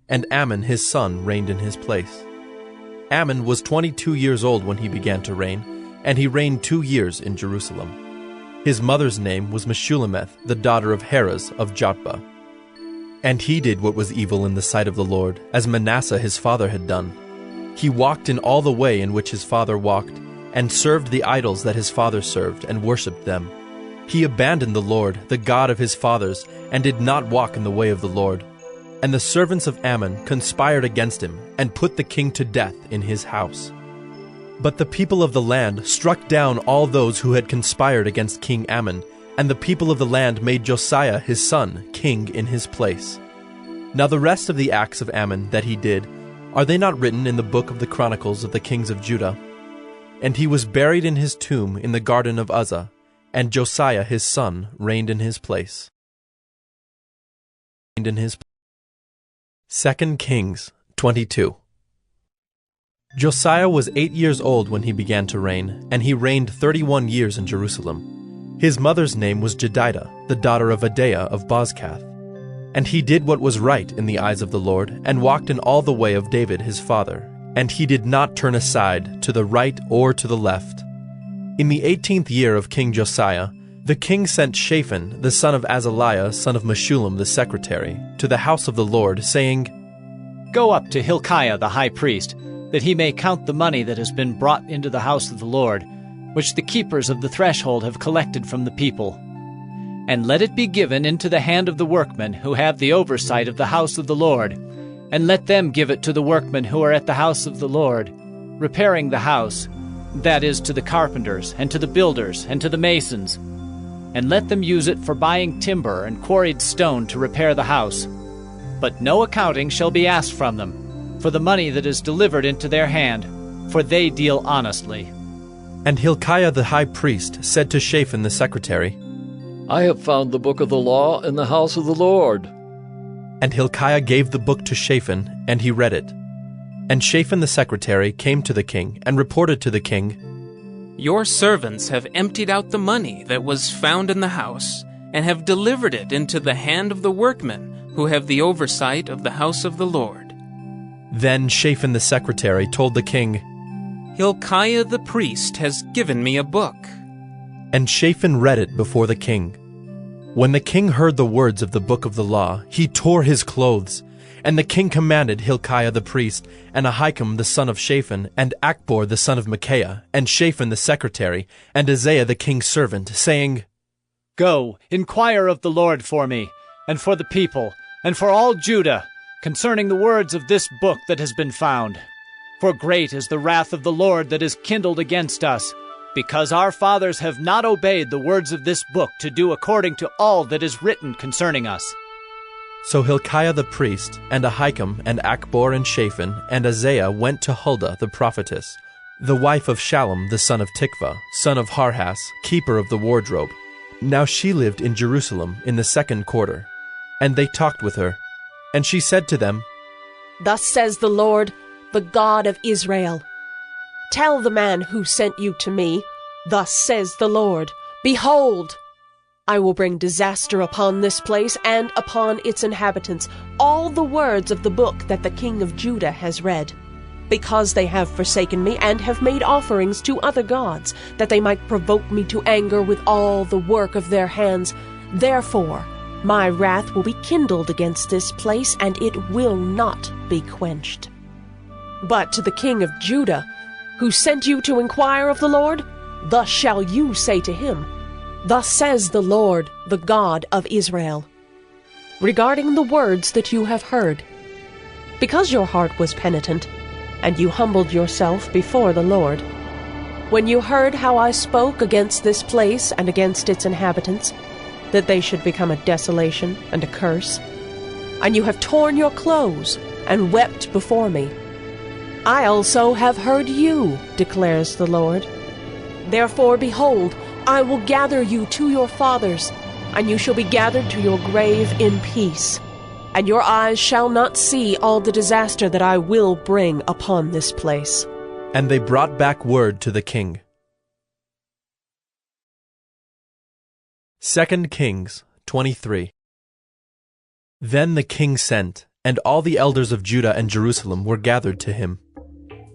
S1: And Amon his son reigned in his place. Amon was 22 years old when he began to reign, and he reigned 2 years in Jerusalem. His mother's name was Meshullemeth, the daughter of Heres of Jotbah. And he did what was evil in the sight of the Lord, as Manasseh his father had done. He walked in all the way in which his father walked, and served the idols that his father served, and worshipped them. He abandoned the Lord, the God of his fathers, and did not walk in the way of the Lord. And the servants of Ammon conspired against him, and put the king to death in his house. But the people of the land struck down all those who had conspired against King Ammon, and the people of the land made Josiah his son king in his place. Now the rest of the acts of Ammon that he did, are they not written in the book of the Chronicles of the kings of Judah? And he was buried in his tomb in the garden of Uzzah, and Josiah his son reigned in his place. 2 Kings 22. Josiah was 8 years old when he began to reign, and he reigned 31 years in Jerusalem. His mother's name was Jedidah, the daughter of Adaiah of Bozkath. And he did what was right in the eyes of the Lord, and walked in all the way of David his father. And he did not turn aside to the right or to the left. In the 18th year of King Josiah, the king sent Shaphan, the son of Azaliah, son of Meshullam the secretary, to the house of the Lord, saying,
S10: Go up to Hilkiah the high priest, that he may count the money that has been brought into the house of the Lord, which the keepers of the threshold have collected from the people. And let it be given into the hand of the workmen who have the oversight of the house of the Lord, and let them give it to the workmen who are at the house of the Lord, repairing the house, that is, to the carpenters, and to the builders, and to the masons. And let them use it for buying timber and quarried stone to repair the house. But no accounting shall be asked from them, for the money that is delivered into their hand, for they deal honestly.
S1: And Hilkiah the high priest said to Shaphan the secretary,
S19: I have found the book of the law in the house of the Lord.
S1: And Hilkiah gave the book to Shaphan, and he read it. And Shaphan the secretary came to the king, and reported to the king,
S20: Your servants have emptied out the money that was found in the house, and have delivered it into the hand of the workmen, who have the oversight of the house of the Lord.
S1: Then Shaphan the secretary told the king,
S20: Hilkiah the priest has given me a book.
S1: And Shaphan read it before the king. When the king heard the words of the book of the law, he tore his clothes. And the king commanded Hilkiah the priest, and Ahikam the son of Shaphan, and Achbor the son of Micaiah, and Shaphan the secretary, and Isaiah the king's servant, saying,
S10: Go, inquire of the Lord for me, and for the people, and for all Judah, concerning the words of this book that has been found. For great is the wrath of the Lord that is kindled against us, because our fathers have not obeyed the words of this book to do according to all that is written concerning us.
S1: So Hilkiah the priest, and Ahikam, and Achbor, and Shaphan, and Isaiah went to Huldah the prophetess, the wife of Shallum the son of Tikvah, son of Harhas, keeper of the wardrobe. Now she lived in Jerusalem in the 2nd quarter. And they talked with her. And she said to them,
S22: Thus says the Lord, the God of Israel, Tell the man who sent you to me, Thus says the Lord, Behold, I will bring disaster upon this place and upon its inhabitants, all the words of the book that the king of Judah has read, because they have forsaken me and have made offerings to other gods, that they might provoke me to anger with all the work of their hands. Therefore, my wrath will be kindled against this place, and it will not be quenched. But to the king of Judah, who sent you to inquire of the Lord, thus shall you say to him, Thus says the Lord, the God of Israel, regarding the words that you have heard. Because your heart was penitent, and you humbled yourself before the Lord, when you heard how I spoke against this place and against its inhabitants, that they should become a desolation and a curse, and you have torn your clothes and wept before me, I also have heard you, declares the Lord. Therefore, behold, I will gather you to your fathers, and you shall be gathered to your grave in peace. And your eyes shall not see all the disaster that I will bring upon this place.
S1: And they brought back word to the king. 2 Kings 23. Then the king sent, and all the elders of Judah and Jerusalem were gathered to him.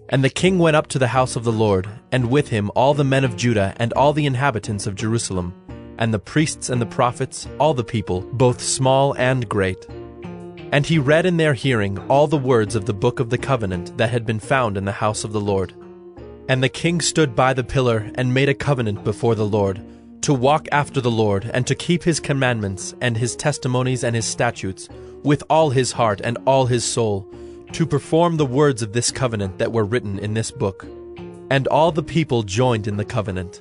S1: And the king went up to the house of the Lord, and with him all the men of Judah and all the inhabitants of Jerusalem, and the priests and the prophets, all the people, both small and great. And he read in their hearing all the words of the book of the covenant that had been found in the house of the Lord. And the king stood by the pillar and made a covenant before the Lord, to walk after the Lord, and to keep his commandments and his testimonies and his statutes, with all his heart and all his soul, to perform the words of this covenant that were written in this book. And all the people joined in the covenant.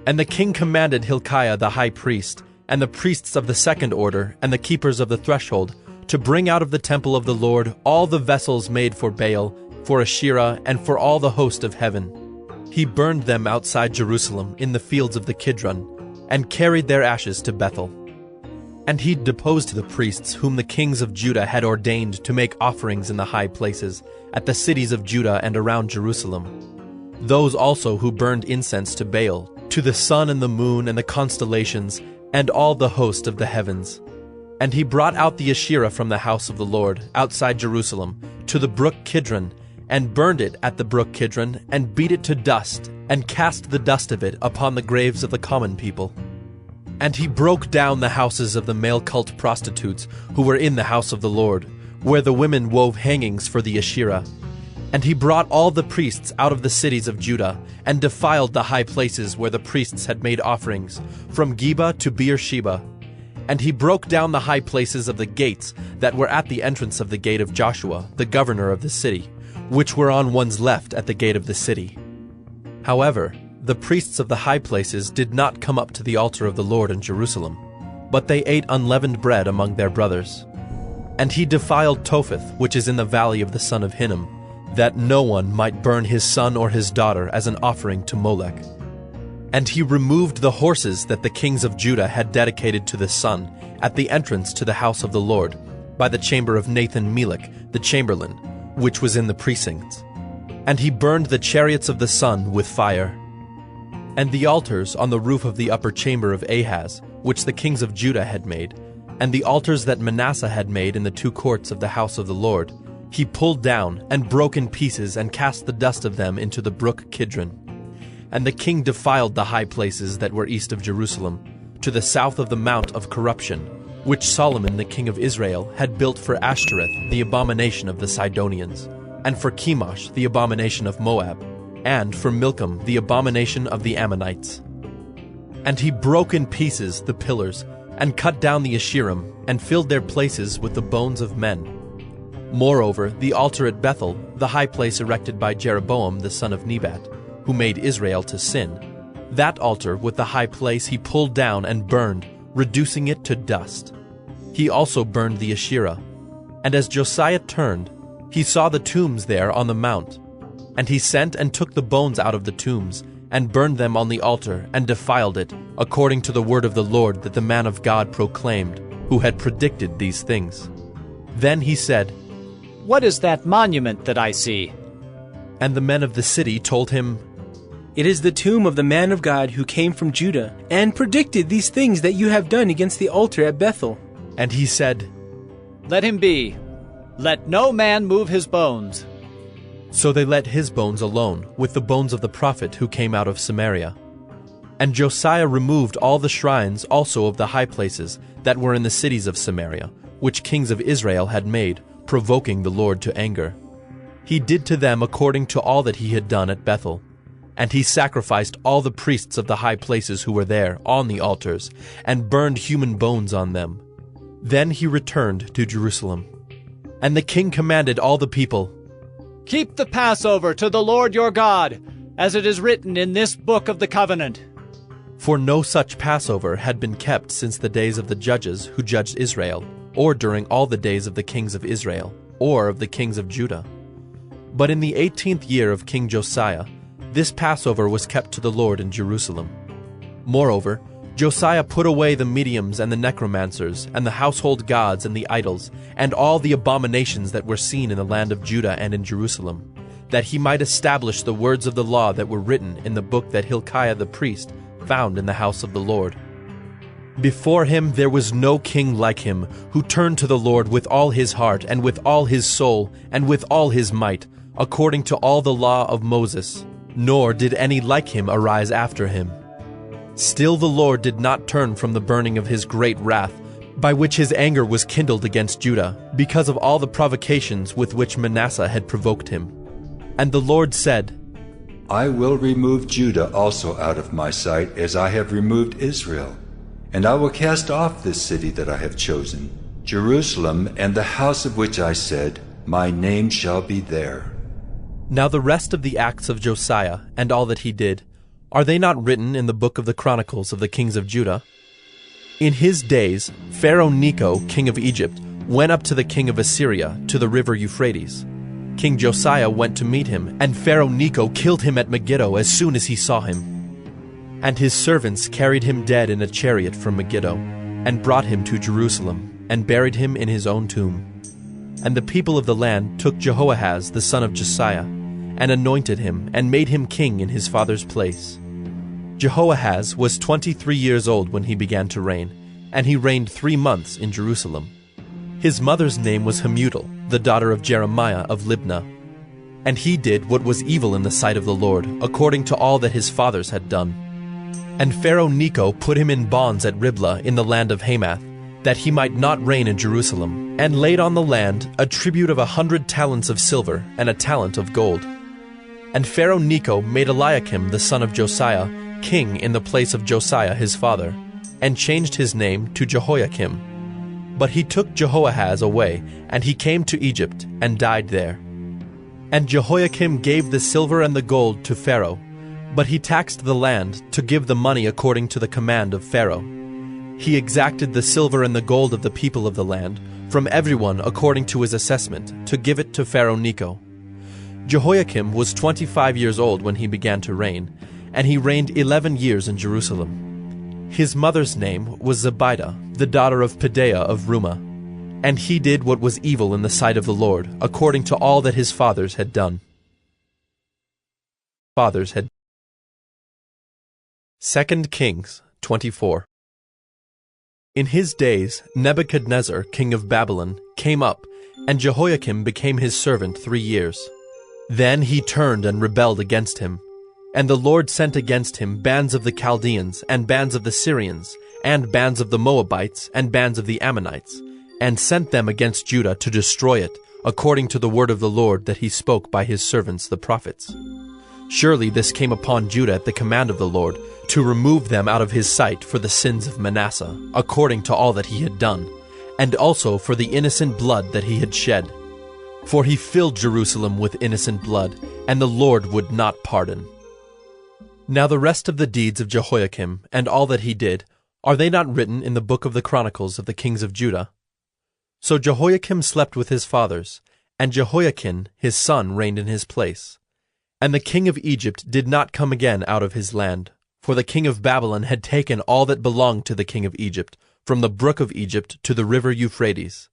S1: And the king commanded Hilkiah the high priest, and the priests of the second order, and the keepers of the threshold, to bring out of the temple of the Lord all the vessels made for Baal, for Asherah, and for all the host of heaven. He burned them outside Jerusalem in the fields of the Kidron, and carried their ashes to Bethel. And he deposed the priests whom the kings of Judah had ordained to make offerings in the high places, at the cities of Judah and around Jerusalem. Those also who burned incense to Baal, to the sun and the moon and the constellations, and all the host of the heavens. And he brought out the Asherah from the house of the Lord, outside Jerusalem, to the brook Kidron, and burned it at the brook Kidron, and beat it to dust, and cast the dust of it upon the graves of the common people. And he broke down the houses of the male cult prostitutes who were in the house of the Lord, where the women wove hangings for the Asherah. And he brought all the priests out of the cities of Judah, and defiled the high places where the priests had made offerings, from Geba to Beersheba. And he broke down the high places of the gates that were at the entrance of the gate of Joshua, the governor of the city, which were on one's left at the gate of the city. However, the priests of the high places did not come up to the altar of the Lord in Jerusalem, but they ate unleavened bread among their brothers. And he defiled Topheth, which is in the valley of the son of Hinnom, that no one might burn his son or his daughter as an offering to Molech. And he removed the horses that the kings of Judah had dedicated to the sun at the entrance to the house of the Lord, by the chamber of Nathan-Melech, the chamberlain, which was in the precincts. And he burned the chariots of the sun with fire. And the altars on the roof of the upper chamber of Ahaz, which the kings of Judah had made, and the altars that Manasseh had made in the two courts of the house of the Lord, he pulled down and broke in pieces and cast the dust of them into the brook Kidron. And the king defiled the high places that were east of Jerusalem, to the south of the Mount of Corruption, which Solomon the king of Israel had built for Ashtoreth, the abomination of the Sidonians, and for Chemosh, the abomination of Moab, and for Milcom, the abomination of the Ammonites. And he broke in pieces the pillars, and cut down the Asherim, and filled their places with the bones of men. Moreover, the altar at Bethel, the high place erected by Jeroboam the son of Nebat, who made Israel to sin, that altar with the high place he pulled down and burned, reducing it to dust. He also burned the Asherah. And as Josiah turned, he saw the tombs there on the mount. And he sent and took the bones out of the tombs, and burned them on the altar, and defiled it, according to the word of the Lord that the man of God proclaimed, who had predicted these things. Then he said,
S10: "What is that monument that I see?"
S1: And the men of the city told him,
S8: "It is the tomb of the man of God who came from Judah, and predicted these things that you have done against the altar at Bethel."
S1: And he said,
S10: "Let him be. Let no man move his bones."
S1: So they let his bones alone, with the bones of the prophet who came out of Samaria. And Josiah removed all the shrines also of the high places that were in the cities of Samaria, which kings of Israel had made, provoking the Lord to anger. He did to them according to all that he had done at Bethel. And he sacrificed all the priests of the high places who were there on the altars, and burned human bones on them. Then he returned to Jerusalem. And the king commanded all the people,
S10: "Keep the Passover to the Lord your God, as it is written in this book of the covenant."
S1: For no such Passover had been kept since the days of the judges who judged Israel, or during all the days of the kings of Israel, or of the kings of Judah. But in the 18th year of King Josiah, This Passover was kept to the Lord in Jerusalem. Moreover, Josiah put away the mediums and the necromancers, and the household gods and the idols, and all the abominations that were seen in the land of Judah and in Jerusalem, that he might establish the words of the law that were written in the book that Hilkiah the priest found in the house of the Lord. Before him there was no king like him, who turned to the Lord with all his heart, and with all his soul, and with all his might, according to all the law of Moses, nor did any like him arise after him. Still the Lord did not turn from the burning of his great wrath, by which his anger was kindled against Judah, because of all the provocations with which Manasseh had provoked him. And the Lord said,
S18: I will remove Judah also out of my sight, as I have removed Israel. And I will cast off this city that I have chosen, Jerusalem, and the house of which I said, My name shall be there.
S1: Now the rest of the acts of Josiah, and all that he did, are they not written in the book of the Chronicles of the kings of Judah? In his days, Pharaoh Necho, king of Egypt, went up to the king of Assyria, to the river Euphrates. King Josiah went to meet him, and Pharaoh Necho killed him at Megiddo as soon as he saw him. And his servants carried him dead in a chariot from Megiddo, and brought him to Jerusalem, and buried him in his own tomb. And the people of the land took Jehoahaz the son of Josiah, and anointed him, and made him king in his father's place. Jehoahaz was 23 years old when he began to reign, and he reigned 3 months in Jerusalem. His mother's name was Hamutal, the daughter of Jeremiah of Libnah. And he did what was evil in the sight of the Lord, according to all that his fathers had done. And Pharaoh Necho put him in bonds at Riblah in the land of Hamath, that he might not reign in Jerusalem, and laid on the land a tribute of 100 talents of silver and a talent of gold. And Pharaoh Necho made Eliakim the son of Josiah king in the place of Josiah his father, and changed his name to Jehoiakim. But he took Jehoahaz away, and he came to Egypt, and died there. And Jehoiakim gave the silver and the gold to Pharaoh, but he taxed the land to give the money according to the command of Pharaoh. He exacted the silver and the gold of the people of the land, from everyone according to his assessment, to give it to Pharaoh Necho. Jehoiakim was 25 years old when he began to reign, and he reigned 11 years in Jerusalem. His mother's name was Zebidah, the daughter of Pedaiah of Rumah, and he did what was evil in the sight of the Lord, according to all that his fathers had done. 2 Kings 24. In his days Nebuchadnezzar, king of Babylon, came up, and Jehoiakim became his servant 3 years. Then he turned and rebelled against him. And the Lord sent against him bands of the Chaldeans, and bands of the Syrians, and bands of the Moabites, and bands of the Ammonites, and sent them against Judah to destroy it, according to the word of the Lord that he spoke by his servants the prophets. Surely this came upon Judah at the command of the Lord, to remove them out of his sight for the sins of Manasseh, according to all that he had done, and also for the innocent blood that he had shed. For he filled Jerusalem with innocent blood, and the Lord would not pardon. Now the rest of the deeds of Jehoiakim, and all that he did, are they not written in the book of the Chronicles of the kings of Judah? So Jehoiakim slept with his fathers, and Jehoiachin his son reigned in his place. And the king of Egypt did not come again out of his land, for the king of Babylon had taken all that belonged to the king of Egypt, from the brook of Egypt to the river Euphrates.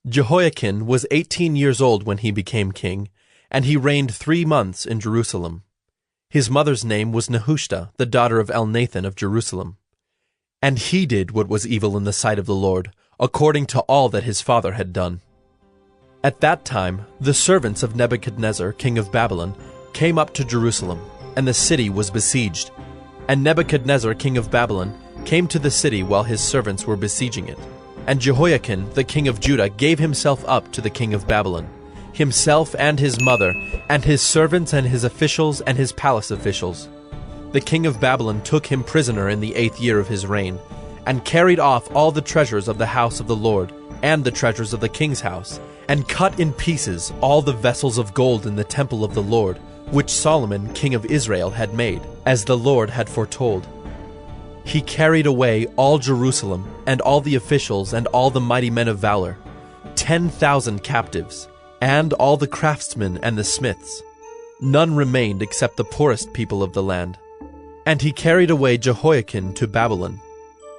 S1: Jehoiachin was 18 years old when he became king, and he reigned 3 months in Jerusalem. His mother's name was Nehushta, the daughter of Elnathan of Jerusalem. And he did what was evil in the sight of the Lord, according to all that his father had done. At that time the servants of Nebuchadnezzar, king of Babylon, came up to Jerusalem, and the city was besieged. And Nebuchadnezzar, king of Babylon, came to the city while his servants were besieging it. And Jehoiachin, the king of Judah, gave himself up to the king of Babylon, himself and his mother, and his servants and his officials and his palace officials. The king of Babylon took him prisoner in the 8th year of his reign, and carried off all the treasures of the house of the Lord, and the treasures of the king's house, and cut in pieces all the vessels of gold in the temple of the Lord, which Solomon king of Israel had made, as the Lord had foretold. He carried away all Jerusalem, and all the officials and all the mighty men of valor, 10,000 captives, and all the craftsmen and the smiths. None remained except the poorest people of the land. And he carried away Jehoiakin to Babylon.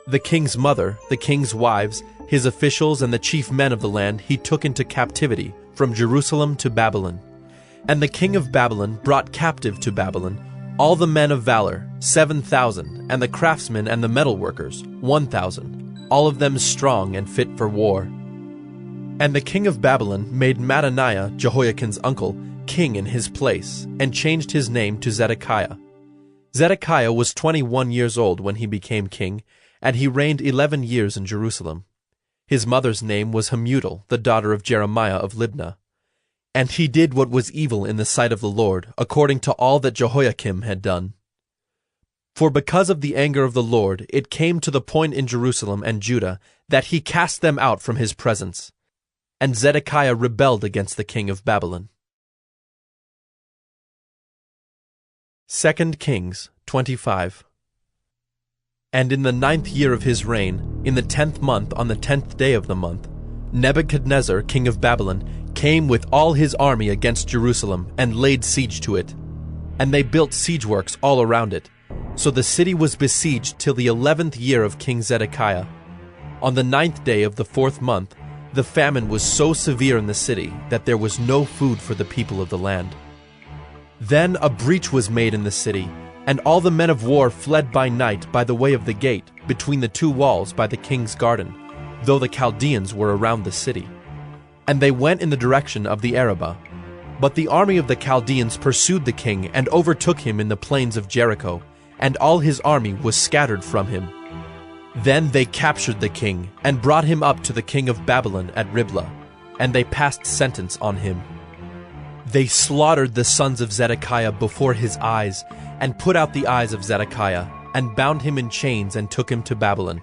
S1: The king's mother, the king's wives, his officials, and the chief men of the land he took into captivity from Jerusalem to Babylon. And the king of Babylon brought captive to Babylon all the men of valor, 7,000, and the craftsmen and the metalworkers, 1,000, all of them strong and fit for war. And the king of Babylon made Mattaniah, Jehoiakin's uncle, king in his place, and changed his name to Zedekiah. Zedekiah was 21 years old when he became king, and he reigned 11 years in Jerusalem. His mother's name was Hamutal, the daughter of Jeremiah of Libnah. And he did what was evil in the sight of the Lord, according to all that Jehoiakim had done. For because of the anger of the Lord, it came to the point in Jerusalem and Judah that he cast them out from his presence. And Zedekiah rebelled against the king of Babylon. 2 Kings 25. And in the 9th year of his reign, in the 10th month on the 10th day of the month, Nebuchadnezzar, king of Babylon, came with all his army against Jerusalem and laid siege to it. And they built siege works all around it. So the city was besieged till the 11th year of King Zedekiah. On the 9th day of the 4th month, the famine was so severe in the city that there was no food for the people of the land. Then a breach was made in the city, and all the men of war fled by night by the way of the gate, between the two walls by the king's garden, though the Chaldeans were around the city. And they went in the direction of the Arabah. But the army of the Chaldeans pursued the king and overtook him in the plains of Jericho, and all his army was scattered from him. Then they captured the king, and brought him up to the king of Babylon at Riblah, and they passed sentence on him. They slaughtered the sons of Zedekiah before his eyes, and put out the eyes of Zedekiah, and bound him in chains and took him to Babylon.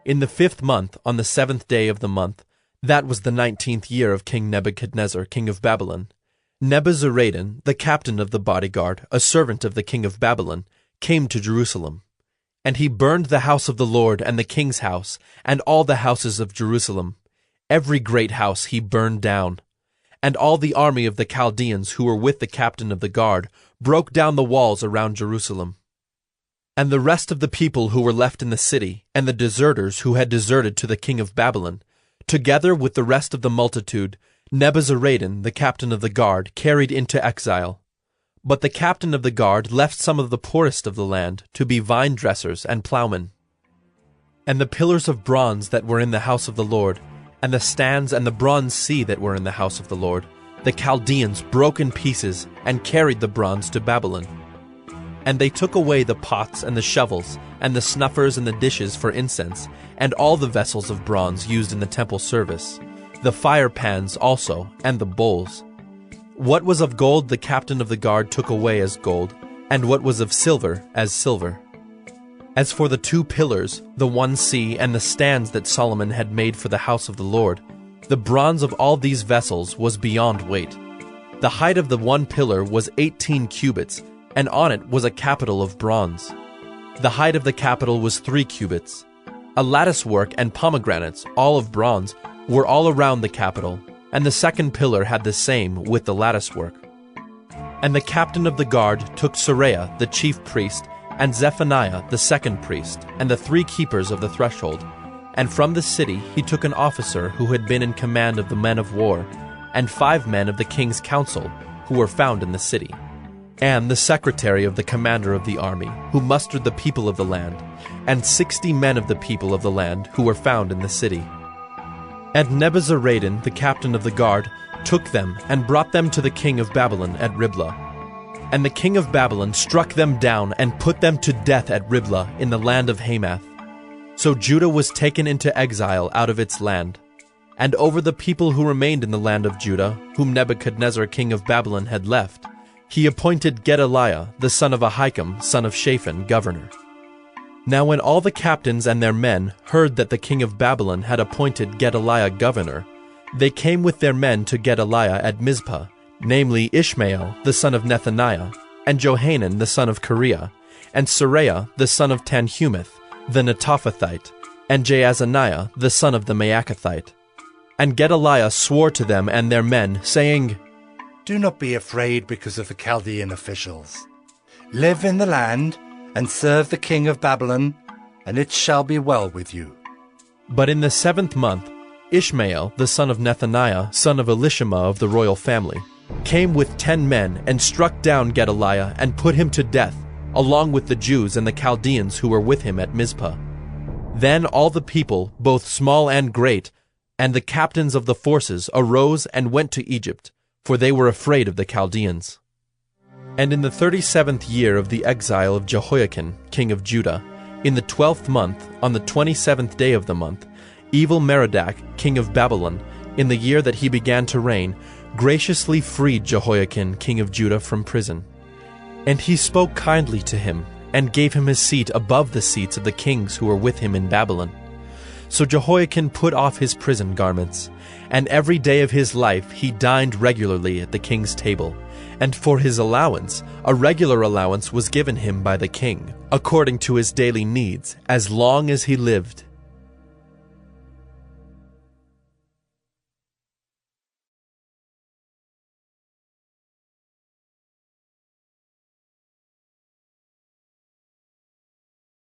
S1: In the 5th month, on the 7th day of the month, that was the 19th year of King Nebuchadnezzar, king of Babylon, Nebuzaradan, the captain of the bodyguard, a servant of the king of Babylon, came to Jerusalem. And he burned the house of the Lord and the king's house, and all the houses of Jerusalem. Every great house he burned down. And all the army of the Chaldeans who were with the captain of the guard broke down the walls around Jerusalem. And the rest of the people who were left in the city, and the deserters who had deserted to the king of Babylon, together with the rest of the multitude, Nebuzaradan, the captain of the guard, carried into exile. But the captain of the guard left some of the poorest of the land to be vine dressers and plowmen. And the pillars of bronze that were in the house of the Lord, and the stands and the bronze sea that were in the house of the Lord, the Chaldeans broke in pieces and carried the bronze to Babylon. And they took away the pots and the shovels, and the snuffers and the dishes for incense, and all the vessels of bronze used in the temple service, the fire pans also, and the bowls. What was of gold the captain of the guard took away as gold, and what was of silver as silver. As for the 2 pillars, the one sea, and the stands that Solomon had made for the house of the Lord, the bronze of all these vessels was beyond weight. The height of the one pillar was 18 cubits, and on it was a capital of bronze. The height of the capital was 3 cubits. A latticework and pomegranates, all of bronze, were all around the capital, and the second pillar had the same with the latticework. And the captain of the guard took Seraiah, the chief priest, and Zephaniah, the second priest, and the 3 keepers of the threshold. And from the city he took an officer who had been in command of the men of war, and 5 men of the king's council, who were found in the city, and the secretary of the commander of the army, who mustered the people of the land, and 60 men of the people of the land who were found in the city. And Nebuzaradan, the captain of the guard, took them and brought them to the king of Babylon at Riblah. And the king of Babylon struck them down and put them to death at Riblah in the land of Hamath. So Judah was taken into exile out of its land. And over the people who remained in the land of Judah, whom Nebuchadnezzar king of Babylon had left, he appointed Gedaliah, the son of Ahikam, son of Shaphan, governor. Now when all the captains and their men heard that the king of Babylon had appointed Gedaliah governor, they came with their men to Gedaliah at Mizpah, namely Ishmael, the son of Nethaniah, and Johanan, the son of Kareah, and Seraiah, the son of Tanhumeth, the Netophathite, and Jaazaniah, the son of the Maacathite. And Gedaliah swore to them and their men, saying,
S9: Do not be afraid because of the Chaldean officials. Live in the land and serve the king of Babylon, and it shall be well with you.
S1: But in the 7th month, Ishmael, the son of Nethaniah, son of Elishama of the royal family, came with 10 men and struck down Gedaliah and put him to death, along with the Jews and the Chaldeans who were with him at Mizpah. Then all the people, both small and great, and the captains of the forces arose and went to Egypt, for they were afraid of the Chaldeans. And in the 37th year of the exile of Jehoiakim, king of Judah, in the 12th month, on the 27th day of the month, Evil-Merodach, king of Babylon, in the year that he began to reign, graciously freed Jehoiakim, king of Judah, from prison. And he spoke kindly to him, and gave him his seat above the seats of the kings who were with him in Babylon. So Jehoiakim put off his prison garments, and every day of his life he dined regularly at the king's table. And for his allowance, a regular allowance was given him by the king, according to his daily needs, as long as he lived.